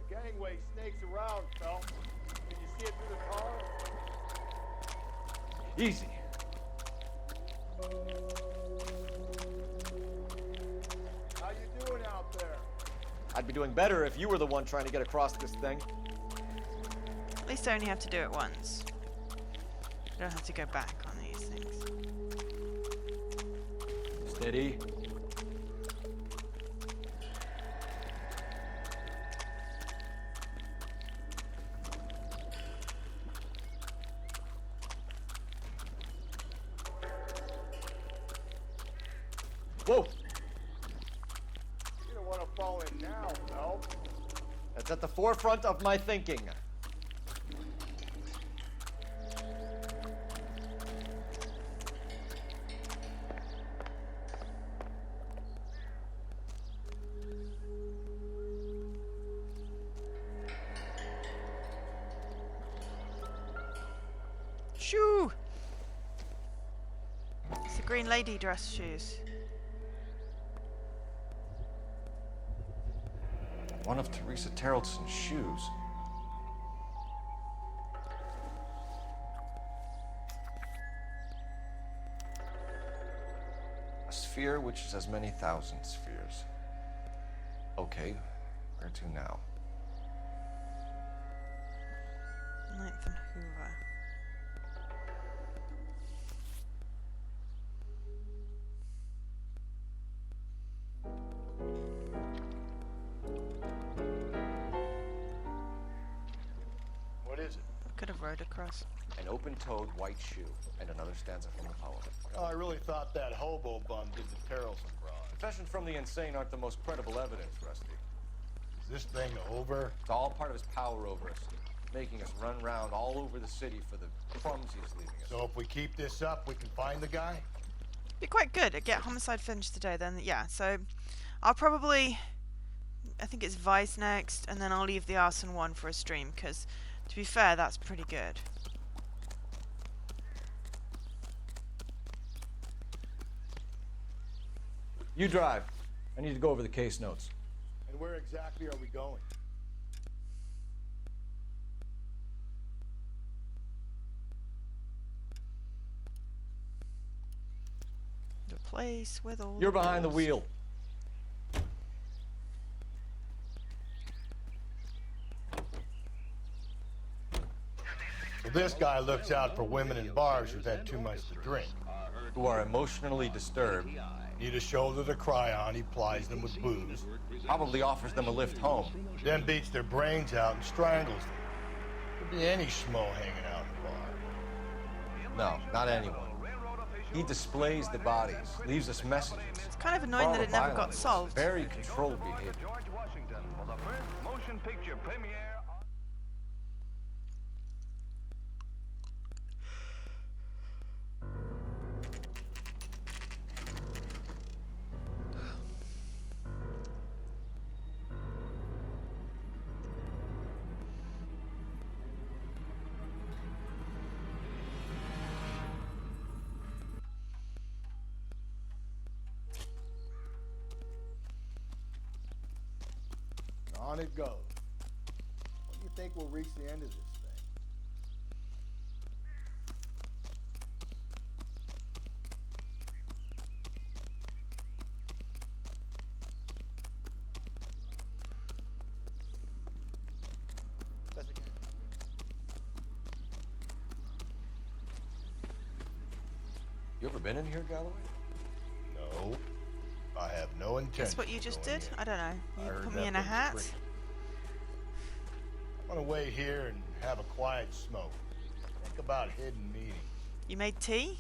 The gangway snakes around, Phelps. Can you see it through the car? Easy. How you doing out there? I'd be doing better if you were the one trying to get across this thing. At least I only have to do it once. I don't have to go back on these things. Steady. Whoa! You don't want to fall in now, Phelps. That's at the forefront of my thinking. Shoo! It's the green lady dress shoes. One of Teresa Terrelson's shoes. A sphere which is as many thousand spheres. Okay, where to now? 9th and Hoover. What is it? Could have rode across. An open-toed white shoe, and another stanza from the poem. Oh, I really thought that hobo bum did the Terrelson broad. Confessions from the insane aren't the most credible evidence, Rusty. Is this thing over? It's all part of his power over us. making us run around all over the city for the crumbs he's leaving us. So if we keep this up, we can find the guy? Be quite good at get Homicide finished today then, yeah. So I'll probably, I think it's Vice next, and then I'll leave the Arson one for a stream, because to be fair, that's pretty good. You drive. I need to go over the case notes. And where exactly are we going? The place with all You're behind the wheel. So this guy looks out for women in bars who've had too much to drink. Who are emotionally disturbed. Need a shoulder to cry on, he plies them with booze. Probably offers them a lift home. Then beats their brains out and strangles them. Could be any schmo hanging out in the bar. No, not anyone. He displays the bodies, leaves us messages. It's kind of annoying that it never got solved. Very controlled behavior. Motion picture premiere. On it goes. When do you think we'll reach the end of this thing? You ever been in here, Galloway? No. I have no intention. Guess what you just did? I don't know. You heard put me that in a thing's hat? pretty. I'm gonna wait here and have a quiet smoke. Think about hidden meetings. You made tea?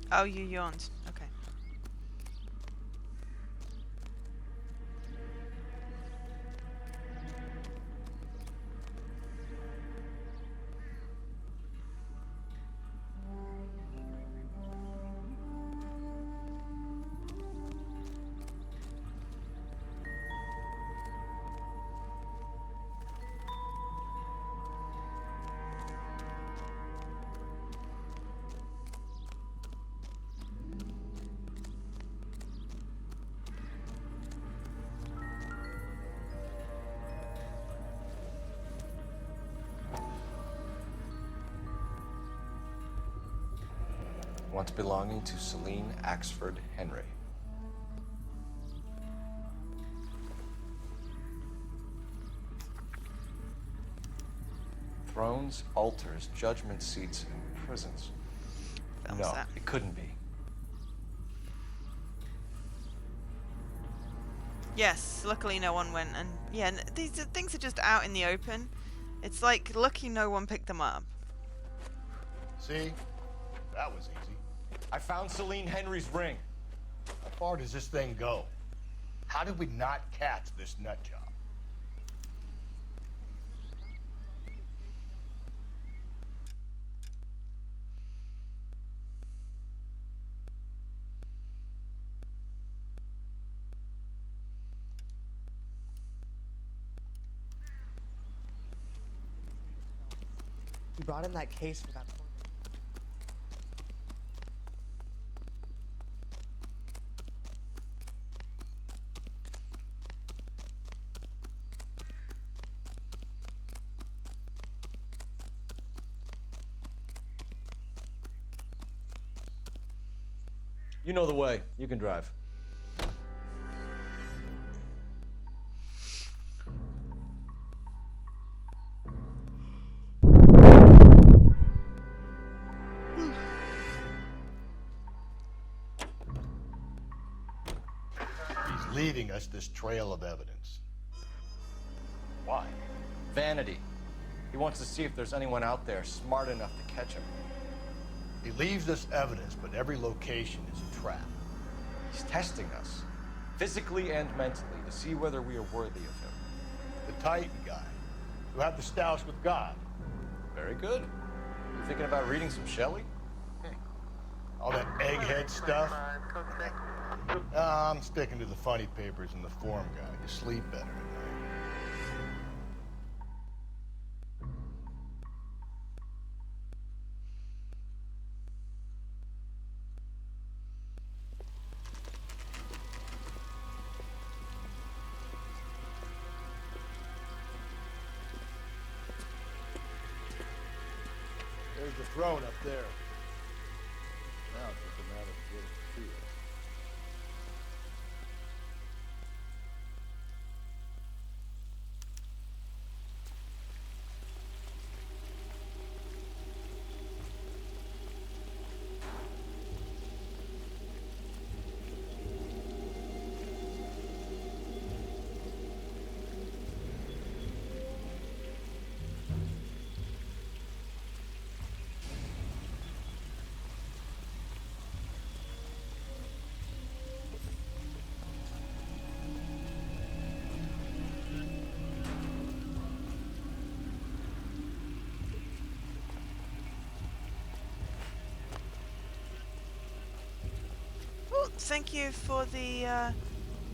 Oh, you yawned. Okay. Once belonging to Celine Axford Henry. Thrones, altars, judgment seats, and prisons. That was No, that. it couldn't be. Yes, luckily no one went, and yeah, these things are just out in the open. It's like lucky no one picked them up. See? That was easy. I found Celine Henry's ring. How far does this thing go? How did we not catch this nut job? You brought in that case for that. You know the way. You can drive. leaving us this trail of evidence. Why? Vanity. He wants to see if there's anyone out there smart enough to catch him. He leaves us evidence, but every location is a trap. He's testing us, physically and mentally, to see whether we are worthy of him. The Titan guy, who had the stoush with God. Very good. You thinking about reading some Shelley? All that egghead stuff. I'm sticking to the funny papers and the form guide. You sleep better at night. There's the throne up there. Now it's just a matter of getting to it. Oh, thank you for the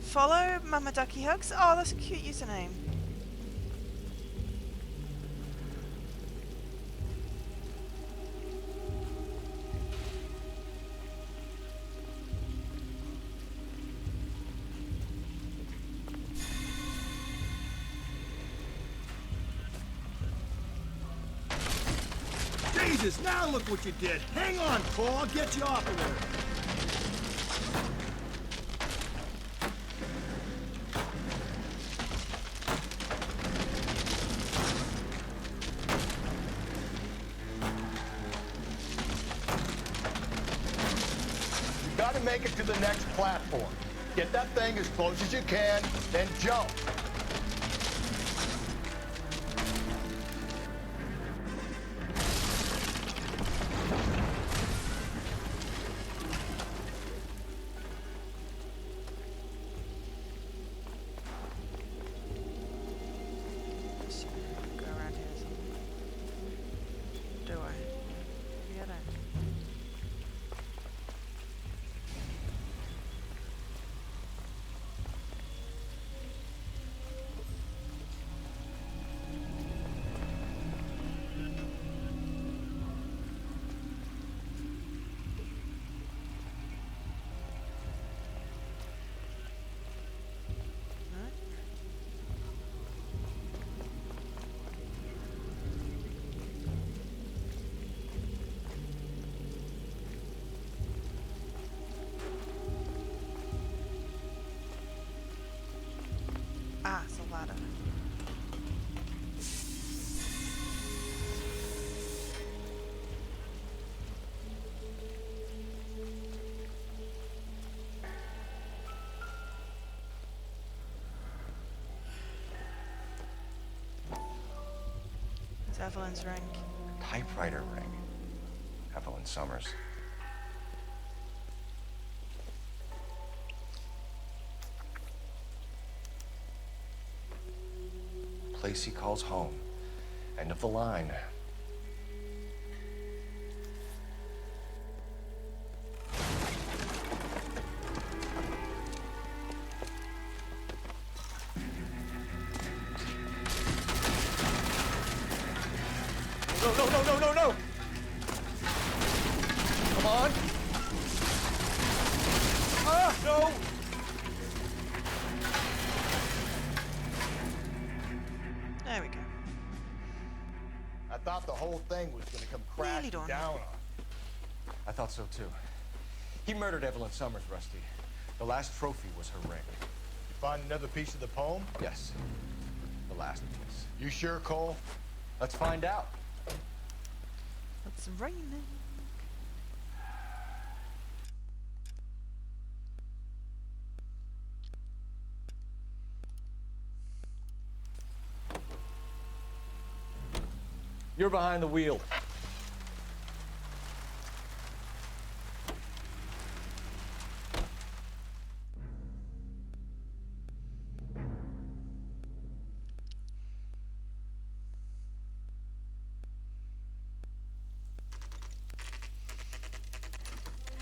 follow, Mama Ducky Hugs. Oh, that's a cute username. Jesus, now look what you did. Hang on, Cole. I'll get you off of there. You gotta make it to the next platform. Get that thing as close as you can, then jump. Go around here or something. Do I? Maybe I don't. Ah, it's a ladder. It's Evelyn's ring. Typewriter ring. Evelyn Summers. Place he calls home. End of the line. No, no, no, no, no, no! Come on! Ah, no! There we go. I thought the whole thing was gonna come crashing done. down on. I thought so too. He murdered Evelyn Summers, Rusty. The last trophy was her ring. You find another piece of the poem? Yes. The last piece. You sure, Cole? Let's find out. It's raining. You're behind the wheel.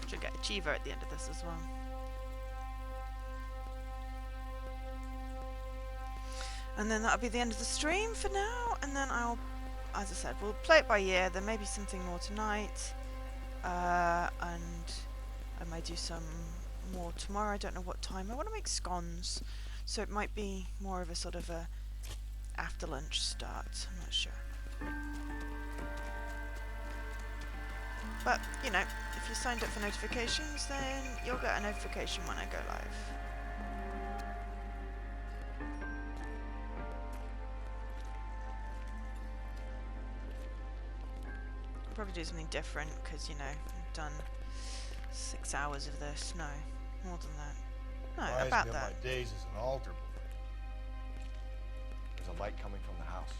Should get Achiever at the end of this as well. And then that'll be the end of the stream for now, and then I'll, as I said, we'll play it by ear. There may be something more tonight, and I may do some more tomorrow. I don't know what time. I want to make scones, so it might be more of a sort of a after lunch start. I'm not sure. But, you know, if you signed up for notifications, then you'll get a notification when I go live. I'll probably do something different because, you know, I've done 6 hours of this. No, more than that. No, Reminds about me of that. my days as an altar boy. There's a light coming from the house.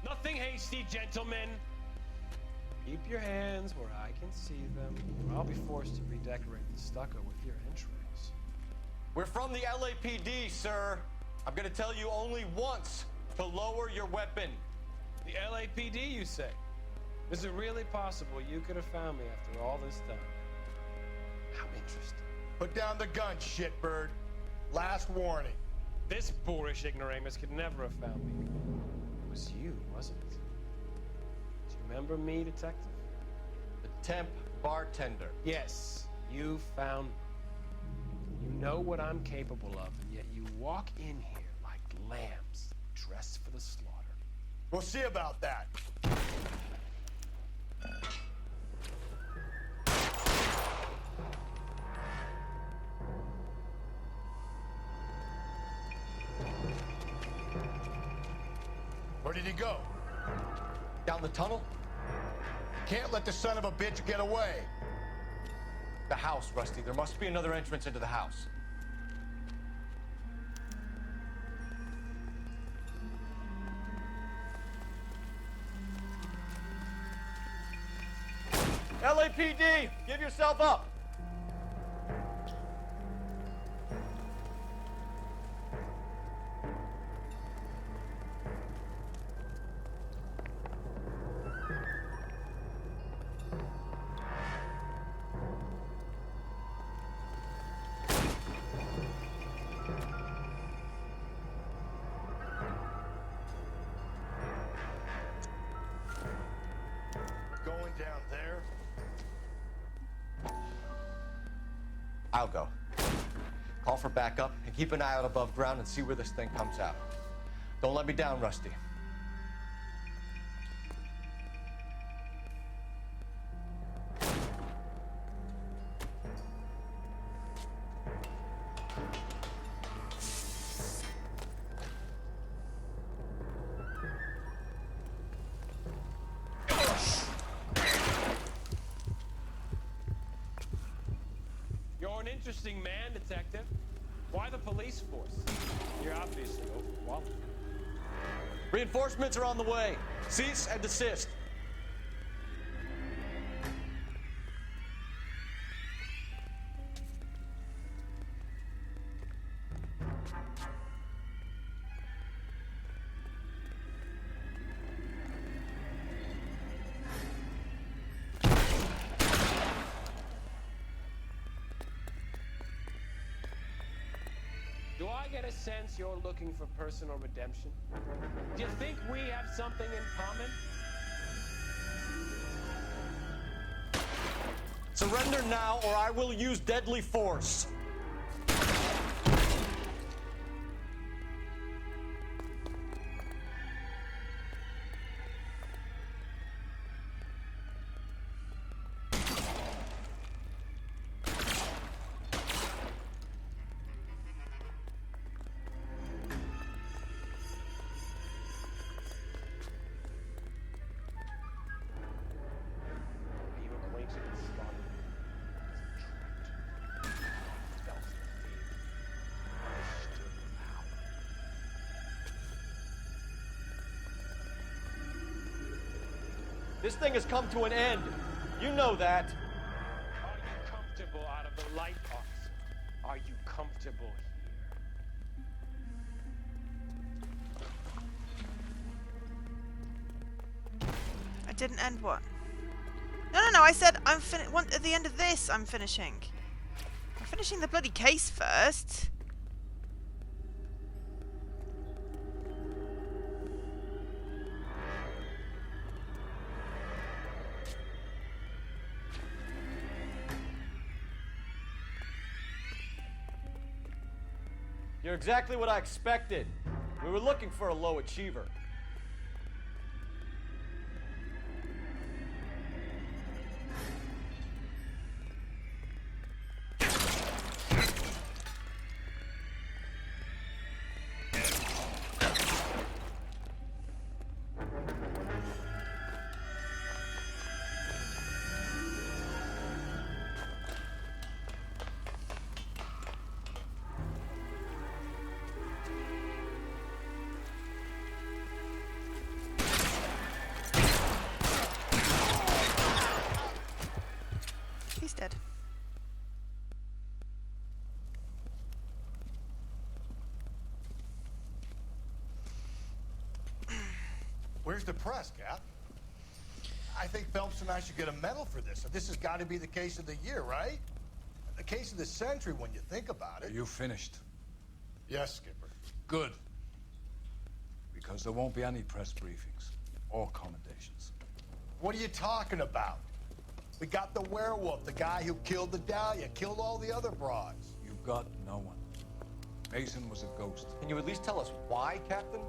Nothing hasty, gentlemen. Keep your hands where I can see them, or I'll be forced to redecorate the stucco with your entrails. We're from the LAPD, sir. I'm gonna tell you only once to lower your weapon. The LAPD, you say? Is it really possible you could have found me after all this time? How interesting. Put down the gun, shitbird. Last warning. This boorish ignoramus could never have found me. It was you, wasn't it? Do you remember me, detective? The temp bartender. Yes, you found me. You know what I'm capable of, and yet you walk in here like lambs dressed for the slaughter. We'll see about that. Where did he go? Down the tunnel? Can't let the son of a bitch get away. The house, Rusty. There must be another entrance into the house. LAPD, give yourself up. Going down there? I'll go. Call for backup and keep an eye out above ground and see where this thing comes out. Don't let me down, Rusty. You're an interesting man, detective. Why the police force? You're obviously overqualified. Reinforcements are on the way. Cease and desist. Do I get a sense you're looking for personal redemption? Do you think we have something in common? Surrender now, or I will use deadly force. Are you acquainted with Scotland? This thing has come to an end. You know that. Are you comfortable out of the light, officer? Are you comfortable here? I didn't end what? No, I said I'm at the end of this, I'm finishing. I'm finishing the bloody case first. You're exactly what I expected. We were looking for a low achiever. He's dead. Where's the press, Cap? I think Phelps and I should get a medal for this. This has got to be the case of the year, right? The case of the century when you think about it. Are you finished? Yes, Skipper. Good. Because there won't be any press briefings or commendations. What are you talking about? We got the werewolf, the guy who killed the Dahlia, killed all the other broads. You've got no one. Mason was a ghost. Can you at least tell us why, Captain?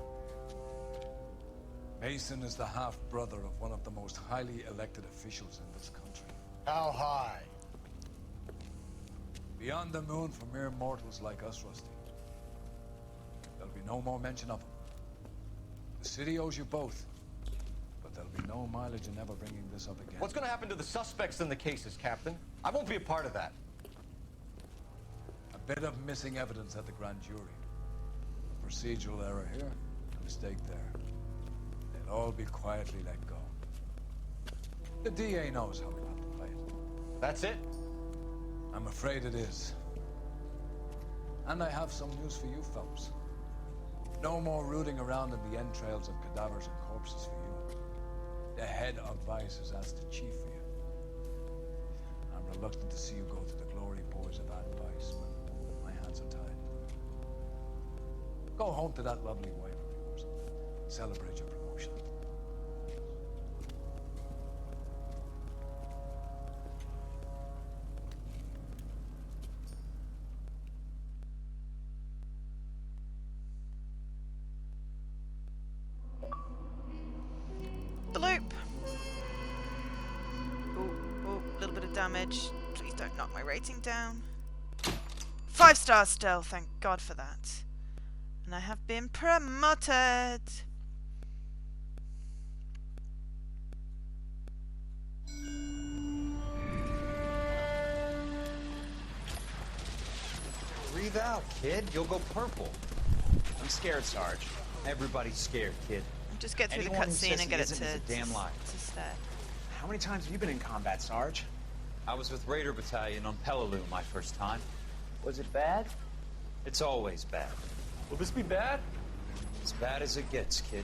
Mason is the half-brother of one of the most highly elected officials in this country. How high? Beyond the moon for mere mortals like us, Rusty. There'll be no more mention of him. The city owes you both. But there'll be no mileage in ever bringing this up again. What's going to happen to the suspects in the cases, Captain? I won't be a part of that. A bit of missing evidence at the grand jury. A procedural error here, a mistake there. They'll all be quietly let go. The DA knows how we have to play it. That's it? I'm afraid it is. And I have some news for you, Phelps. No more rooting around in the entrails of cadavers and corpses for you. The head of Vice has asked the chief for you. I'm reluctant to see you go to the glory boys of advice, but my hands are tied. Go home to that lovely wife of yours. Celebrate your promotion. The loop. Oh, a little bit of damage. Please don't knock my rating down. 5 stars still, thank God for that. And I have been promoted. Breathe out, kid. You'll go purple. I'm scared, Sarge. Everybody's scared, kid. Just get through Anyone the who cutscene says and he get it isn't is a damn liar. to stare. How many times have you been in combat, Sarge? I was with Raider Battalion on Peleliu my first time. Was it bad? It's always bad. Will this be bad? As bad as it gets, kid.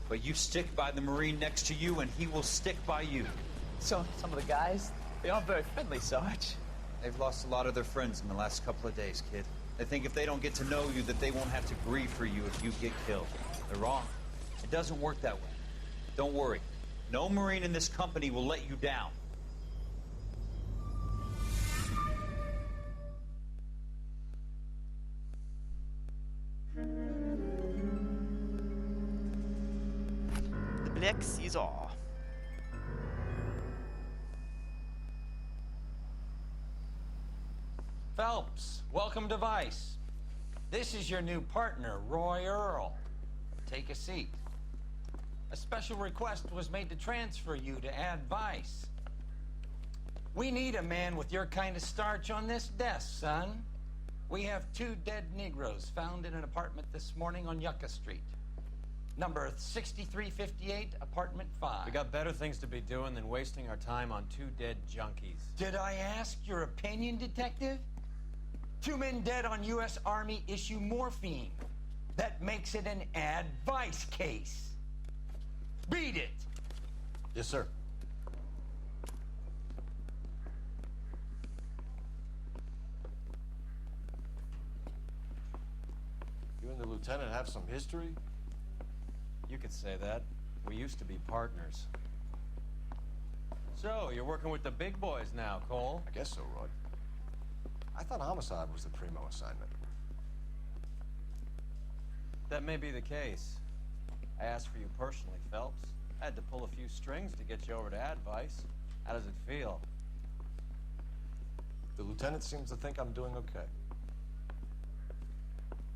But you stick by the Marine next to you, and he will stick by you. So, some of the guys, they aren't very friendly, Sarge. They've lost a lot of their friends in the last couple of days, kid. They think if they don't get to know you, that they won't have to grieve for you if you get killed. They're wrong. It doesn't work that way. Don't worry. No Marine in this company will let you down. The Black Caesar. Phelps, welcome to Vice. This is your new partner, Roy Earl. Take a seat. A special request was made to transfer you to Ad Vice. We need a man with your kind of starch on this desk, son. We have 2 dead Negroes found in an apartment this morning on Yucca Street. Number 6358, apartment 5. We got better things to be doing than wasting our time on 2 dead junkies. Did I ask your opinion, detective? 2 men dead on U.S. Army issue morphine. That makes it an advice case. Beat it! Yes, sir. You and the lieutenant have some history? You could say that. We used to be partners. So, you're working with the big boys now, Cole? I guess so, Roy. I thought Homicide was the primo assignment. That may be the case. I asked for you personally, Phelps. I had to pull a few strings to get you over to Advice. How does it feel? The lieutenant seems to think I'm doing okay.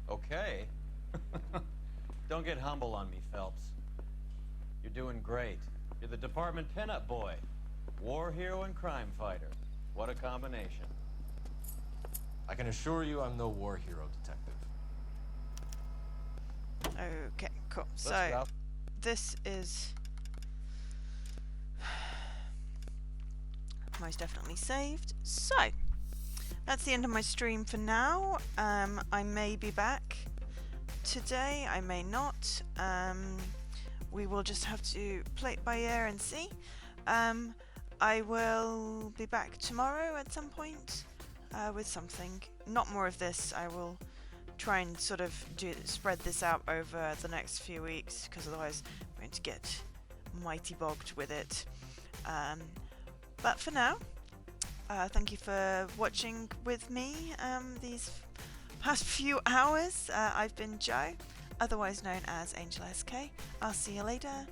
Okay? Don't get humble on me, Phelps. You're doing great. You're the department pinup boy. War hero and crime fighter. What a combination. I can assure you I'm no war hero, detective. Okay, cool. Let's So, wrap. this is most definitely saved. So, that's the end of my stream for now. I may be back today, I may not. We will just have to play it by ear and see. I will be back tomorrow at some point with something. Not more of this. I will try and sort of spread this out over the next few weeks, because otherwise I'm going to get mighty bogged with it. But for now, thank you for watching with me these past few hours. I've been Joe, otherwise known as Angel SK. I'll see you later.